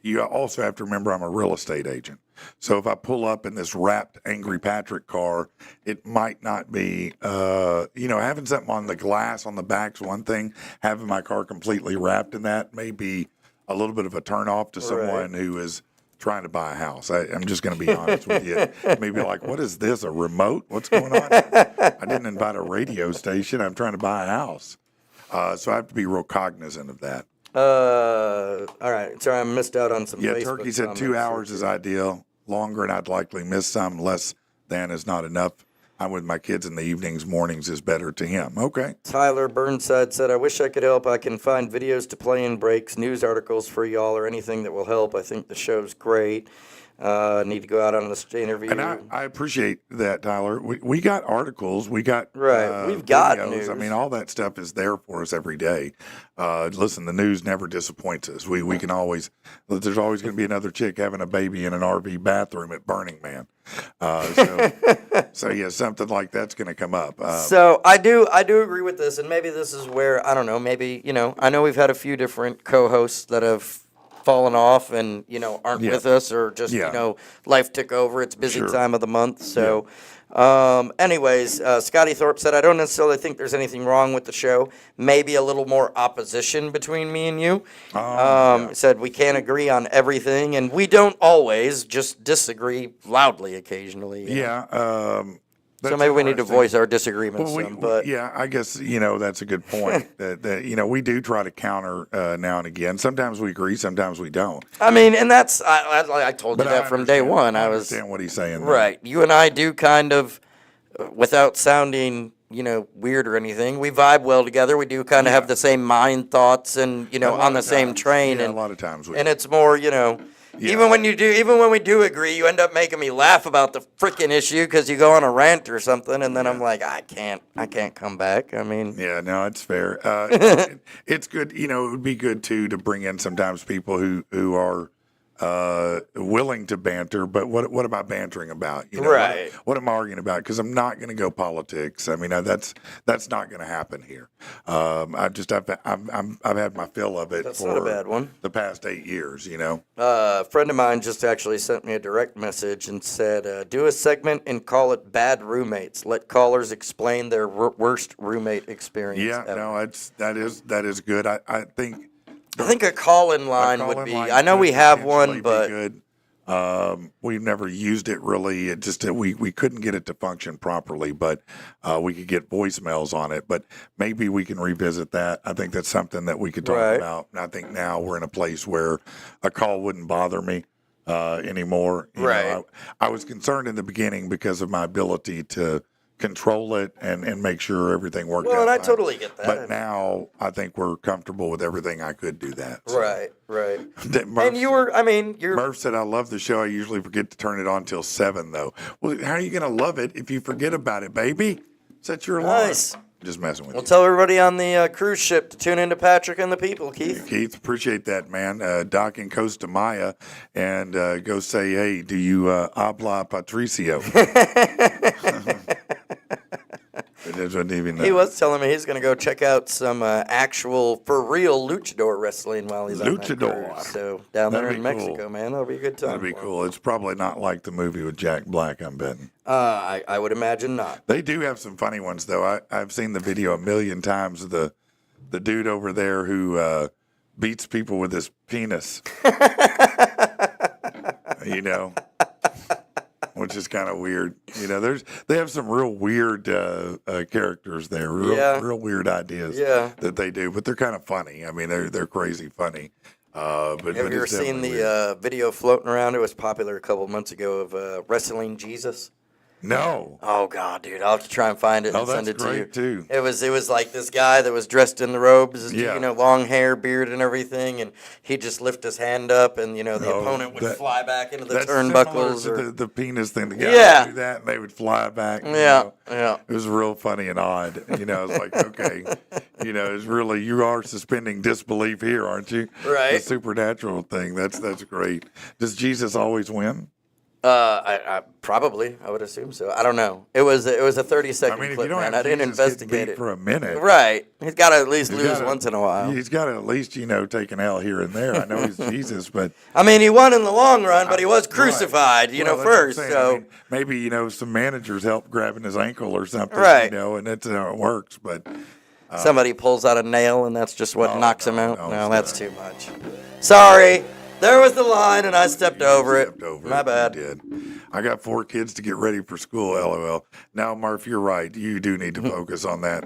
S2: you also have to remember I'm a real estate agent. So if I pull up in this wrapped Angry Patrick car, it might not be, having something on the glass on the back's one thing. Having my car completely wrapped in that may be a little bit of a turnoff to someone who is trying to buy a house. I'm just going to be honest with you. Maybe like, what is this, a remote? What's going on? I didn't invite a radio station. I'm trying to buy a house. So I have to be real cognizant of that.
S3: all right. Sorry, I missed out on some.
S2: Yeah,
S3: Facebook
S2: Turkey said 2
S3: comments
S2: hours
S3: here,
S2: is
S3: too.
S2: ideal. Longer, and I'd likely miss some. Less than is not enough. I'm with my kids in the evenings. Mornings is better to him. Okay.
S3: Tyler Burnside said, I wish I could help. I can find videos to play in breaks, news articles for y'all, or anything that will help. I think the show's great. Need to go out on this interview.
S2: And I appreciate that, Tyler. We got articles. We got
S3: Right. We've got
S2: videos.
S3: news.
S2: I mean, all that stuff is there for us every day. Listen, the news never disappoints us. We can always. There's always going to be another chick having a baby in an RV bathroom at Burning Man. So yeah, something like that's going to come up.
S3: So I do agree with this, and maybe this is where, I don't know, maybe, I know we've had a few different co-hosts that have fallen off and, aren't with us, or just,
S2: Yeah.
S3: Life took over. It's busy
S2: Sure.
S3: time of the month. So, anyways, Scotty Thorpe said, I don't necessarily think there's anything wrong with the show. Maybe a little more opposition between me and you. Said we can't agree on everything, and we don't always, just disagree loudly occasionally.
S2: Yeah.
S3: So
S2: That's
S3: maybe we need to
S2: interesting.
S3: voice our disagreements some, but
S2: yeah, I guess that's a good point. that we do try to counter now and again. Sometimes we agree, sometimes we don't.
S3: I mean, and that's I told you
S2: But
S3: that from day one.
S2: I
S3: I was
S2: understand what he's saying. though.
S3: right. You and I do kind of, without sounding weird or anything, we vibe well together. We do kind of have the same mind thoughts, and
S2: A lot
S3: on the
S2: of
S3: same
S2: times.
S3: train.
S2: Yeah,
S3: and
S2: a lot of times we.
S3: and it's more even when we do agree, you end up making me laugh about the freaking issue because you go on a rant or something, and then I'm like, I can't come back. I mean,
S2: Yeah, no, it's fair. It's good. It would be good too to bring in sometimes people who are willing to banter. But what am I bantering about?
S3: Right.
S2: What am I arguing about? Because I'm not going to go politics. I mean, that's not going to happen here. I've had my fill of it
S3: That's
S2: for
S3: not a bad one.
S2: the past 8 years.
S3: a friend of mine just actually sent me a direct message and said, do a segment and call it Bad Roommates. Let callers explain their worst roommate experience.
S2: Yeah,
S3: ever.
S2: no, that is good. I think.
S3: I think a call-in line
S2: A
S3: would
S2: call-in
S3: be.
S2: line
S3: I know
S2: could
S3: we have
S2: potentially
S3: one,
S2: be
S3: but
S2: good. We've never used it really. It just we couldn't get it to function properly, but we could get voicemails on it. But maybe we can revisit that. I think that's something that we could talk
S3: Right.
S2: about. And I think now we're in a place where a call wouldn't bother me anymore.
S3: Right.
S2: I was concerned in the beginning because of my ability to control it and make sure everything worked out.
S3: well, and I
S2: fine.
S3: totally get that.
S2: But now I think we're comfortable with everything. I could do that. So.
S3: right.
S2: Murph
S3: And you were. I mean, you're.
S2: Murph said, I love the show. I usually forget to turn it on till 7, though. Well, how are you going to love it if you forget about it, baby? Set your alarm.
S3: Nice.
S2: Just messing with
S3: Well,
S2: you.
S3: tell everybody on the cruise ship to tune into Patrick and the People, Keith.
S2: Keith, appreciate that, man. Dock in Costa Maya and go say, hey, do you habla Patricio? guys wouldn't even know.
S3: He was telling me he's going to go check out some actual, for real luchador wrestling while he's on that
S2: Luchador.
S3: cruise. So down there
S2: That'd
S3: in
S2: be
S3: Mexico,
S2: cool.
S3: man, that'll be a good time.
S2: That'd be
S3: for him.
S2: cool. It's probably not like the movie with Jack Black, I'm betting.
S3: I would imagine not.
S2: They do have some funny ones, though. I've seen the video a million times of the dude over there who beats people with his penis. You know, which is kind of weird. You know, they have some real weird characters there, real weird ideas that they do, but they're kind of funny. I mean, they're crazy funny. But
S3: Have you ever
S2: it's
S3: seen
S2: definitely
S3: the video floating around? It was popular a couple months ago of Wrestling Jesus.
S2: No.
S3: Oh God, dude! I'll have to try and find it and send it
S2: that's
S3: to you.
S2: great, too.
S3: It was like this guy that was dressed in the robes,
S2: Yeah.
S3: you know, long hair, beard, and everything, and he'd just lift his hand up, and you know, the
S2: Oh,
S3: opponent would fly back into the
S2: That's
S3: turnbuckles.
S2: similar
S3: Or,
S2: to the penis thing. The guy
S3: Yeah.
S2: would do that, and they would fly back. you
S3: yeah,
S2: know.
S3: yeah.
S2: It was real funny and odd. You know, it's like, okay, you know, it's really, you are suspending disbelief here, aren't you?
S3: Right.
S2: The supernatural thing. That's great. Does Jesus always win?
S3: I probably, I would assume so. I don't know. It was a 30-second
S2: I mean, if
S3: clip,
S2: you don't
S3: man.
S2: have
S3: I didn't
S2: Jesus getting
S3: investigate
S2: beat
S3: it.
S2: for a minute.
S3: Right. He's got to at least
S2: he's
S3: lose
S2: gotta-
S3: once in a while.
S2: He's got to at least, you know, take an L here and there. I know he's Jesus, but
S3: I mean, he won in the long run, but he was crucified,
S2: Right.
S3: you
S2: Well,
S3: know,
S2: that's what I'm
S3: first.
S2: saying.
S3: So
S2: I mean, maybe, you know, some managers help grabbing his ankle or something,
S3: Right.
S2: you know, and that's how it works. But
S3: somebody pulls out a nail, and that's just what knocks him out.
S2: no,
S3: No,
S2: it's
S3: that's too much. Sorry. There was the line, and I stepped over it.
S2: stepped over
S3: My
S2: it.
S3: bad.
S2: You did. I got 4 kids to get ready for school, LOL. Now, Murph, you're right. You do need to focus on that.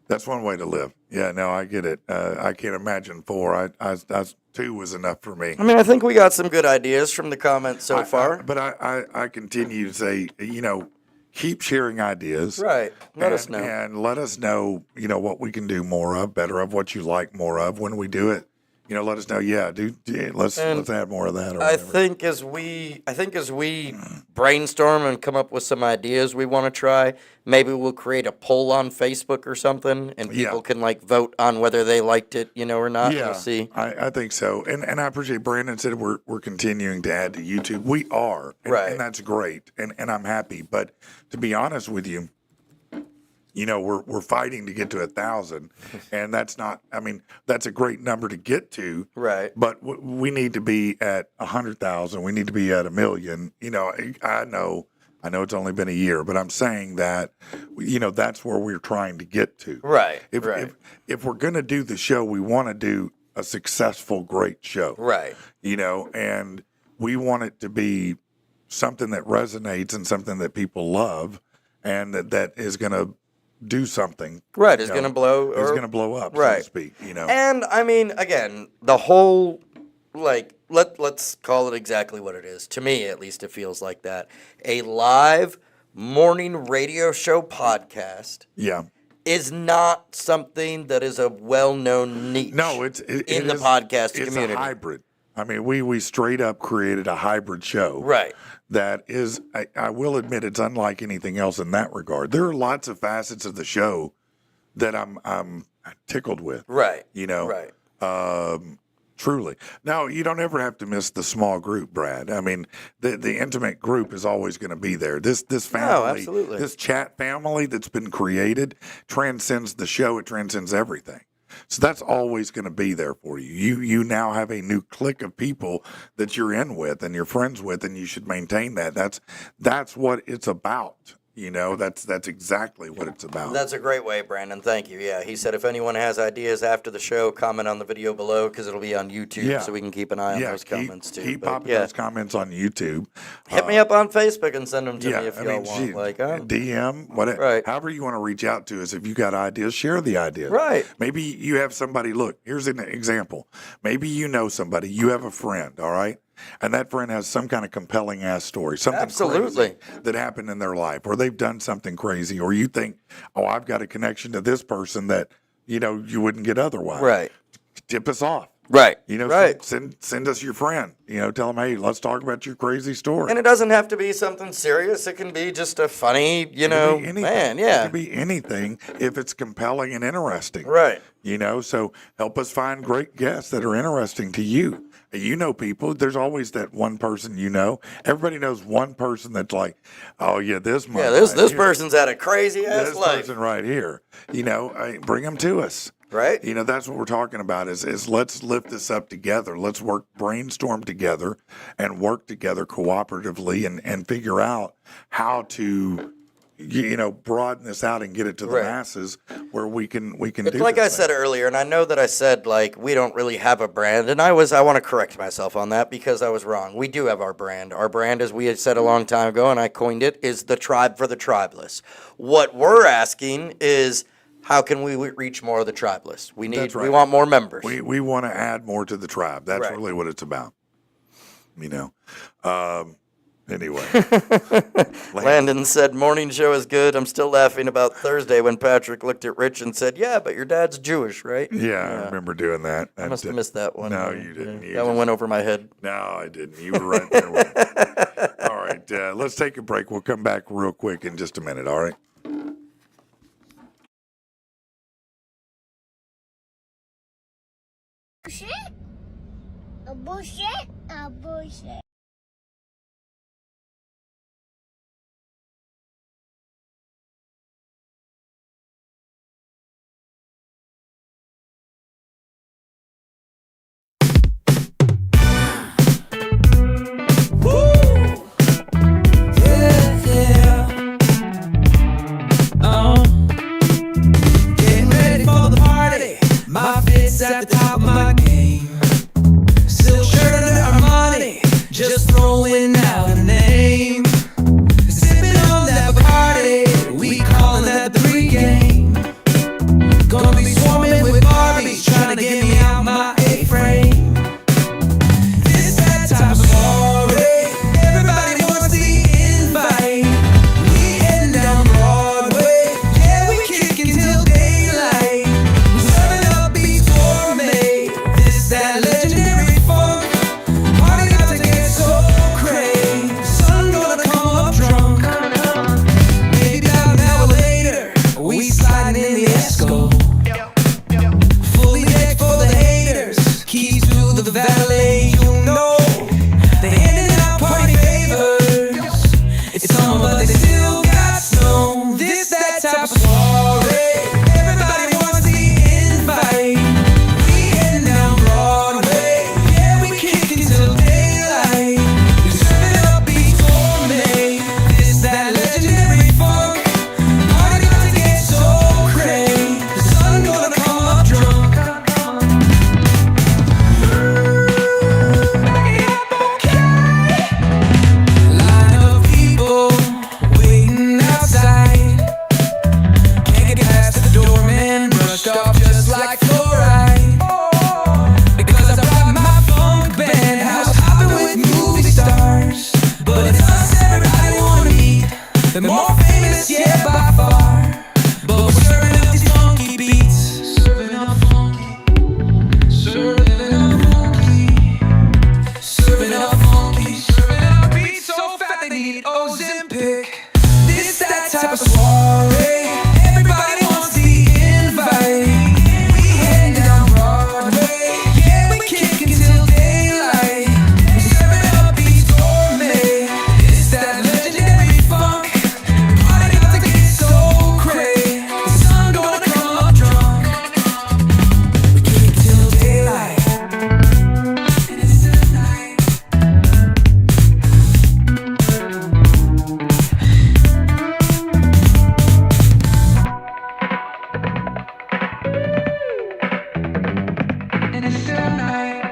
S2: That's one way to live. Yeah, no, I get it. I can't imagine 4. I 2 was enough for me.
S3: I mean, I think we got some good ideas from the comments so far.
S2: But I continue to say, you know, keep sharing ideas.
S3: Right. Let us know.
S2: And let us know, you know, what we can do more of, better of, what you like more of when we do it. You know, let us know. Yeah, dude. Yeah, let's add more of that. Or
S3: I
S2: whatever.
S3: think as we brainstorm and come up with some ideas we want to try, maybe we'll create a poll on Facebook or something, and people can like vote on whether they liked it, you know, or not.
S2: Yeah,
S3: We'll see.
S2: I think so. And I appreciate Brandon said we're continuing to add to YouTube. We are,
S3: Right.
S2: and that's great, and I'm happy. But to be honest with you, you know, we're fighting to get to 1,000, and that's not. I mean, that's a great number to get to.
S3: Right.
S2: But we need to be at 100,000. We need to be at 1 million. You know, I know it's only been a year, but I'm saying that, you know, that's where we're trying to get to.
S3: Right.
S2: If
S3: right.
S2: if we're going to do the show, we want to do a successful, great show.
S3: Right.
S2: You know, and we want it to be something that resonates and something that people love, and that is going to do something.
S3: Right.
S2: you
S3: It's
S2: know,
S3: going to blow.
S2: It's going to blow up, so
S3: Right.
S2: to speak. You know.
S3: And I mean, again, the whole like let's call it exactly what it is. To me, at least, it feels like that. A live morning radio show podcast
S2: Yeah.
S3: is not something that is a well-known niche.
S2: No, it
S3: in the
S2: is-
S3: podcasting
S2: it's
S3: community.
S2: a hybrid. I mean, we straight up created a hybrid show.
S3: Right.
S2: That is, I will admit, it's unlike anything else in that regard. There are lots of facets of the show that I'm tickled with.
S3: Right.
S2: You know.
S3: Right.
S2: Truly. Now, you don't ever have to miss the small group, Brad. I mean, the intimate group is always going to be there. This family,
S3: absolutely.
S2: this chat family that's been created transcends the show. It transcends everything. So that's always going to be there for you. You now have a new clique of people that you're in with and you're friends with, and you should maintain that. That's what it's about. You know, that's exactly what it's about.
S3: That's a great way, Brandon. Thank you. Yeah, he said if anyone has ideas after the show, comment on the video below because it'll be on YouTube,
S2: Yeah.
S3: so we can keep an eye on those comments too.
S2: Keep
S3: But,
S2: popping
S3: yeah.
S2: those comments on YouTube.
S3: Hit me up on Facebook and send them to
S2: Yeah,
S3: me if
S2: I
S3: y'all
S2: mean,
S3: want.
S2: gee,
S3: Like,
S2: DM, whatever.
S3: Right.
S2: However you want to reach out to us. If you got ideas, share the ideas.
S3: Right.
S2: Maybe you have somebody. Look, here's an example. Maybe you know somebody. You have a friend. All right. And that friend has some kind of compelling ass story, something
S3: Absolutely.
S2: crazy that happened in their life, or they've done something crazy, or you think, oh, I've got a connection to this person that, you know, you wouldn't get otherwise.
S3: Right.
S2: Tip us off.
S3: Right.
S2: You know,
S3: Right.
S2: send us your friend. You know, tell them, hey, let's talk about your crazy story.
S3: And it doesn't have to be something serious. It can be just a funny,
S2: It can be anything if it's compelling and interesting.
S3: Right.
S2: You know, so help us find great guests that are interesting to you. You know people. There's always that one person you know. Everybody knows one person that's like, oh, yeah, this
S3: person's had a crazy ass
S2: this
S3: life.
S2: person right here. You know, bring them to us.
S3: Right.
S2: You know, that's what we're talking about is let's lift this up together. Let's brainstorm together and work together cooperatively and figure out how to, broaden this out and get it to the masses where we can
S3: It's
S2: do
S3: like I
S2: this
S3: said
S2: thing.
S3: earlier, and I know that I said, like, we don't really have a brand, and I want to correct myself on that because I was wrong. We do have our brand. Our brand, as we had said a long time ago, and I coined it, is the tribe for the tribeless. What we're asking is, how can we reach more of the tribeless? We want more members.
S2: We want to add more to the tribe. That's
S3: Right.
S2: really what it's about. You know. Anyway.
S3: Landon said, morning show is good. I'm still laughing about Thursday when Patrick looked at Rich and said, yeah, but your dad's Jewish, right?
S2: Yeah, I remember doing that.
S3: I must have missed that one.
S2: No, you didn't.
S3: That one went over my head.
S2: No, I didn't. You were right there with me. All right, let's take a break. We'll come back real quick in just a minute, all right?
S5: Bullshit? A bullshit? A bullshit.
S6: Getting ready for the party. My fit's at the top of my game. Silk shirt under Armani, just throwing out a name. Sipping on that Bacardi, we calling that the pregame. Gonna be swarming with Barbies, trying to get me out my A-frame. It's that type of party, everybody wants the invite. We heading down Broadway, yeah, we kicking till daylight. Serving up beats gourmet, this that legendary funk. Party about to get so crazy, sun gonna come up drunk. Maybe about an hour later, we sliding in the Esco. Fully decked for the haters, keys to the valet, you know. They handing out party favors. It's summer, but they still got snow. This that type of soiree. Everybody wants the invite. We heading down Broadway. Yeah, we kicking till daylight. We serving up beats gourmet. This that legendary funk. Party about to get so crazy. The sun gonna come up drunk. Line of people waiting outside. Can't get past the doorman, brushed off just like fluoride. Because I brought my funk band, house hopping with movie stars. But it's us everybody wanna meet. They're more famous, yeah, by far. But we're serving up these funky beats. Serving up funky. Serving up funky. Serving up funky, serving up beats so fat they need Ozempic. This that type of soiree. Everybody wants the invite. We heading down Broadway. Yeah, we kicking till daylight. We serving up beats gourmet. It's that legendary funk. Party about to get so crazy. The sun gonna come up drunk. We kick till daylight. And it's the night. And it's the night.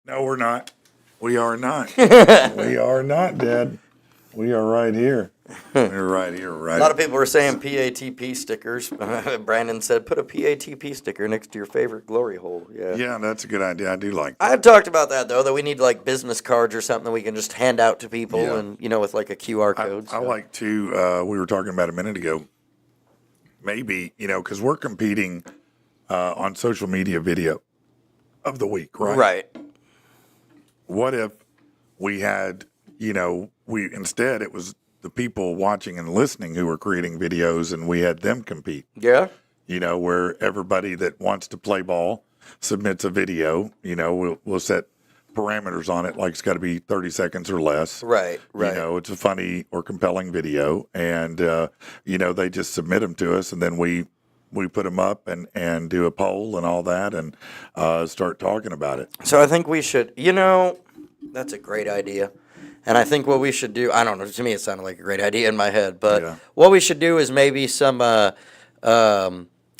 S2: No, we're not. We are not. We are not, Dad. We are right here. We're right here, right?
S3: A lot of people were saying PATP stickers. Brandon said, put a PATP sticker next to your favorite glory hole. Yeah.
S2: Yeah, that's a good idea. I do like that.
S3: I had talked about that, though, that we need, like, business cards or something that we can just hand out to people
S2: Yeah.
S3: and, with, like, a QR code.
S2: I like to, we were talking about a minute ago, maybe, because we're competing on social media video of the week, right?
S3: Right.
S2: What if we had, instead it was the people watching and listening who were creating videos and we had them compete,
S3: Yeah?
S2: where everybody that wants to play ball submits a video, we'll set parameters on it, like it's got to be 30 seconds or less.
S3: Right.
S2: It's a funny or compelling video, and they just submit them to us, and then we put them up and do a poll and all that, and start talking about it.
S3: So I think we should, that's a great idea. And I think what we should do, I don't know, to me it sounded like a great idea in my head, but
S2: Yeah.
S3: what we should do is maybe some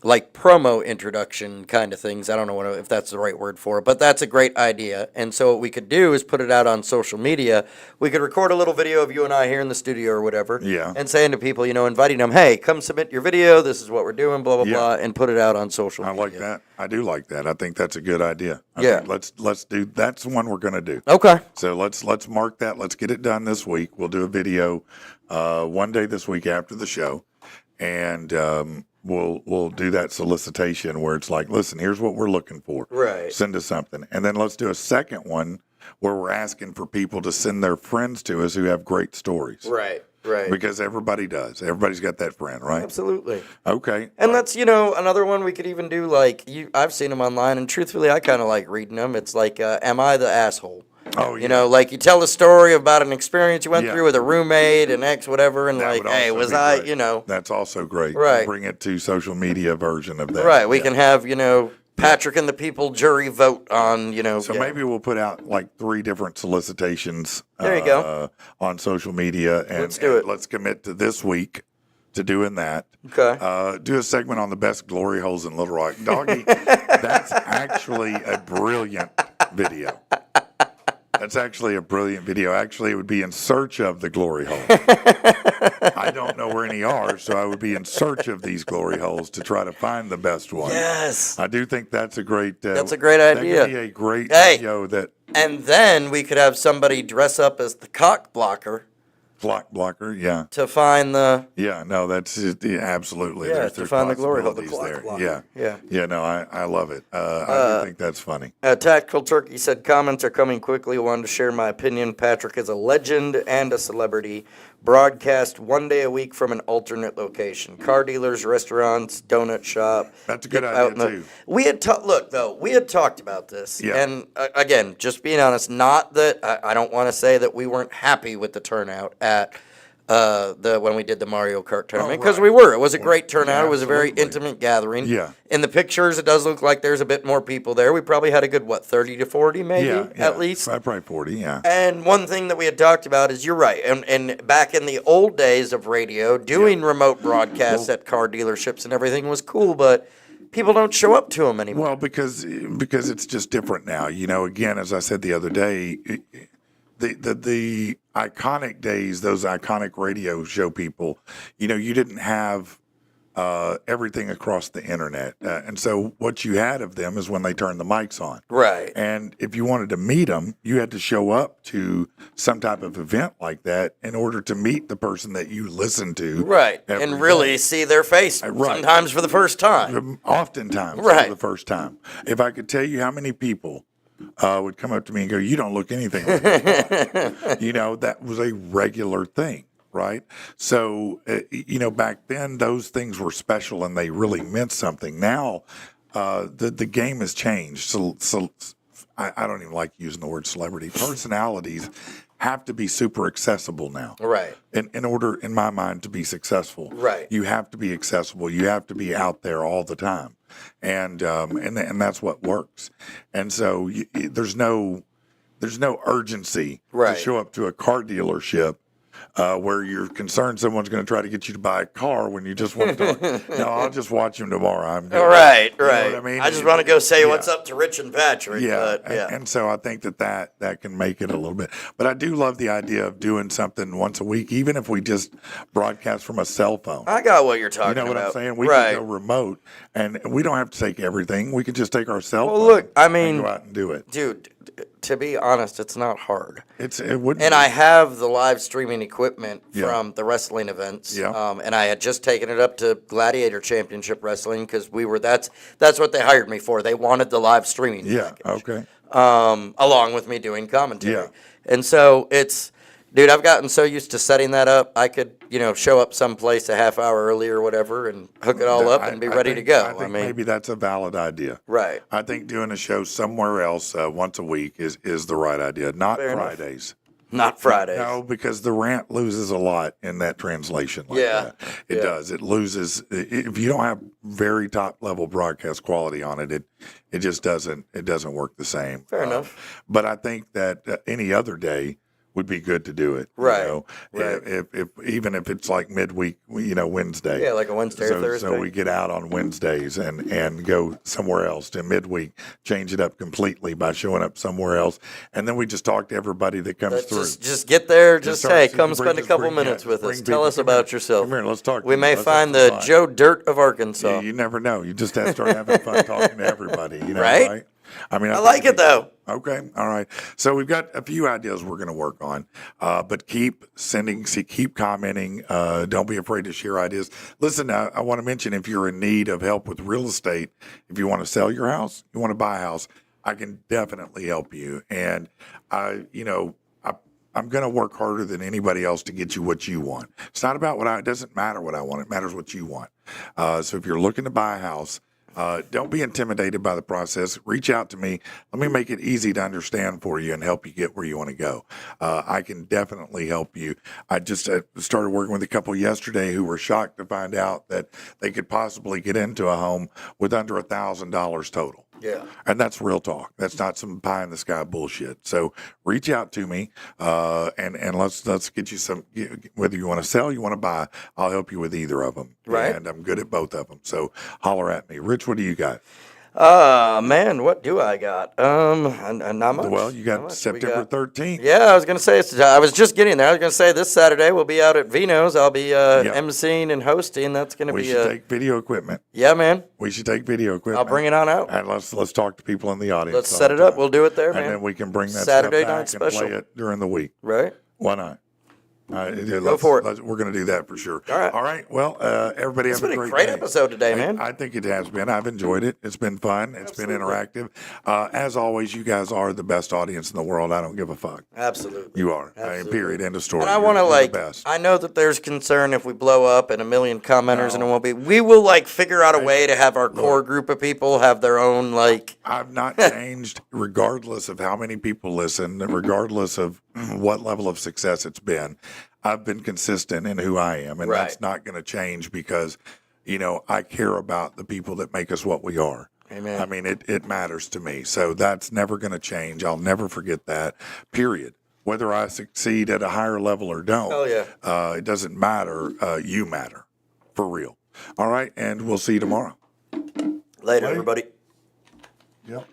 S3: like promo introduction kind of things. I don't know if that's the right word for it, but that's a great idea. And so what we could do is put it out on social media. We could record a little video of you and I here in the studio or whatever.
S2: Yeah.
S3: And saying to people, inviting them, hey, come submit your video. This is what we're doing, blah, blah,
S2: Yeah.
S3: blah, and put it out on social
S2: I
S3: media.
S2: like that. I do like that. I think that's a good idea. I
S3: Yeah.
S2: think let's do. That's the one we're going to do.
S3: Okay.
S2: So let's mark that. Let's get it done this week. We'll do a video one day this week after the show, and we'll do that solicitation where it's like, listen, here's what we're looking for.
S3: Right.
S2: Send us something, and then let's do a second one where we're asking for people to send their friends to us who have great stories.
S3: Right.
S2: Because everybody does. Everybody's got that friend, right?
S3: Absolutely.
S2: Okay.
S3: And that's, another one we could even do, like, I've seen them online, and truthfully, I kind of like reading them. It's like, am I the asshole?
S2: Oh, yeah.
S3: Like you tell a story about an experience you went
S2: Yeah.
S3: through with a roommate and ex whatever, and
S2: That
S3: like,
S2: would
S3: hey,
S2: also
S3: was
S2: be
S3: I,
S2: great. That's also great.
S3: Right.
S2: Bring it to social media version of that.
S3: right, we
S2: Yeah.
S3: can have, Patrick and the people jury vote on,
S2: So maybe we'll put out like 3 different solicitations.
S3: There you go.
S2: On social media, and
S3: Let's do it.
S2: Let's commit to this week to doing that.
S3: Okay.
S2: Do a segment on the best glory holes in Little Rock. Doggy, that's actually a brilliant video. That's actually a brilliant video. Actually, it would be in search of the glory hole. I don't know where any are, so I would be in search of these glory holes to try to find the best one.
S3: Yes.
S2: I do think that's a great.
S3: That's a great
S2: That
S3: idea.
S2: could be a great
S3: Hey.
S2: video that
S3: And then we could have somebody dress up as the cock blocker
S2: blocker. Yeah,
S3: to find the.
S2: yeah. No, that's absolutely.
S3: Yeah, to find the glory hole, the
S2: possibilities
S3: clock
S2: there.
S3: blocker.
S2: Yeah. No, I love it. I do think that's funny.
S3: Tactical Turkey said, comments are coming quickly. Wanted to share my opinion. Patrick is a legend and a celebrity. Broadcast one day a week from an alternate location. Car dealers, restaurants, donut shop.
S2: That's a good
S3: Out
S2: idea
S3: in the-
S2: too.
S3: We had look though. We had talked about this,
S2: Yeah.
S3: and again, just being honest. Not that I don't want to say that we weren't happy with the turnout at when we did the Mario Kart tournament, because
S2: right.
S3: we were. It was a great turnout.
S2: Yeah,
S3: It was a very
S2: absolutely.
S3: intimate gathering.
S2: Yeah.
S3: In the pictures, it does look like there's a bit more people there. We probably had a good 30 to 40 maybe
S2: Yeah,
S3: at least.
S2: Probably 40. Yeah.
S3: And one thing that we had talked about is you're right. And back in the old days of radio, doing remote broadcasts at car dealerships and everything was cool, but people don't show up to them anymore.
S2: Well, because it's just different now. Again, as I said the other day, the iconic days, those iconic radio show people, you didn't have everything across the internet. And so what you had of them is when they turned the mics on.
S3: Right.
S2: And if you wanted to meet them, you had to show up to some type of event like that in order to meet the person that you listened to.
S3: Right.
S2: every
S3: And really
S2: day.
S3: see their face
S2: Right.
S3: sometimes for the first time.
S2: Oftentimes
S3: Right.
S2: for the first time. If I could tell you how many people would come up to me and go, "You don't look anything like that." That was a regular thing, right? So, back then those things were special and they really meant something. Now, the game has changed. So I don't even like using the word celebrity. Personalities have to be super accessible now.
S3: Right.
S2: In order, in my mind, to be successful,
S3: Right.
S2: you have to be accessible. You have to be out there all the time, and that's what works. And so there's no urgency
S3: Right.
S2: to show up to a car dealership where you're concerned someone's going to try to get you to buy a car when you just want to talk. No, I'll just watch him tomorrow. I'm good.
S3: Right.
S2: You know what I mean?
S3: I just want to go say
S2: Yeah.
S3: what's up to Rich and Patrick.
S2: Yeah,
S3: But, yeah.
S2: And so I think that can make it a little bit. But I do love the idea of doing something once a week, even if we just broadcast from a cell phone.
S3: I got what you're talking
S2: You know what
S3: about.
S2: I'm saying? We
S3: right.
S2: can go remote, and we don't have to take everything. We can just take our cell
S3: Well,
S2: phone.
S3: look, I
S2: and
S3: mean,
S2: go out and do it.
S3: Dude, to be honest, it's not hard.
S2: It wouldn't.
S3: And
S2: be.
S3: I have the live streaming equipment
S2: Yeah.
S3: from the wrestling events.
S2: Yeah.
S3: And I had just taken it up to Gladiator Championship Wrestling because that's what they hired me for. They wanted the live streaming.
S2: Yeah.
S3: package,
S2: Okay.
S3: along with me doing commentary.
S2: Yeah.
S3: And so dude, I've gotten so used to setting that up. I could, show up someplace a half hour early or whatever and hook it all up and be ready to go.
S2: I think maybe that's a valid idea.
S3: Right.
S2: I think doing a show somewhere else once a week is the right idea, not
S3: Fair enough.
S2: Fridays.
S3: Not Fridays.
S2: No, because the rant loses a lot in that translation. Like
S3: Yeah.
S2: that. It does. It loses if you don't have very top level broadcast quality on it. It just doesn't. It doesn't work the same.
S3: Fair enough.
S2: But I think that any other day would be good to do it.
S3: Right,
S2: You know?
S3: right.
S2: If even if it's like midweek, Wednesday.
S3: Yeah, like a Wednesday or Thursday.
S2: So we get out on Wednesdays and go somewhere else to midweek, change it up completely by showing up somewhere else, and then we just talk to everybody that comes through.
S3: Just get there.
S2: Just
S3: Just hey,
S2: start-
S3: come
S2: bring-
S3: spend a
S2: just
S3: couple
S2: bring-
S3: minutes
S2: yeah,
S3: with
S2: bring
S3: us.
S2: people.
S3: Tell us
S2: Come
S3: about
S2: here.
S3: yourself.
S2: Come here, let's talk.
S3: We
S2: to
S3: may
S2: you. Let's
S3: find
S2: have
S3: the
S2: some fun.
S3: Joe Dirt of Arkansas.
S2: You never know. You just have to start having fun talking to everybody. You know,
S3: Right?
S2: right? I mean,
S3: I like it though.
S2: Okay. All right. So we've got a few ideas we're going to work on, but keep commenting. Don't be afraid to share ideas. Listen, I want to mention if you're in need of help with real estate, if you want to sell your house, you want to buy a house, I can definitely help you. And I'm going to work harder than anybody else to get you what you want. It's not about it doesn't matter what I want. It matters what you want. So if you're looking to buy a house, don't be intimidated by the process. Reach out to me. Let me make it easy to understand for you and help you get where you want to go. I can definitely help you. I just started working with a couple yesterday who were shocked to find out that they could possibly get into a home with under $1,000 total.
S3: Yeah.
S2: And that's real talk. That's not some pie in the sky bullshit. So reach out to me, and let's get you some. Whether you want to sell, you want to buy, I'll help you with either of them.
S3: Right.
S2: And I'm good at both of them. So holler at me, Rich. What do you got?
S3: Man, what do I got? Not much.
S2: Well, you
S3: Not
S2: got
S3: much. We
S2: September 13th.
S3: Yeah, I was gonna say. I was just getting there. I was gonna say this Saturday we'll be out at Vino's. I'll be emceeing and hosting. That's gonna
S2: We
S3: be.
S2: should take video equipment.
S3: Yeah, man.
S2: We should take video equipment.
S3: I'll bring it on out.
S2: And let's talk to people in the audience.
S3: Let's
S2: all
S3: set
S2: the
S3: it up.
S2: time.
S3: We'll do it there,
S2: And
S3: man.
S2: then we can bring that
S3: Saturday
S2: stuff
S3: night
S2: back
S3: special.
S2: and play it during the week.
S3: Right.
S2: Why not?
S3: Go for it.
S2: We're going to do that for sure.
S3: All right.
S2: All right. Well, everybody
S3: It's
S2: have
S3: been
S2: a
S3: a
S2: great
S3: great
S2: day.
S3: episode today, man.
S2: I think it has been. I've enjoyed it. It's been fun. It's been interactive. As always, you guys are the best audience in the world. I don't give a fuck.
S3: Absolutely.
S2: You are.
S3: Absolutely.
S2: Period. End of story.
S3: And I want to
S2: You're the best.
S3: I know that there's concern if we blow up and a million commenters and it won't be. We will figure out a way to have our core group of people have their own
S2: I've not changed, regardless of how many people listen, regardless of what level of success it's been. I've been consistent in who I am, and that's not going to change because, I care about the people that make us what we are.
S3: Amen.
S2: I mean, it matters to me. So that's never going to change. I'll never forget that, period. Whether I succeed at a higher level or don't, it doesn't matter. You matter, for real. All right, and we'll see you tomorrow.
S3: Later, everybody.
S2: Yep.